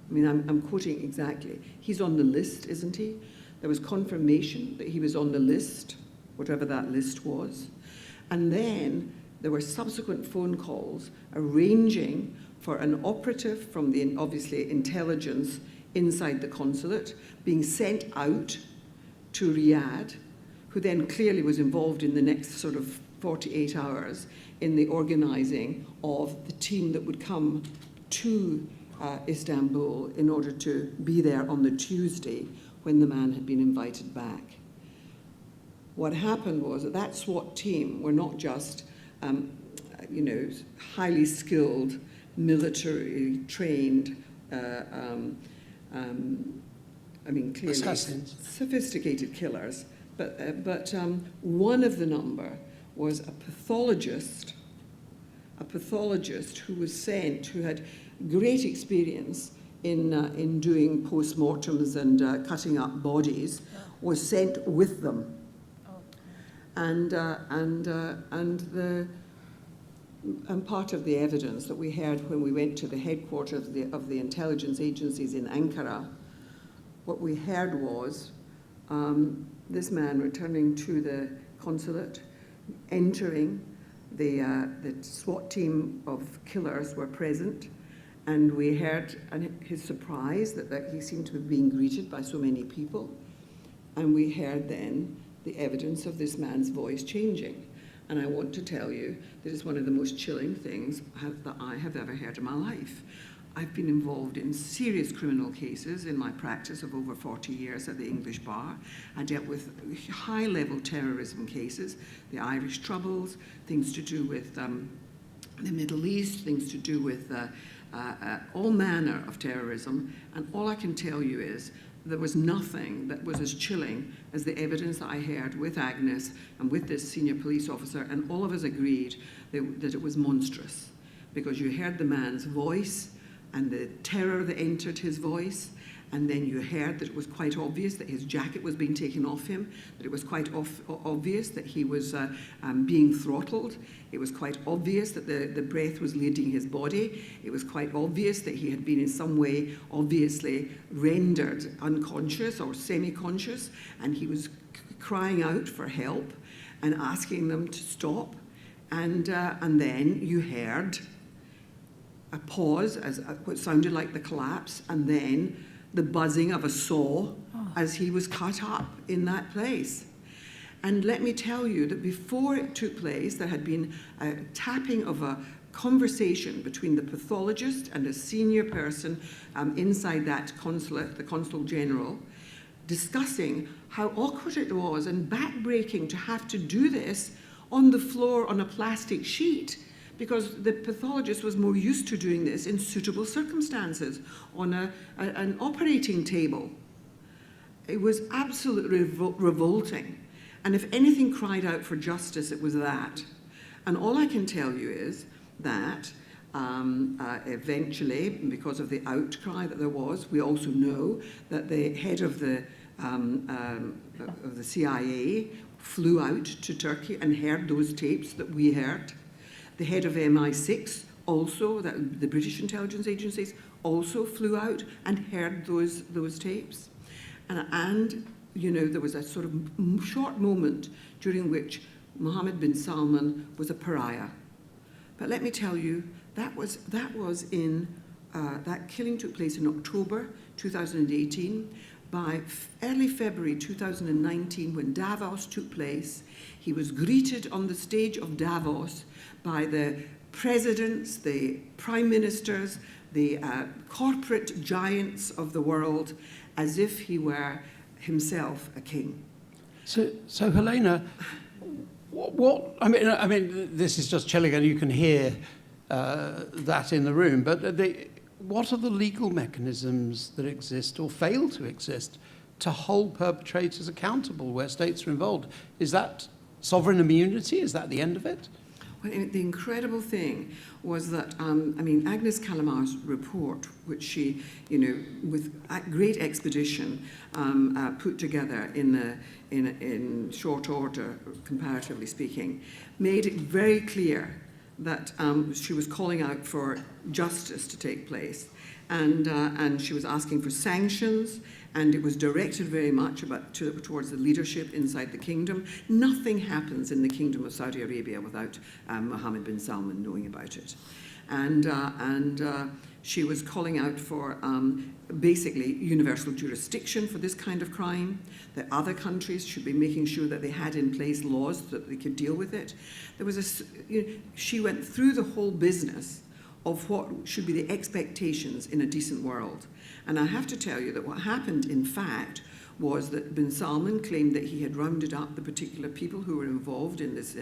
I mean, I'm quoting exactly. He's on the list, isn't he? There was confirmation that he was on the list, whatever that list was. And then there were subsequent phone calls arranging for an operative from the, obviously, intelligence inside the consulate being sent out to Riyadh, who then clearly was involved in the next sort of 48 hours in the organizing of the team that would come to Istanbul in order to be there on the Tuesday when the man had been invited back. What happened was that SWAT team were not just, highly skilled, military trained, clearly assassins, sophisticated killers. But one of the number was a pathologist who was sent, who had great experience in doing postmortems and cutting up bodies, was sent with them. And part of the evidence that we heard when we went to the headquarters of the intelligence agencies in Ankara, what we heard was this man returning to the consulate, entering, the SWAT team of killers were present, and we heard his surprise that he seemed to be being greeted by so many people, and we heard then the evidence of this man's voice changing. And I want to tell you that it's one of the most chilling things that I have ever heard in my life. I've been involved in serious criminal cases in my practice of over 40 years at the English Bar. I dealt with high-level terrorism cases, the Irish Troubles, things to do with the Middle East, things to do with all manner of terrorism. And all I can tell you is there was nothing that was as chilling as the evidence that I heard with Agnes and with this senior police officer, and all of us agreed that it was monstrous, because you heard the man's voice and the terror that entered his voice, and then you heard that it was quite obvious that his jacket was being taken off him, that it was quite obvious that he was being throttled. It was quite obvious that the breath was leaving his body. It was quite obvious that he had been in some way obviously rendered unconscious or semi-conscious, and he was crying out for help and asking them to stop. And then you heard a pause, as what sounded like the collapse, and then the buzzing of a saw as he was cut up in that place. And let me tell you that before it took place, there had been a tapping of a conversation between the pathologist and a senior person inside that consulate, the consul general, discussing how awkward it was and backbreaking to have to do this on the floor on a plastic sheet, because the pathologist was more used to doing this in suitable circumstances on an operating table. It was absolutely revolting. And if anything cried out for justice, it was that. And all I can tell you is that eventually, because of the outcry that there was, we also know that the head of the CIA flew out to Turkey and heard those tapes that we heard. The head of MI6 also, the British intelligence agencies, also flew out and heard those tapes. And you know, there was a sort of short moment during which Mohammed bin Salman was a pariah. But let me tell you, that killing took place in October 2018. By early February 2019, when Davos took place, he was greeted on the stage of Davos by the presidents, the prime ministers, the corporate giants of the world, as if he were himself a king. So Helena, what I mean, this is just chilling, and you can hear that in the room. But what are the legal mechanisms that exist or fail to exist to hold perpetrators accountable where states are involved? Is that sovereign immunity? Is that the end of it? Well, the incredible thing was that, Agnes Calamar's report, which she, with great expedition, put together in short order, comparatively speaking, made it very clear that she was calling out for justice to take place, and she was asking for sanctions, and it was directed very much towards the leadership inside the kingdom. Nothing happens in the Kingdom of Saudi Arabia without Mohammed bin Salman knowing about it. And she was calling out for basically universal jurisdiction for this kind of crime, that other countries should be making sure that they had in place laws so that they could deal with it. There was she went through the whole business of what should be the expectations in a decent world. And I have to tell you that what happened, in fact, was that bin Salman claimed that he had rounded up the particular people who were involved in this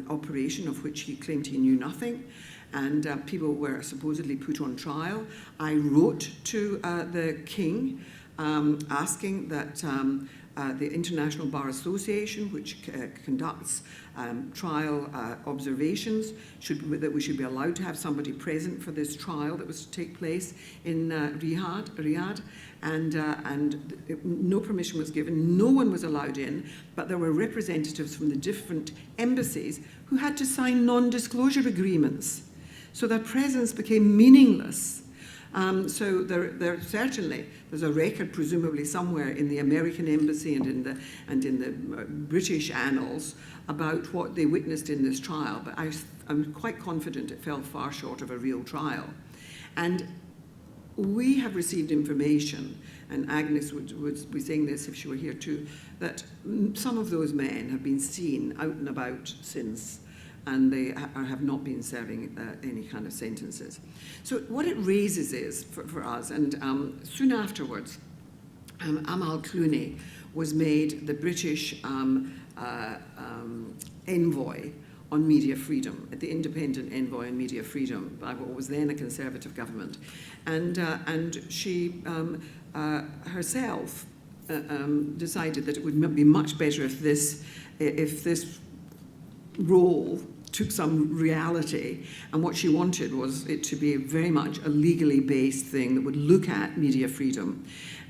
operation, of which he claimed he knew nothing, and people were supposedly put on trial. I wrote to the king asking that the International Bar Association, which conducts trial observations, that we should be allowed to have somebody present for this trial that was to take place in Riyadh, and no permission was given. No one was allowed in, but there were representatives from the different embassies who had to sign non-disclosure agreements. So their presence became meaningless. So there certainly, there's a record presumably somewhere in the American embassy and in the British annals about what they witnessed in this trial, but I'm quite confident it fell far short of a real trial. And we have received information, and Agnes would be saying this if she were here too, that some of those men have been seen out and about since, and they have not been serving any kind of sentences. So what it raises is, for us, and soon afterwards, Amal Clooney was made the British envoy on media freedom, the independent envoy on media freedom by what was then a Conservative government. And she herself decided that it would be much better if this role took some reality, and what she wanted was it to be very much a legally based thing that would look at media freedom,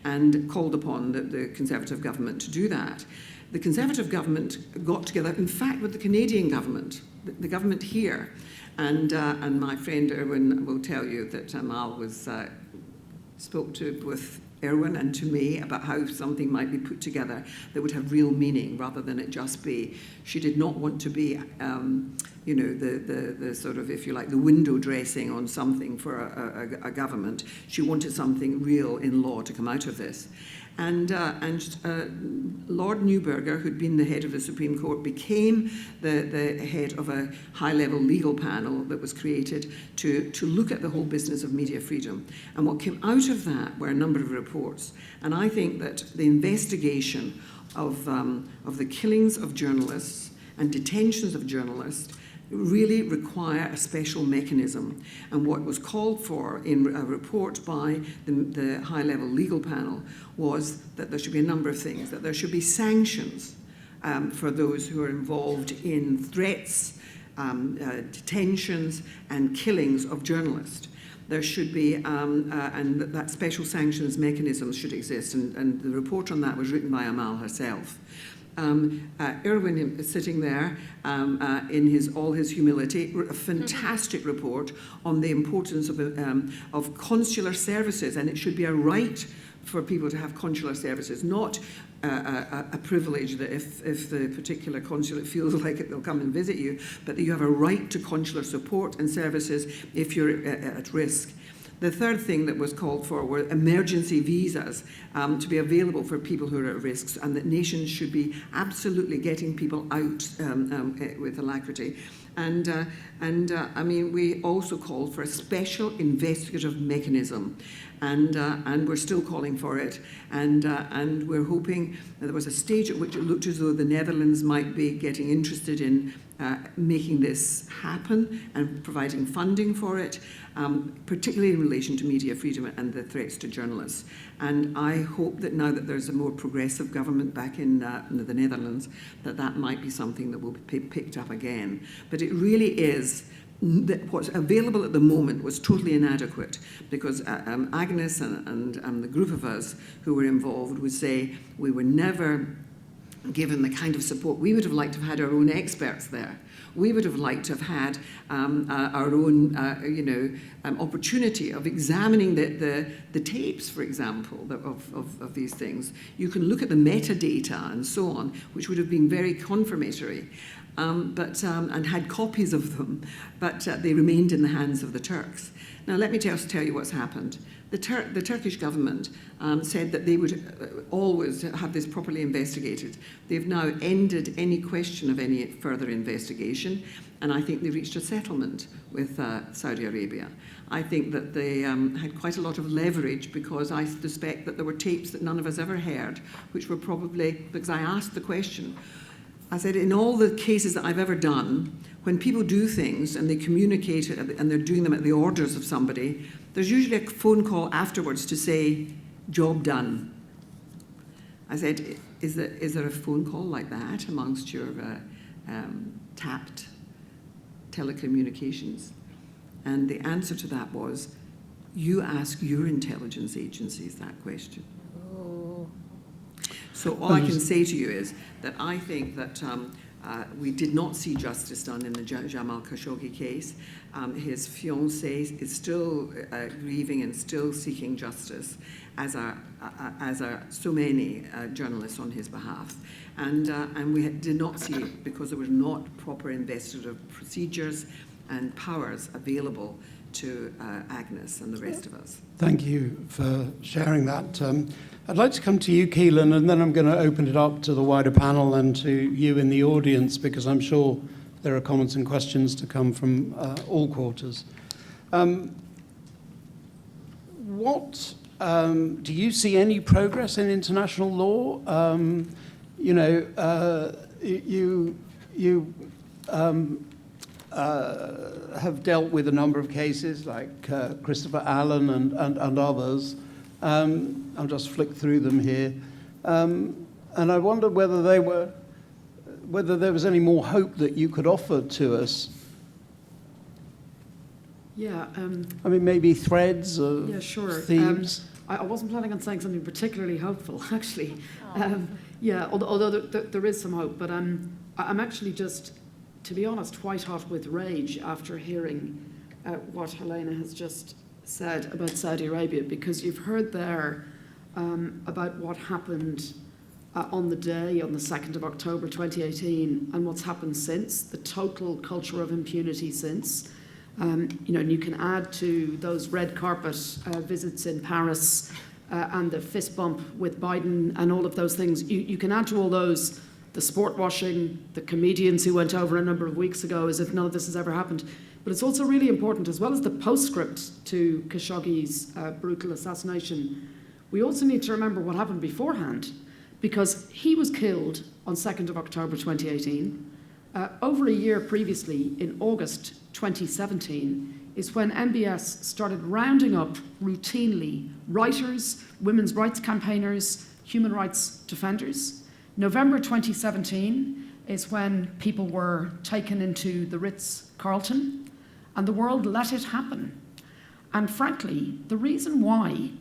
and called upon the Conservative government to do that. The Conservative government got together, in fact, with the Canadian government, the government here, and my friend Erwin will tell you that Amal spoke to both Erwin and to me about how something might be put together that would have real meaning rather than it just be. She did not want to be, the sort of, if you like, the window dressing on something for a government. She wanted something real in law to come out of this. And Lord Neuberger, who'd been the head of the Supreme Court, became the head of a high-level legal panel that was created to look at the whole business of media freedom. And what came out of that were a number of reports. And I think that the investigation of the killings of journalists and detentions of journalists really require a special mechanism. And what was called for in a report by the high-level legal panel was that there should be a number of things, that there should be sanctions for those who are involved in threats, detentions, and killings of journalists. There should be, and that special sanctions mechanisms should exist, and the report on that was written by Amal herself. Erwin is sitting there in all his humility, a fantastic report on the importance of consular services, and it should be a right for people to have consular services, not a privilege that if the particular consulate feels like it, they'll come and visit you, but that you have a right to consular support and services if you're at risk. The third thing that was called for were emergency visas to be available for people who are at risk, and that nations should be absolutely getting people out with alacrity. And I mean, we also called for a special investigative mechanism, and we're still calling for it. And we're hoping that there was a stage at which it looked as though the Netherlands might be getting interested in making this happen and providing funding for it, particularly in relation to media freedom and the threats to journalists. And I hope that now that there's a more progressive government back in the Netherlands, that might be something that will be picked up again. But it really is that what's available at the moment was totally inadequate, because Agnes and the group of us who were involved would say we were never given the kind of support. We would have liked to have had our own experts there. We would have liked to have had our own, opportunity of examining the tapes, for example, of these things. You can look at the metadata and so on, which would have been very confirmatory, and had copies of them, but they remained in the hands of the Turks. Now, let me just tell you what's happened. The Turkish government said that they would always have this properly investigated. They've now ended any question of any further investigation, and I think they reached a settlement with Saudi Arabia. I think that they had quite a lot of leverage, because I suspect that there were tapes that none of us ever heard, which were probably, because I asked the question, I said, in all the cases that I've ever done, when people do things and they communicate and they're doing them at the orders of somebody, there's usually a phone call afterwards to say, job done. I said, is there a phone call like that amongst your tapped telecommunications? And the answer to that was, you ask your intelligence agencies that question. So all I can say to you is that I think that we did not see justice done in the Jamal Khashoggi case. His fiancée is still grieving and still seeking justice, as are so many journalists on his behalf. And we did not see it because there were not proper investigative procedures and powers available to Agnes and the rest of us. Thank you for sharing that. I'd like to come to you, Keelan, and then I'm going to open it up to the wider panel and to you in the audience, because I'm sure there are comments and questions to come from all quarters. What do you see any progress in international law? have dealt with a number of cases like Christopher Allen and others. I'll just flick through them here. And I wondered whether there was any more hope that you could offer to us. Yeah. I mean, maybe threads or Yeah, sure. themes. I wasn't planning on saying something particularly hopeful, actually. Yeah, although there is some hope, but I'm actually just, to be honest, white hot with rage after hearing what Helena has just said about Saudi Arabia, because you've heard there about what happened on the 2nd of October 2018, and what's happened since, the total culture of impunity since. And you can add to those red carpet visits in Paris and the fist bump with Biden and all of those things. You can add to all those the sport washing, the comedians who went over a number of weeks ago as if none of this has ever happened. But it's also really important, as well as the postscript to Khashoggi's brutal assassination, we also need to remember what happened beforehand, because he was killed on 2nd of October 2018. Over a year previously, in August 2017, is when MBS started rounding up routinely writers, women's rights campaigners, human rights defenders. November 2017 is when people were taken into the Ritz-Carlton, and the world let it happen. And frankly, the reason why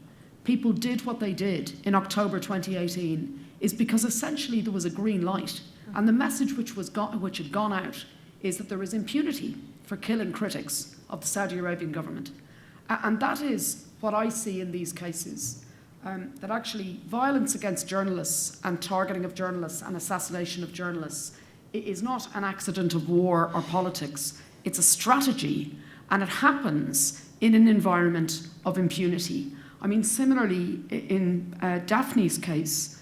people did what they did in October 2018 is because essentially there was a green light. And the message which had gone out is that there is impunity for killing critics of the Saudi Arabian government. And that is what I see in these cases, that actually violence against journalists and targeting of journalists and assassination of journalists is not an accident of war or politics. It's a strategy, and it happens in an environment of impunity. I mean, similarly, in Daphne's case,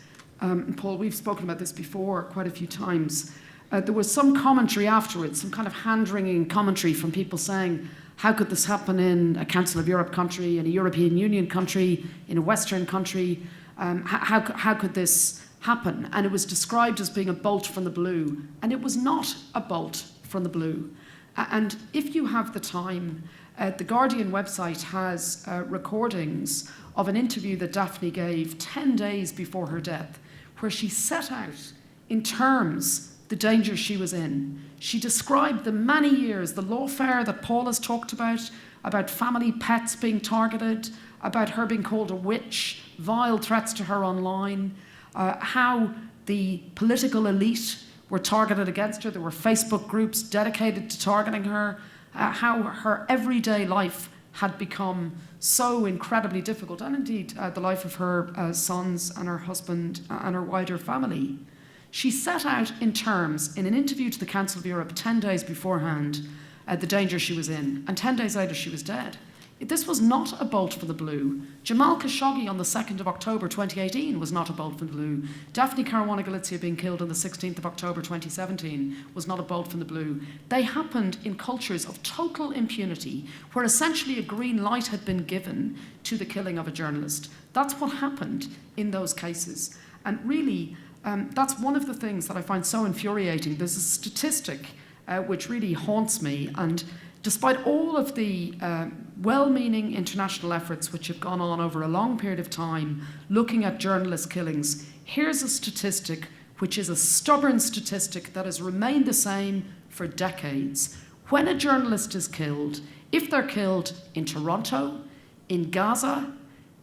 Paul, we've spoken about this before quite a few times. There was some commentary afterwards, some kind of hand-wringing commentary from people saying, how could this happen in a Council of Europe country, in a European Union country, in a Western country? How could this happen? And it was described as being a bolt from the blue. And it was not a bolt from the blue. And if you have the time, the Guardian website has recordings of an interview that Daphne gave 10 days before her death, where she set out in terms the danger she was in. She described the many years, the lawfare that Paul has talked about family pets being targeted, about her being called a witch, vile threats to her online, how the political elite were targeted against her. There were Facebook groups dedicated to targeting her, how her everyday life had become so incredibly difficult, and indeed the life of her sons and her husband and her wider family. She set out in terms, in an interview to the Council of Europe 10 days beforehand, the danger she was in, and 10 days later she was dead. This was not a bolt from the blue. Jamal Khashoggi on the 2nd of October 2018 was not a bolt from the blue. Daphne Caruana Galizia being killed on the 16th of October 2017 was not a bolt from the blue. They happened in cultures of total impunity, where essentially a green light had been given to the killing of a journalist. That's what happened in those cases. And really, that's one of the things that I find so infuriating. There's a statistic which really haunts me, and despite all of the well-meaning international efforts which have gone on over a long period of time looking at journalist killings, here's a statistic which is a stubborn statistic that has remained the same for decades. When a journalist is killed, if they're killed in Toronto, in Gaza,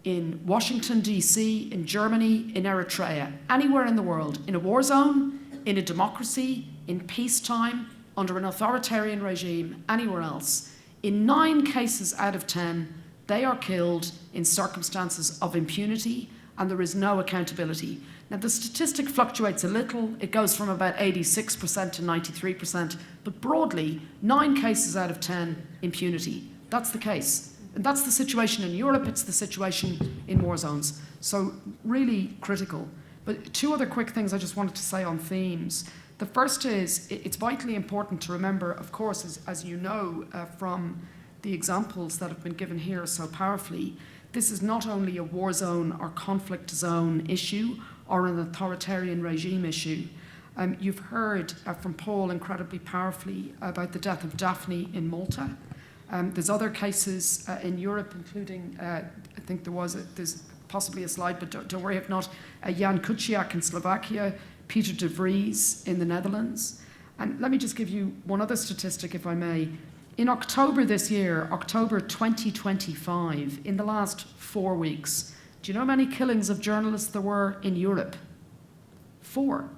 in Washington, D.C., in Germany, in Eritrea, anywhere in the world, in a war zone, in a democracy, in peacetime, under an authoritarian regime, anywhere else, in 9 cases out of 10, they are killed in circumstances of impunity, and there is no accountability. Now, the statistic fluctuates a little. It goes from about 86% to 93%, but broadly, 9 cases out of 10, impunity. That's the case. And that's the situation in Europe. It's the situation in war zones. So really critical. But 2 other quick things I just wanted to say on themes. The first is, it's vitally important to remember, of course, as you know from the examples that have been given here so powerfully, this is not only a war zone or conflict zone issue or an authoritarian regime issue. You've heard from Paul incredibly powerfully about the death of Daphne in Malta. There's other cases in Europe, including, I think there's possibly a slide, but don't worry if not, Jan Kuciak in Slovakia, Peter de Vries in the Netherlands. And let me just give you one other statistic, if I may. In October this year, October 2025, in the last 4 weeks, do you know how many killings of journalists there were in Europe? 4.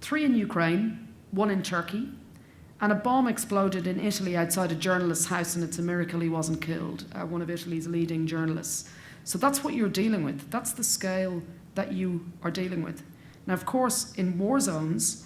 3 in Ukraine, 1 in Turkey, and a bomb exploded in Italy outside a journalist's house, and it's a miracle he wasn't killed, one of Italy's leading journalists. So that's what you're dealing with. That's the scale that you are dealing with. Now, of course, in war zones,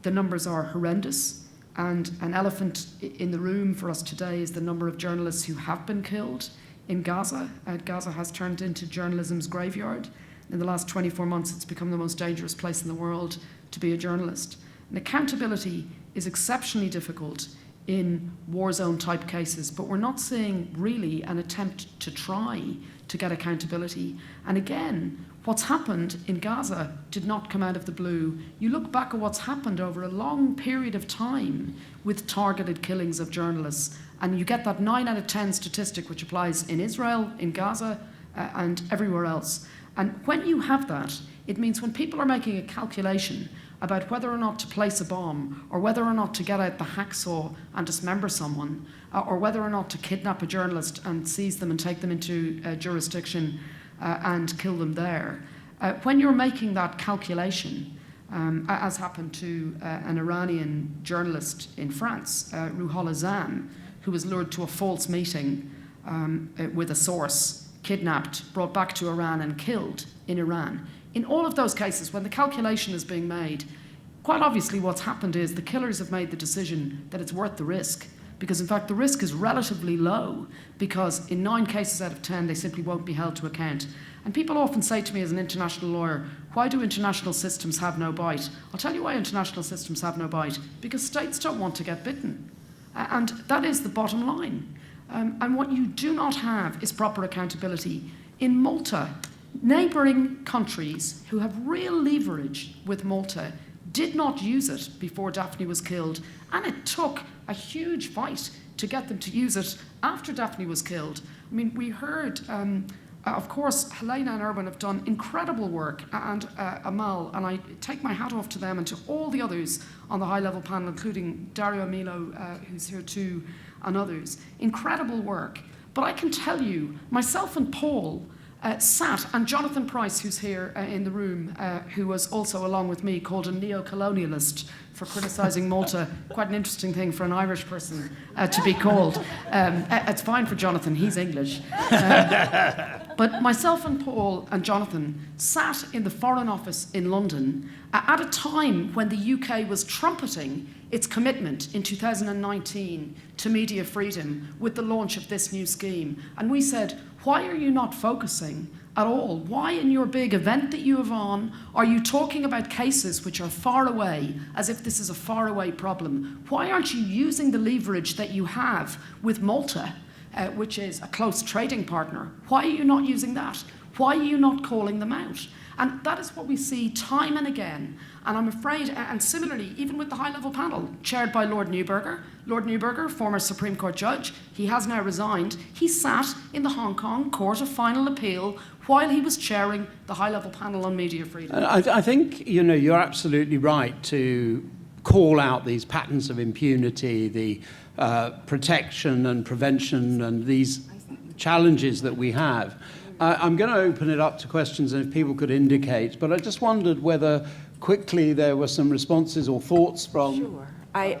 the numbers are horrendous, and an elephant in the room for us today is the number of journalists who have been killed in Gaza. Gaza has turned into journalism's graveyard. In the last 24 months, it's become the most dangerous place in the world to be a journalist. And accountability is exceptionally difficult in war zone type cases, but we're not seeing really an attempt to try to get accountability. And again, what's happened in Gaza did not come out of the blue. You look back at what's happened over a long period of time with targeted killings of journalists, and you get that 9 out of 10 statistic which applies in Israel, in Gaza, and everywhere else. And when you have that, it means when people are making a calculation about whether or not to place a bomb, or whether or not to get out the hacksaw and dismember someone, or whether or not to kidnap a journalist and seize them and take them into jurisdiction and kill them there. When you're making that calculation, as happened to an Iranian journalist in France, Ruhollah Zan, who was lured to a false meeting with a source, kidnapped, brought back to Iran and killed in Iran. In all of those cases, when the calculation is being made, quite obviously what's happened is the killers have made the decision that it's worth the risk, because in fact the risk is relatively low, because in 9 cases out of 10 they simply won't be held to account. And people often say to me as an international lawyer, why do international systems have no bite? I'll tell you why international systems have no bite, because states don't want to get bitten. And that is the bottom line. And what you do not have is proper accountability. In Malta, neighbouring countries who have real leverage with Malta did not use it before Daphne was killed, and it took a huge fight to get them to use it after Daphne was killed. I mean, we heard, of course, Helena and Erwin have done incredible work, and Amal, and I take my hat off to them and to all the others on the high-level panel, including Dario Milo, who's here too, and others. Incredible work. But I can tell you, myself and Paul sat, and Jonathan Price, who's here in the room, who was also, along with me, called a neo-colonialist for criticising Malta. Quite an interesting thing for an Irish person to be called. It's fine for Jonathan, he's English. But myself and Paul and Jonathan sat in the Foreign Office in London at a time when the UK was trumpeting its commitment in 2019 to media freedom with the launch of this new scheme. And we said, why are you not focusing at all? Why in your big event that you have on are you talking about cases which are far away, as if this is a far away problem? Why aren't you using the leverage that you have with Malta, which is a close trading partner? Why are you not using that? Why are you not calling them out? And that is what we see time and again. And I'm afraid, and similarly, even with the high-level panel, chaired by Lord Neuberger, former Supreme Court judge, he has now resigned. He sat in the Hong Kong Court of Final Appeal while he was chairing the high-level panel on media freedom. I think, you're absolutely right to call out these patterns of impunity, the protection and prevention and these challenges that we have. I'm going to open it up to questions, and if people could indicate, but I just wondered whether quickly there were some responses or thoughts from... Sure.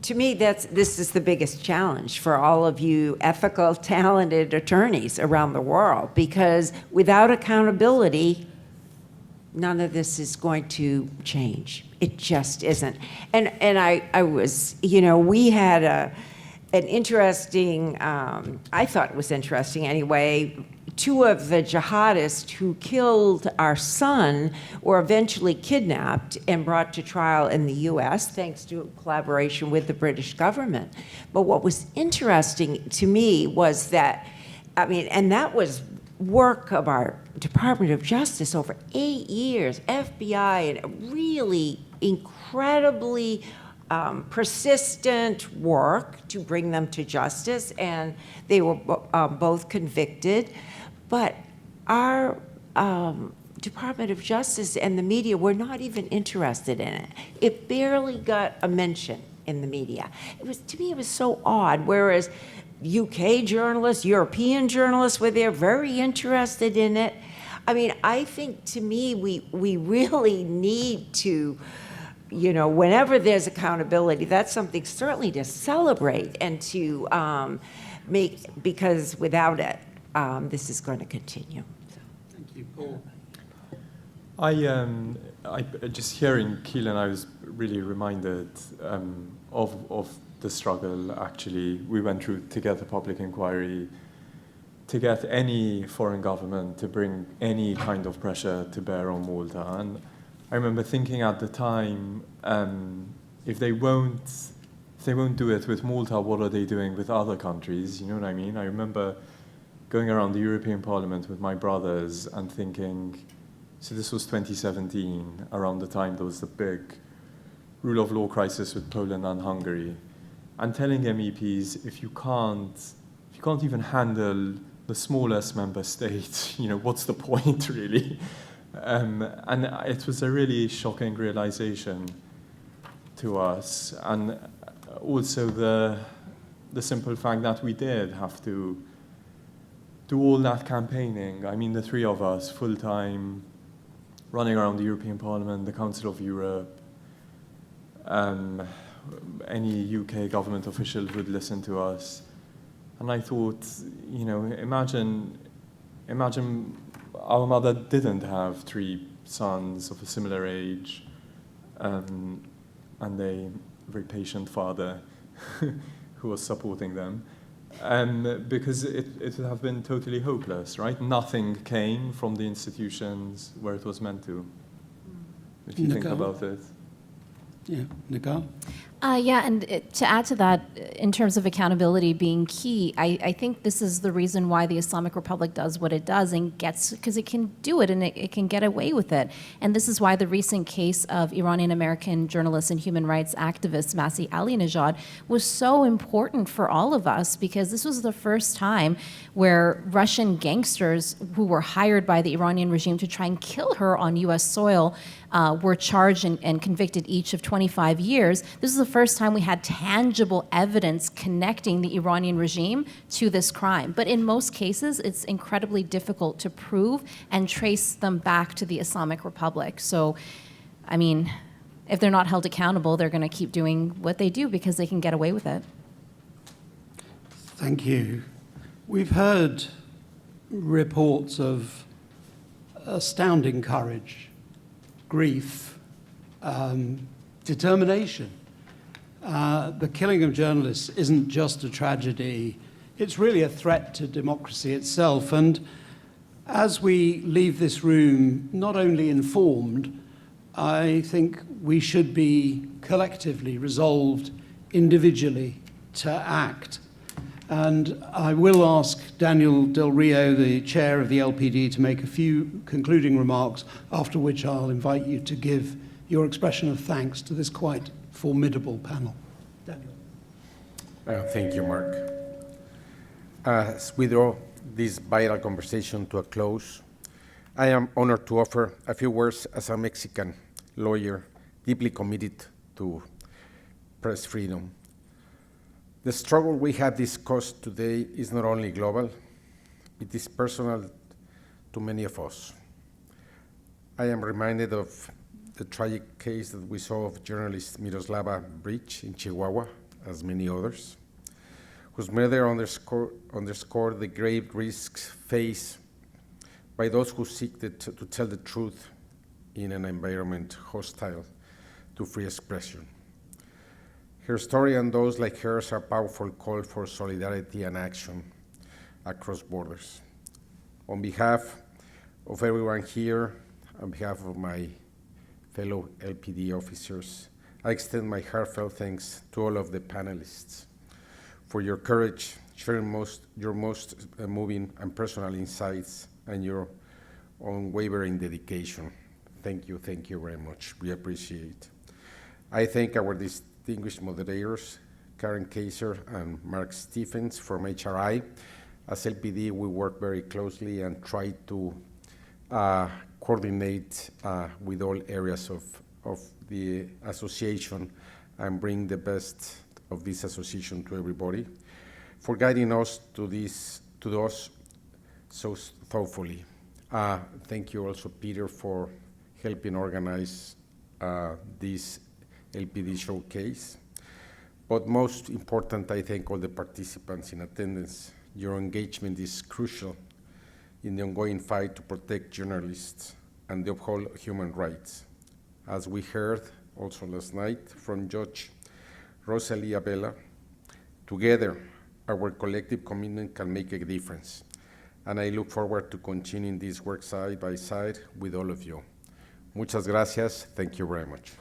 To me, this is the biggest challenge for all of you ethical, talented attorneys around the world, because without accountability, none of this is going to change. It just isn't. And I was, we had an interesting, I thought it was interesting anyway, 2 of the jihadists who killed our son were eventually kidnapped and brought to trial in the US, thanks to collaboration with the British government. But what was interesting to me was that, and that was work of our Department of Justice over 8 years, FBI, and really incredibly persistent work to bring them to justice, and they were both convicted. But our Department of Justice and the media were not even interested in it. It barely got a mention in the media. To me, it was so odd, whereas UK journalists, European journalists were there, very interested in it. I mean, I think, to me, we really need to, you know, whenever there's accountability, that's something certainly to celebrate and to make, because without it, this is going to continue. So. Thank you, Paul. I just hearing Keelan, I was really reminded of the struggle. Actually, we went through to get the public inquiry, to get any foreign government to bring any kind of pressure to bear on Malta. And I remember thinking at the time, if they won't do it with Malta, what are they doing with other countries? You know what I mean? I remember going around the European Parliament with my brothers and thinking, so this was 2017, around the time there was the big rule of law crisis with Poland and Hungary, and telling MEPs, if you can't even handle the smallest member state, you know, what's the point, really? And it was a really shocking realization to us, and also the simple fact that we did have to do all that campaigning. I mean, the three of us, full-time, running around the European Parliament, the Council of Europe, any UK government official would listen to us. And I thought, you know, imagine our mother didn't have 3 sons of a similar age, and a very patient father who was supporting them. Because it would have been totally hopeless, right? Nothing came from the institutions where it was meant to, if you think about it. Yeah, Nicole? Yeah, and to add to that, in terms of accountability being key, I think this is the reason why the Islamic Republic does what it does and gets, because it can do it and it can get away with it. And this is why the recent case of Iranian-American journalist and human rights activist Masih Alinejad was so important for all of us, because this was the first time where Russian gangsters who were hired by the Iranian regime to try and kill her on U.S. soil were charged and convicted each of 25 years. This is the first time we had tangible evidence connecting the Iranian regime to this crime. But in most cases, it's incredibly difficult to prove and trace them back to the Islamic Republic. So, I mean, if they're not held accountable, they're going to keep doing what they do because they can get away with it. Thank you. We've heard reports of astounding courage, grief, determination. The killing of journalists isn't just a tragedy, it's really a threat to democracy itself. And as we leave this room, not only informed, I think we should be collectively resolved individually to act. And I will ask Daniel Del Rio, the chair of the LPD, to make a few concluding remarks, after which I'll invite you to give your expression of thanks to this quite formidable panel. Daniel. Thank you, Mark. As we draw this vital conversation to a close, I am honored to offer a few words as a Mexican lawyer deeply committed to press freedom. The struggle we have discussed today is not only global, it is personal to many of us. I am reminded of the tragic case that we saw of journalist Miroslava Breach in Chihuahua, as many others, whose murder underscored the grave risks faced by those who seek to tell the truth in an environment hostile to free expression. Her story and those like hers are a powerful call for solidarity and action across borders. On behalf of everyone here, on behalf of my fellow LPD officers, I extend my heartfelt thanks to all of the panelists for your courage, sharing your most moving and personal insights and your unwavering dedication. Thank you very much. We appreciate it. I thank our distinguished moderators, Karen Kaiser and Mark Stephens from HRI. As LPD, we work very closely and try to coordinate with all areas of the association and bring the best of this association to everybody, for guiding us to us so thoughtfully. Thank you also, Peter, for helping organize this LPD showcase. But most important, I thank all the participants in attendance. Your engagement is crucial in the ongoing fight to protect journalists and to uphold human rights. As we heard also last night from Judge Rosalia Vela, together our collective commitment can make a difference. And I look forward to continuing this work side by side with all of you. Muchas gracias. Thank you very much.